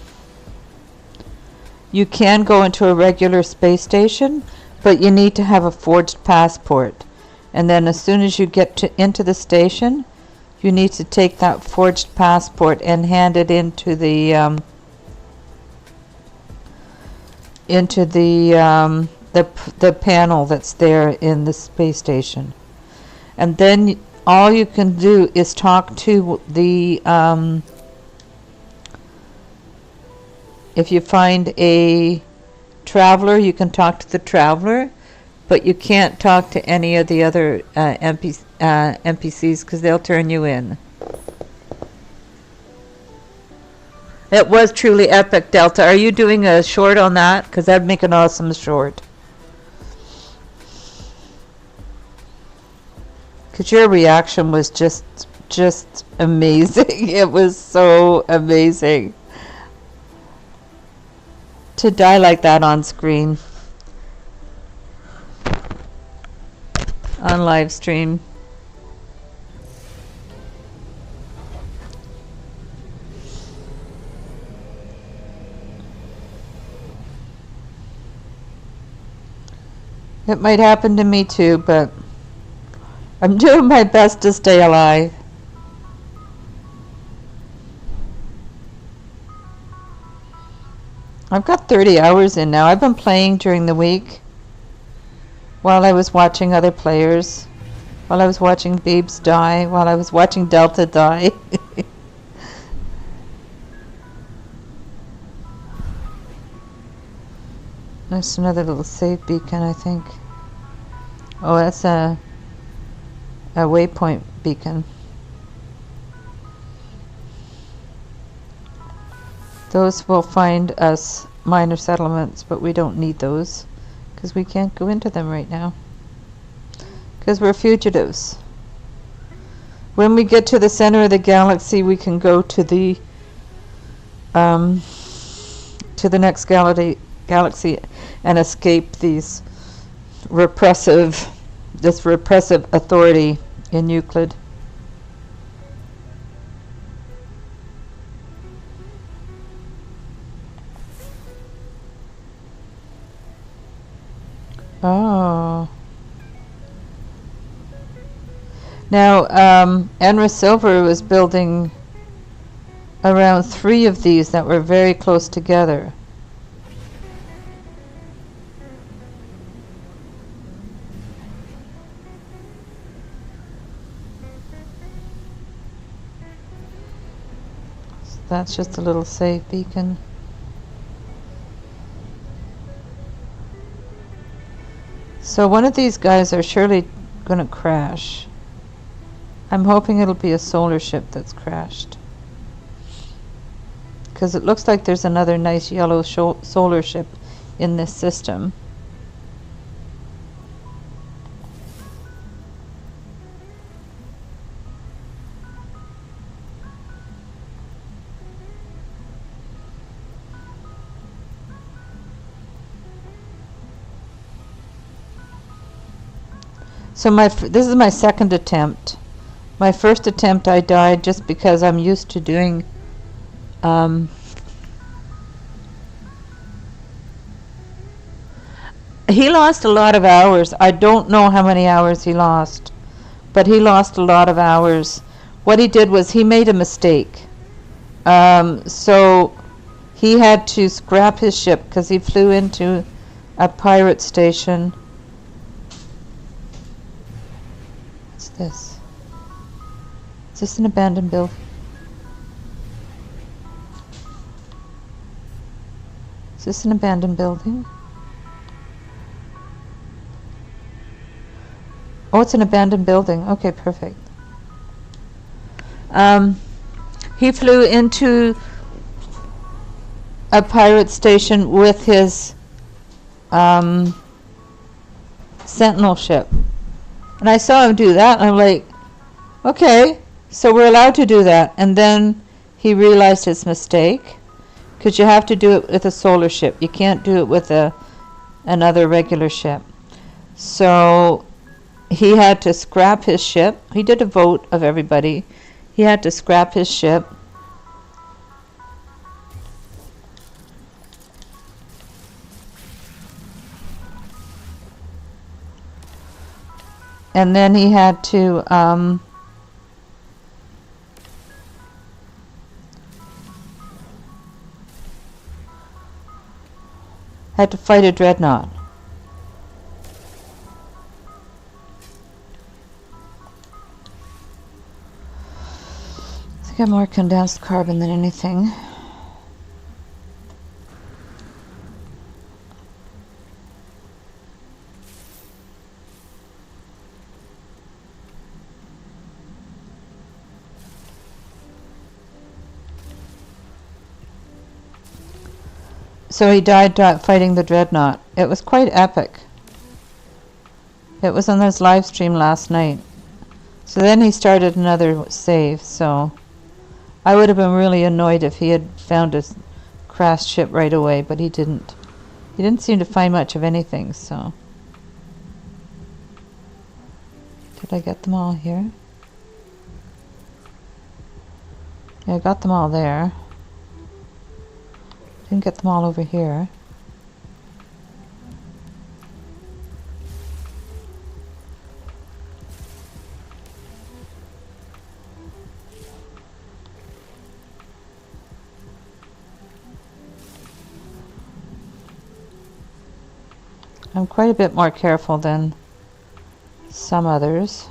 go into a regular space station, but you need to have a forged passport. And then as soon as you get into the station, you need to take that forged passport and hand it into the panel that's there in the space station. And then all you can do is talk to the if you find a traveler, you can talk to the traveler, but you can't talk to any of the other NPCs because they'll turn you in. It was truly epic, Delta. Are you doing a short on that? Because that'd make an awesome short. Because your reaction was just amazing. It was so amazing to die like that on screen, on live stream. It might happen to me too, but I'm doing my best to stay alive. I've got 30 hours in now. I've been playing during the week while I was watching other players, while I was watching Beebs die, while I was watching Delta die. There's another little save beacon, I think. Oh, that's a waypoint beacon. Those will find us minor settlements, but we don't need those because we can't go into them right now because we're fugitives. When we get to the center of the galaxy, we can go to the next galaxy and escape this repressive authority in Euclid. Oh. Now, Enra Silver was building around 3 of these that were very close together. So that's just a little save beacon. So one of these guys are surely going to crash. I'm hoping it'll be a solar ship that's crashed. Because it looks like there's another nice yellow solar ship in this system. So this is my second attempt. My first attempt I died just because I'm used to doing he lost a lot of hours. I don't know how many hours he lost, but he lost a lot of hours. What he did was he made a mistake. So he had to scrap his ship because he flew into a pirate station. This? Is this an abandoned building? Is this an abandoned building? Oh, it's an abandoned building. Okay, perfect. He flew into a pirate station with his sentinel ship. And I saw him do that, and I'm like, okay, so we're allowed to do that. And then he realized his mistake, because you have to do it with a solar ship. You can't do it with another regular ship. So he had to scrap his ship. He did a vote of everybody. He had to scrap his ship. And then he had to fight a dreadnought. I think I'm more condensed carbon than anything. So he died fighting the dreadnought. It was quite epic. It was on his live stream last night. So then he started another save, so I would have been really annoyed if he had found a crashed ship right away, but he didn't. He didn't seem to find much of anything, so. Did I get them all here? Yeah, I got them all there. Didn't get them all over here. I'm quite a bit more careful than some others.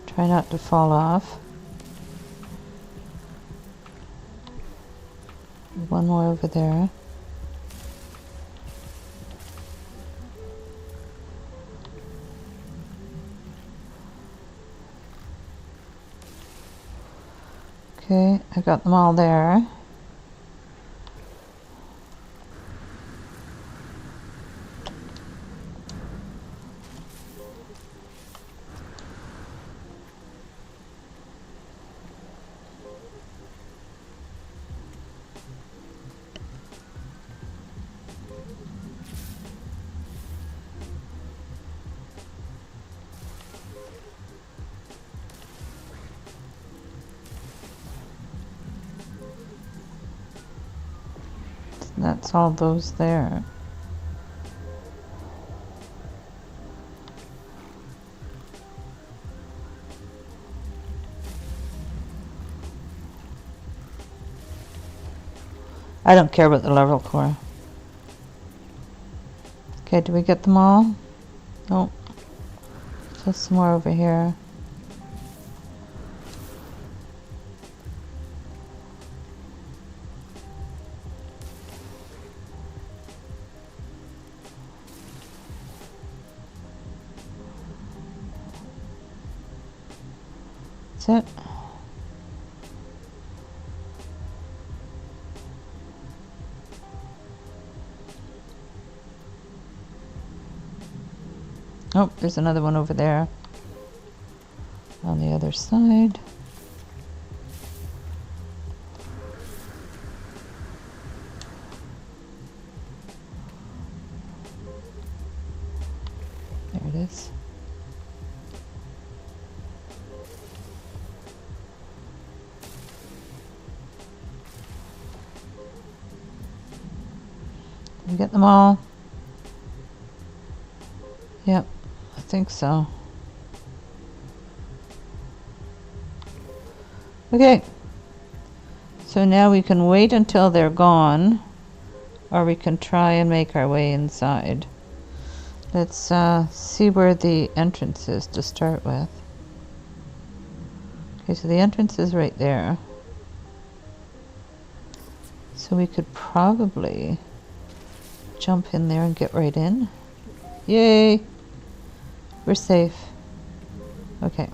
Try not to fall off. One more over there. Okay, I got them all there. That's all those there. I don't care about the level core. Okay, do we get them all? Nope. Just some more over here. That's it. Oh, there's another one over there on the other side. There it is. Did we get them all? Yep. I think so. Okay, so now we can wait until they're gone, or we can try and make our way inside. Let's see where the entrance is to start with. Okay, so the entrance is right there. So we could probably jump in there and get right in. Yay! We're safe. Okay.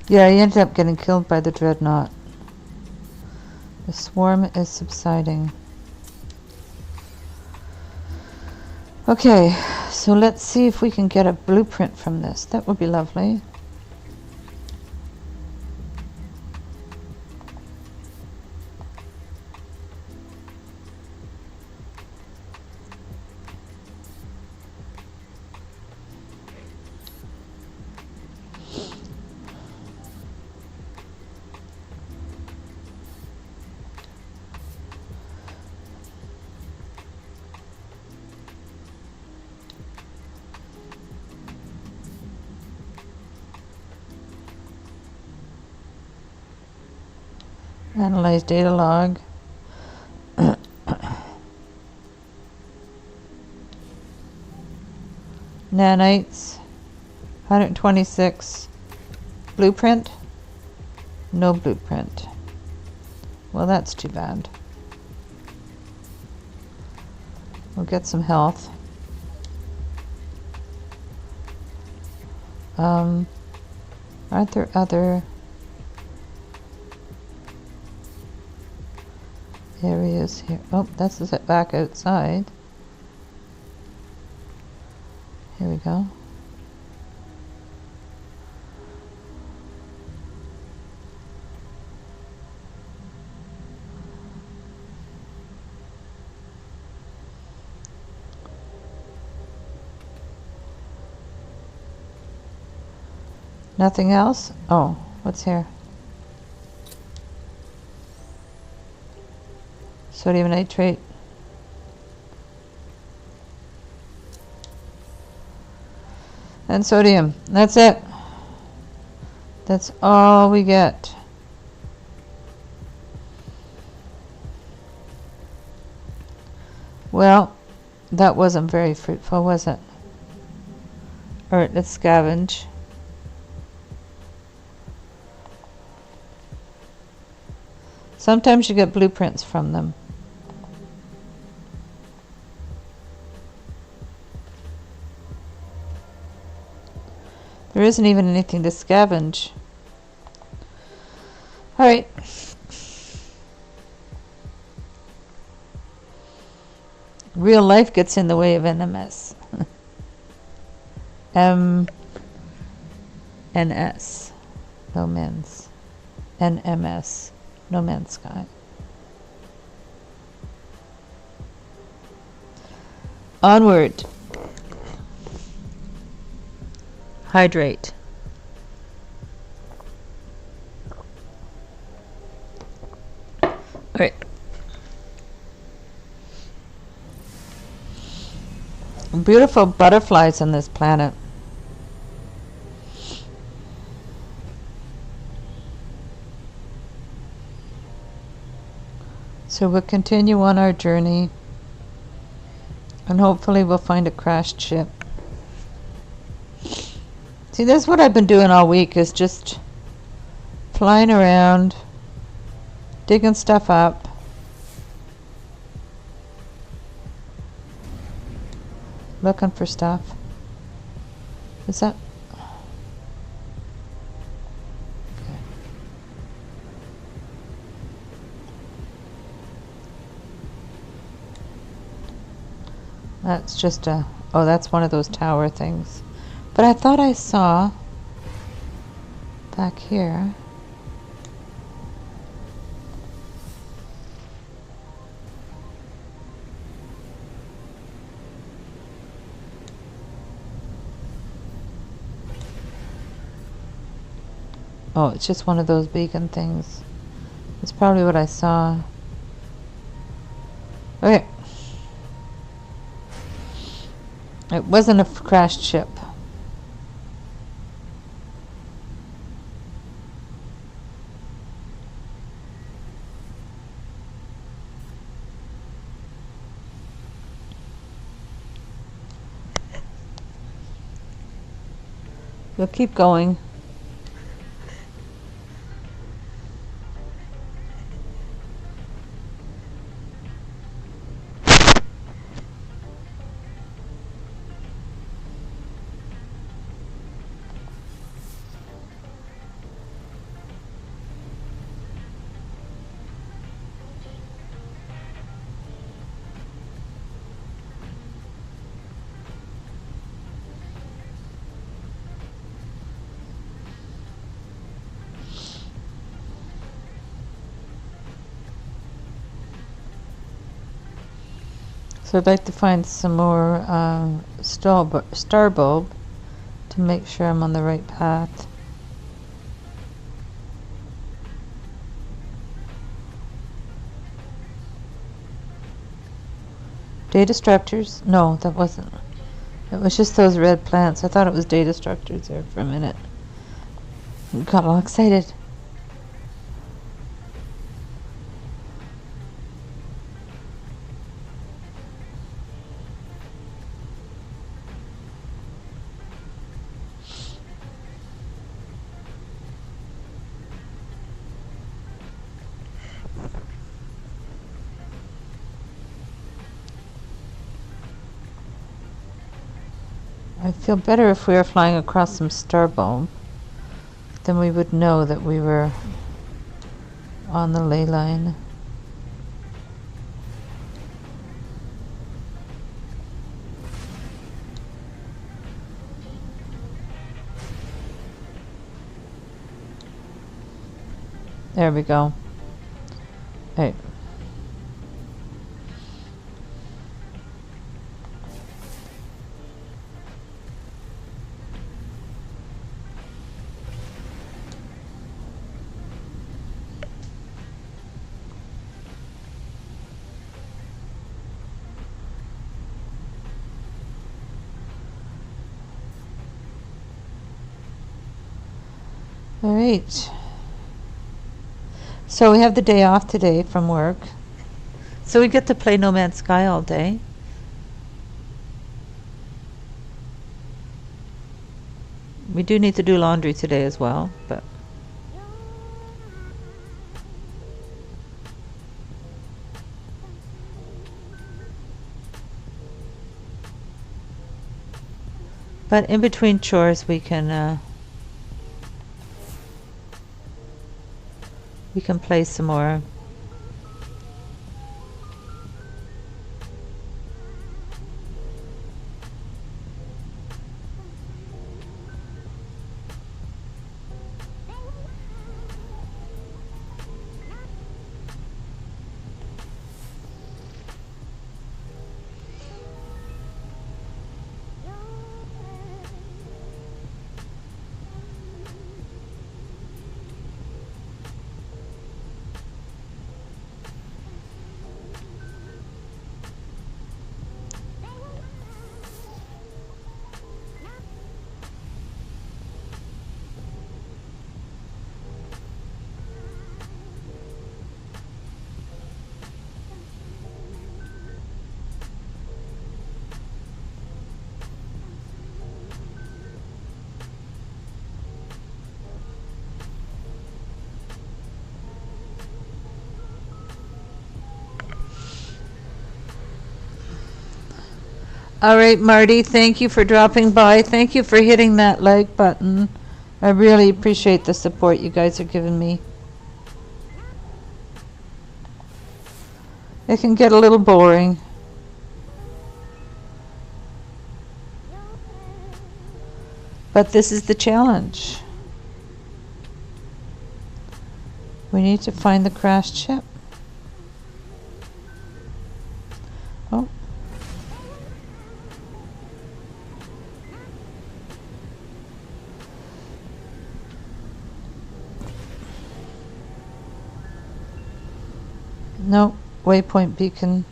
Yeah, he ended up getting killed by the dreadnought. The swarm is subsiding. Okay, so let's see if we can get a blueprint from this. That would be lovely. Analyze data log. Nanites, 126. blueprint? No blueprint. Well, that's too bad. We'll get some health. Aren't there other areas here? Oh, that's it back outside. Here we go. Nothing else? Oh, what's here? Sodium nitrate. And sodium. That's it. That's all we get. Well, that wasn't very fruitful, was it? Alright, let's scavenge. Sometimes you get blueprints from them. There isn't even anything to scavenge. Alright. Real life gets in the way of NMS. NS. No Man's. NMS. No Man's Sky. Onward. Hydrate. All right. Beautiful butterflies on this planet. So we'll continue on our journey, and hopefully we'll find a crashed ship. See, that's what I've been doing all week, is just flying around, digging stuff up. Looking for stuff. Is that... That's just a... Oh, that's one of those tower things. But I thought I saw back here. Oh, it's just one of those beacon things. That's probably what I saw. Okay. It wasn't a crashed ship. We'll keep going. So I'd like to find some more star bulb to make sure I'm on the right path. Data structures? No, that wasn't. It was just those red plants. I thought it was data structures there for a minute. Got all excited. I feel better if we were flying across some starbulb. Then we would know that we were on the ley line. There we go. Hey. All right. So we have the day off today from work. So we get to play No Man's Sky all day. We do need to do laundry today as well, but in between chores we can play some more. All right, Marty, thank you for dropping by. Thank you for hitting that like button. I really appreciate the support you guys are giving me. It can get a little boring. But this is the challenge. We need to find the crashed ship. Oh. No, waypoint beacon.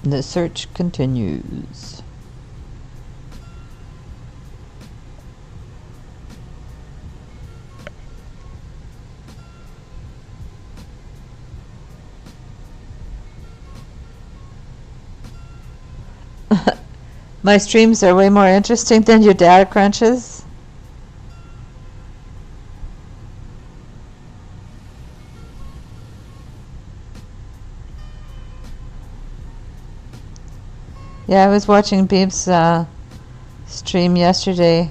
The search continues. My streams are way more interesting than your data crunches. Yeah, I was watching Beeb's stream yesterday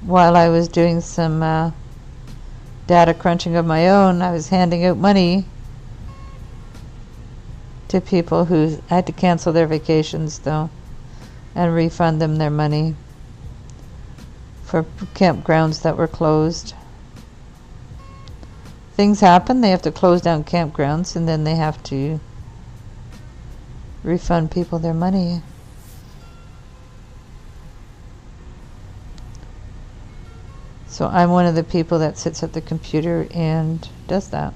while I was doing some data crunching of my own. I was handing out money to people who had to cancel their vacations, though, and refund them their money for campgrounds that were closed. Things happen, they have to close down campgrounds, and then they have to refund people their money. So I'm one of the people that sits at the computer and does that.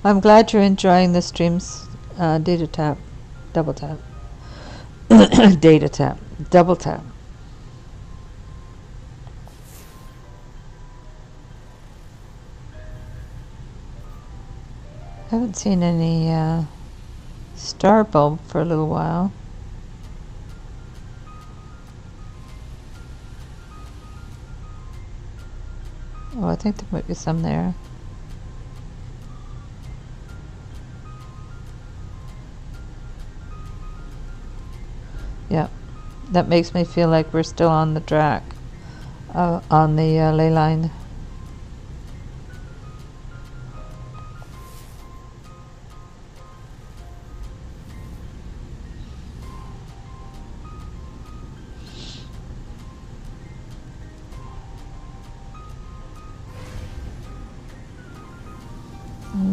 I'm glad you're enjoying the streams. Data tap, double tap. Data tap, double tap. Haven't seen any star bulb for a little while. Oh, I think there might be some there. Yep, that makes me feel like we're still on the track, on the ley line.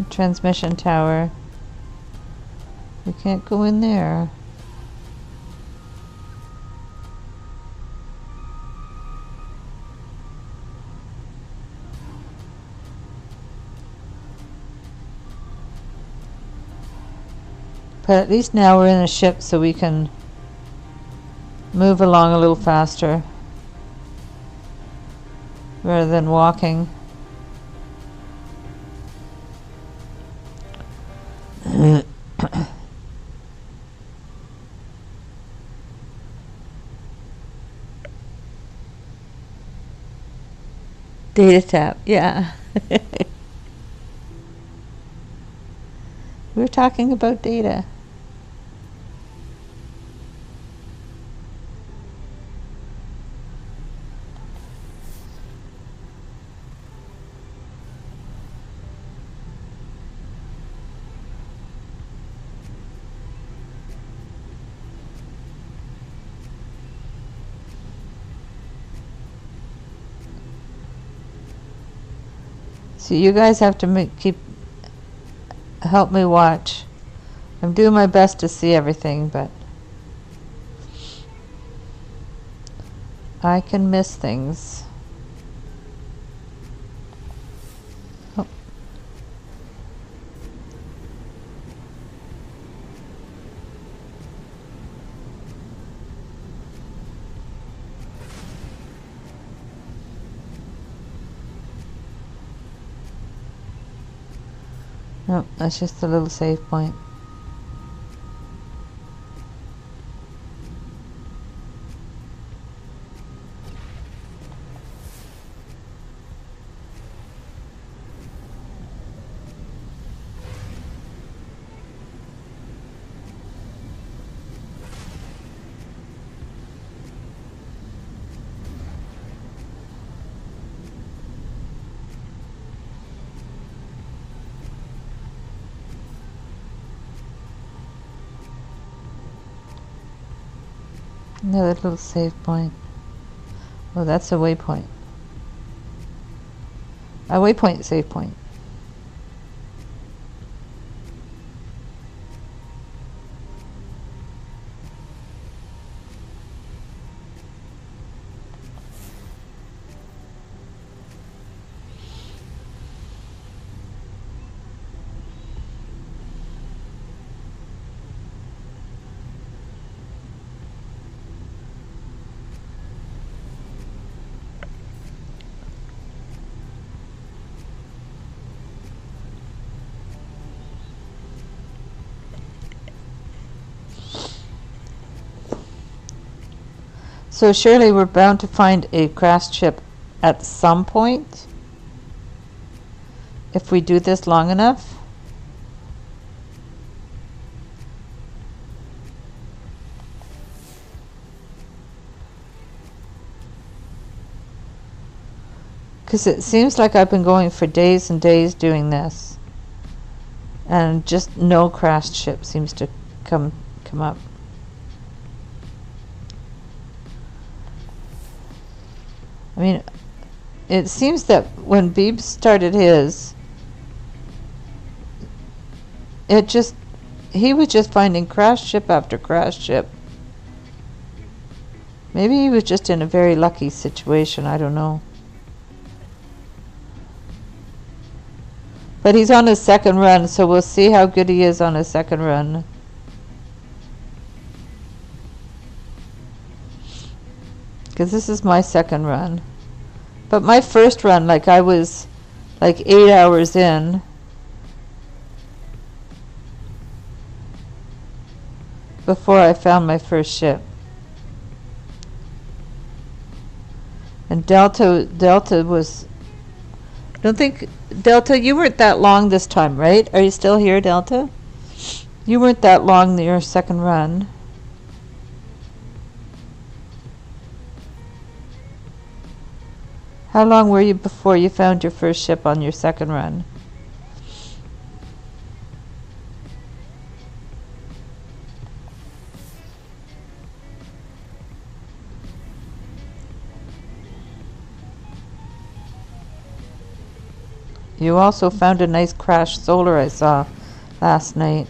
Transmission tower. We can't go in there. But at least now we're in a ship, so we can move along a little faster rather than walking. Data tap, yeah. We're talking about data. So you guys have to help me watch. I'm doing my best to see everything, but I can miss things. Oh. No, that's just a little save point. Another little save point. Oh, that's a waypoint. A waypoint save point. So surely we're bound to find a crashed ship at some point if we do this long enough. Because it seems like I've been going for days and days doing this, and just no crashed ship seems to come up. I mean, it seems that when Beeb started his, he was just finding crashed ship after crashed ship. Maybe he was just in a very lucky situation, I don't know. But he's on his second run, so we'll see how good he is on his second run. Because this is my second run. But my first run, like I was like 8 hours in. Before I found my first ship. And Delta was, don't think, Delta, you weren't that long this time, right? Are you still here, Delta? You weren't that long in your second run. How long were you before you found your first ship on your second run? You also found a nice crashed solar I saw last night.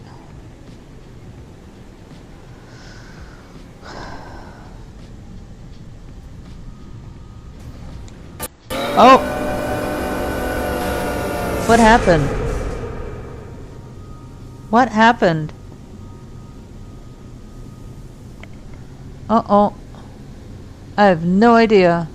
Oh! What happened? What happened? Uh-oh. I have no idea.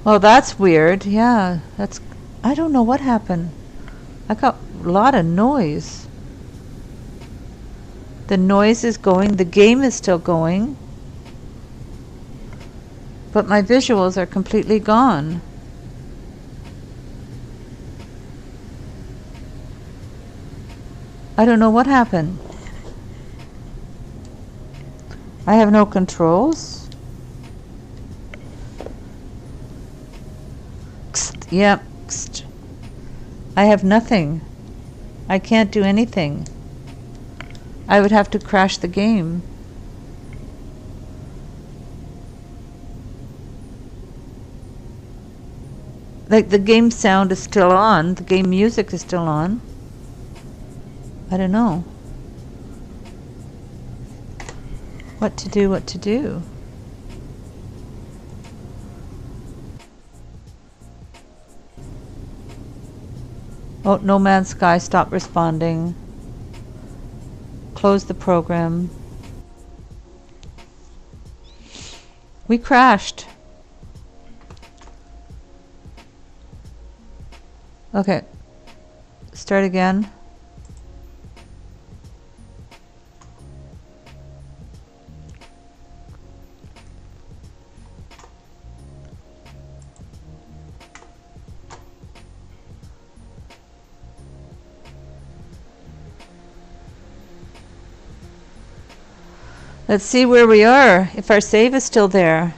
Well, that's weird. Yeah, that's... I don't know what happened. I got a lot of noise. The noise is going. The game is still going. But my visuals are completely gone. I don't know what happened. I have no controls. Yep. I have nothing. I can't do anything. I would have to crash the game. Like the game sound is still on. The game music is still on. I don't know. What to do, what to do. Oh, No Man's Sky stopped responding. Close the program. We crashed. Okay. Start again. Let's see where we are, if our save is still there.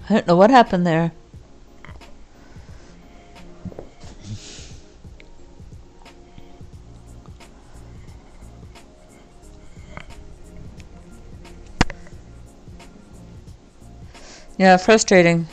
I don't know what happened there. Yeah, frustrating.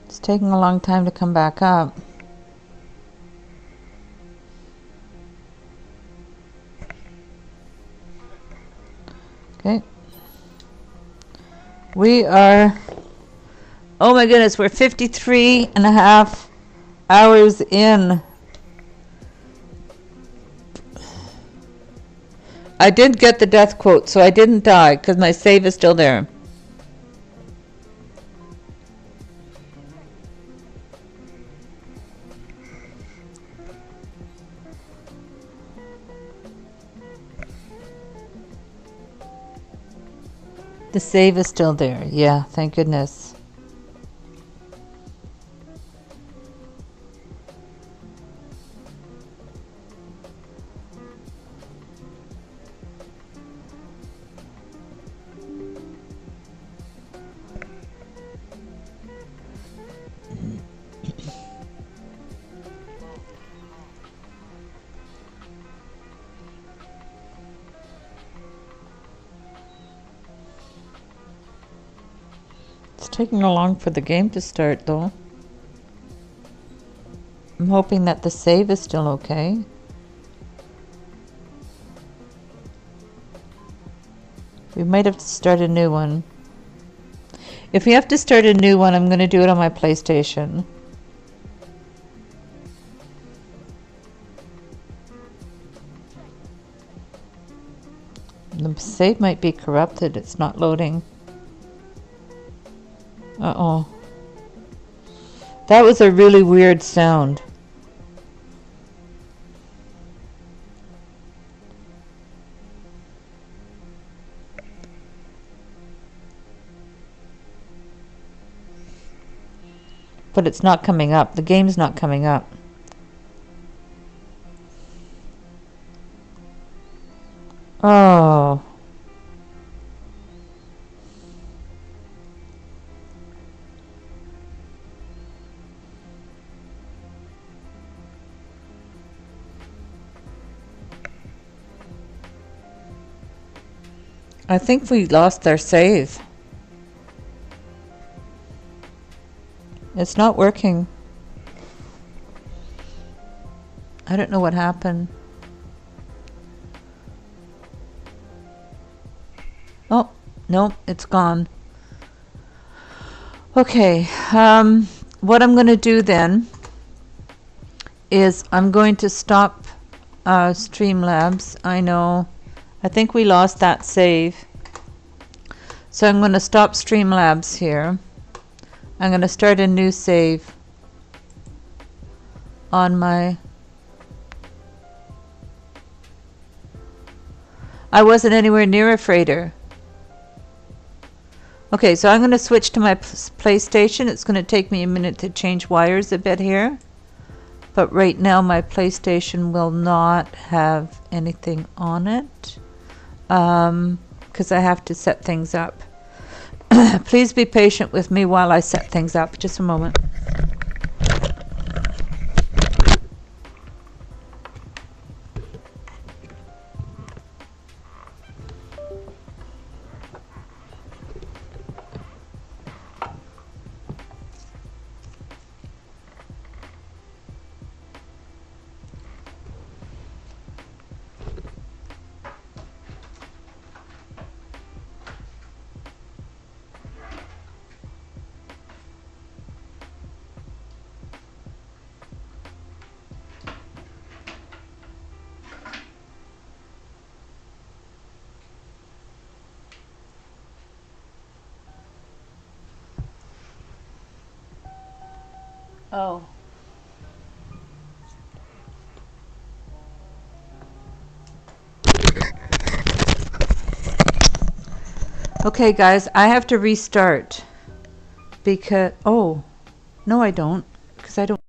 It's taking a long time to come back up. Okay. We are, oh my goodness, we're 53 and a half hours in. I did get the death quote, so I didn't die because my save is still there. The save is still there. Yeah, thank goodness. taking long for the game to start, though. I'm hoping that the save is still okay. We might have to start a new one. If we have to start a new one, I'm going to do it on my PlayStation. The save might be corrupted. It's not loading. Uh-oh. That was a really weird sound. But it's not coming up. The game's not coming up. Oh. I think we lost our save. It's not working. I don't know what happened. Oh, no, it's gone. Okay, what I'm going to do then is I'm going to stop Streamlabs. I think we lost that save. So I'm going to stop Streamlabs here. I'm going to start a new save on my... I wasn't anywhere near a freighter. Okay, so I'm going to switch to my PlayStation. It's going to take me a minute to change wires a bit here. But right now my PlayStation will not have anything on it. Because I have to set things up. Please be patient with me while I set things up. Just a moment. Oh. Okay, guys, I have to restart because, oh, no, I don't, because I don't.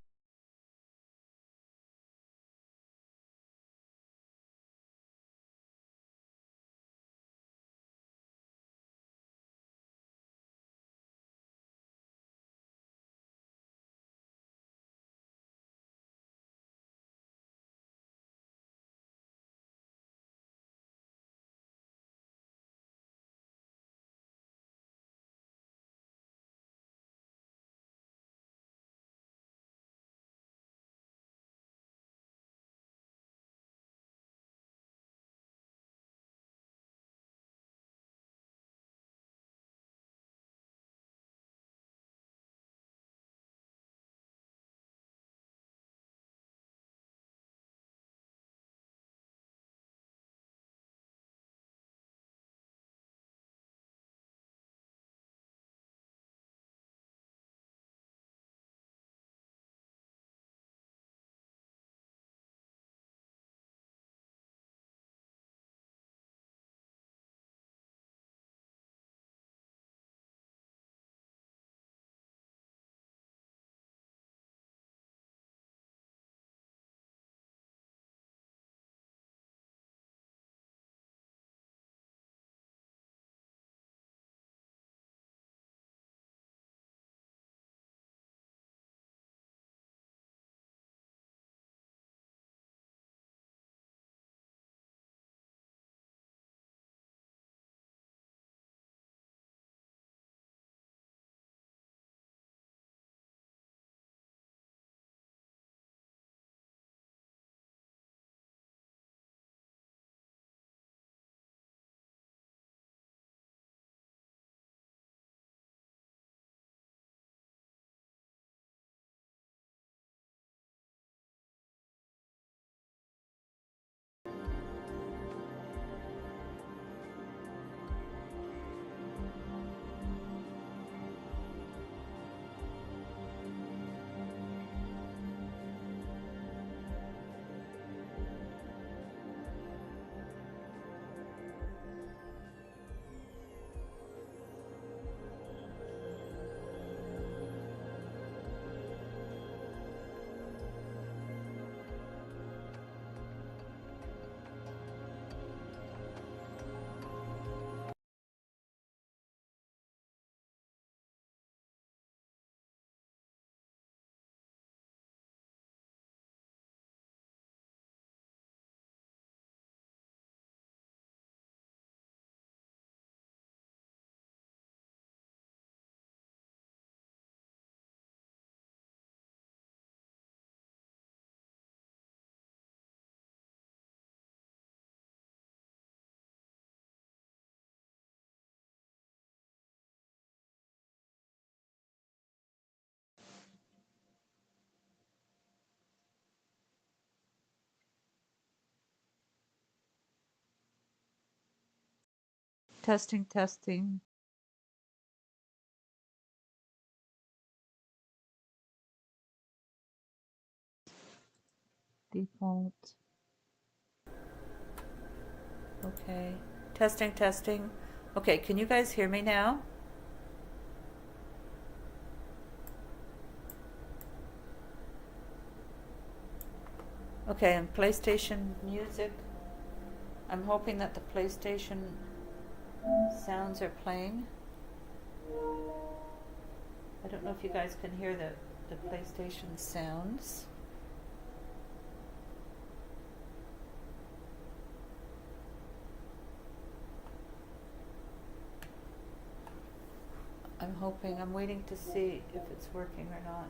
testing, testing. Default. Okay. Testing, testing. Okay, can you guys hear me now? Okay, and PlayStation music. I'm hoping that the PlayStation sounds are playing. I don't know if you guys can hear the PlayStation sounds. I'm waiting to see if it's working or not.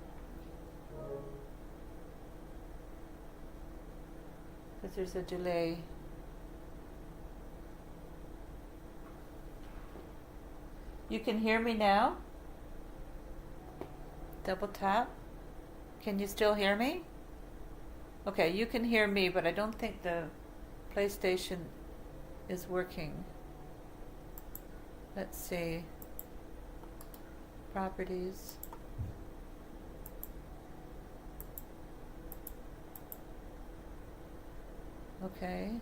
Because there's a delay. You can hear me now? Double tap. Can you still hear me? Okay, you can hear me, but I don't think the PlayStation is working. Let's see. Properties. Okay.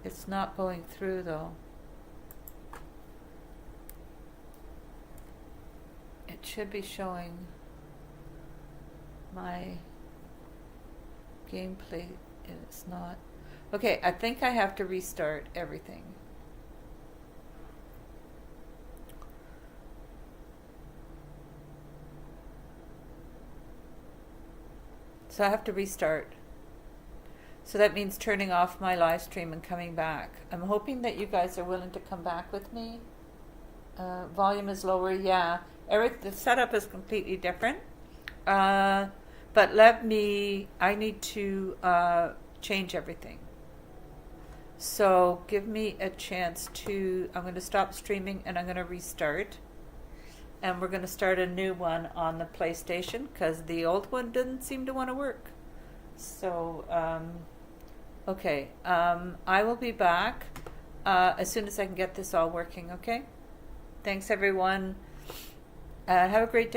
It's not going through though. It should be showing my gameplay and it's not. Okay, I think I have to restart everything. So I have to restart. So that means turning off my live stream and coming back. I'm hoping that you guys are willing to come back with me. Volume is lower, yeah. Eric, the setup is completely different. But I need to change everything. So give me a chance I'm going to stop streaming and I'm going to restart. And we're going to start a new one on the PlayStation because the old one didn't seem to want to work. So, okay. I will be back as soon as I can get this all working, okay? Thanks, everyone. Have a great day.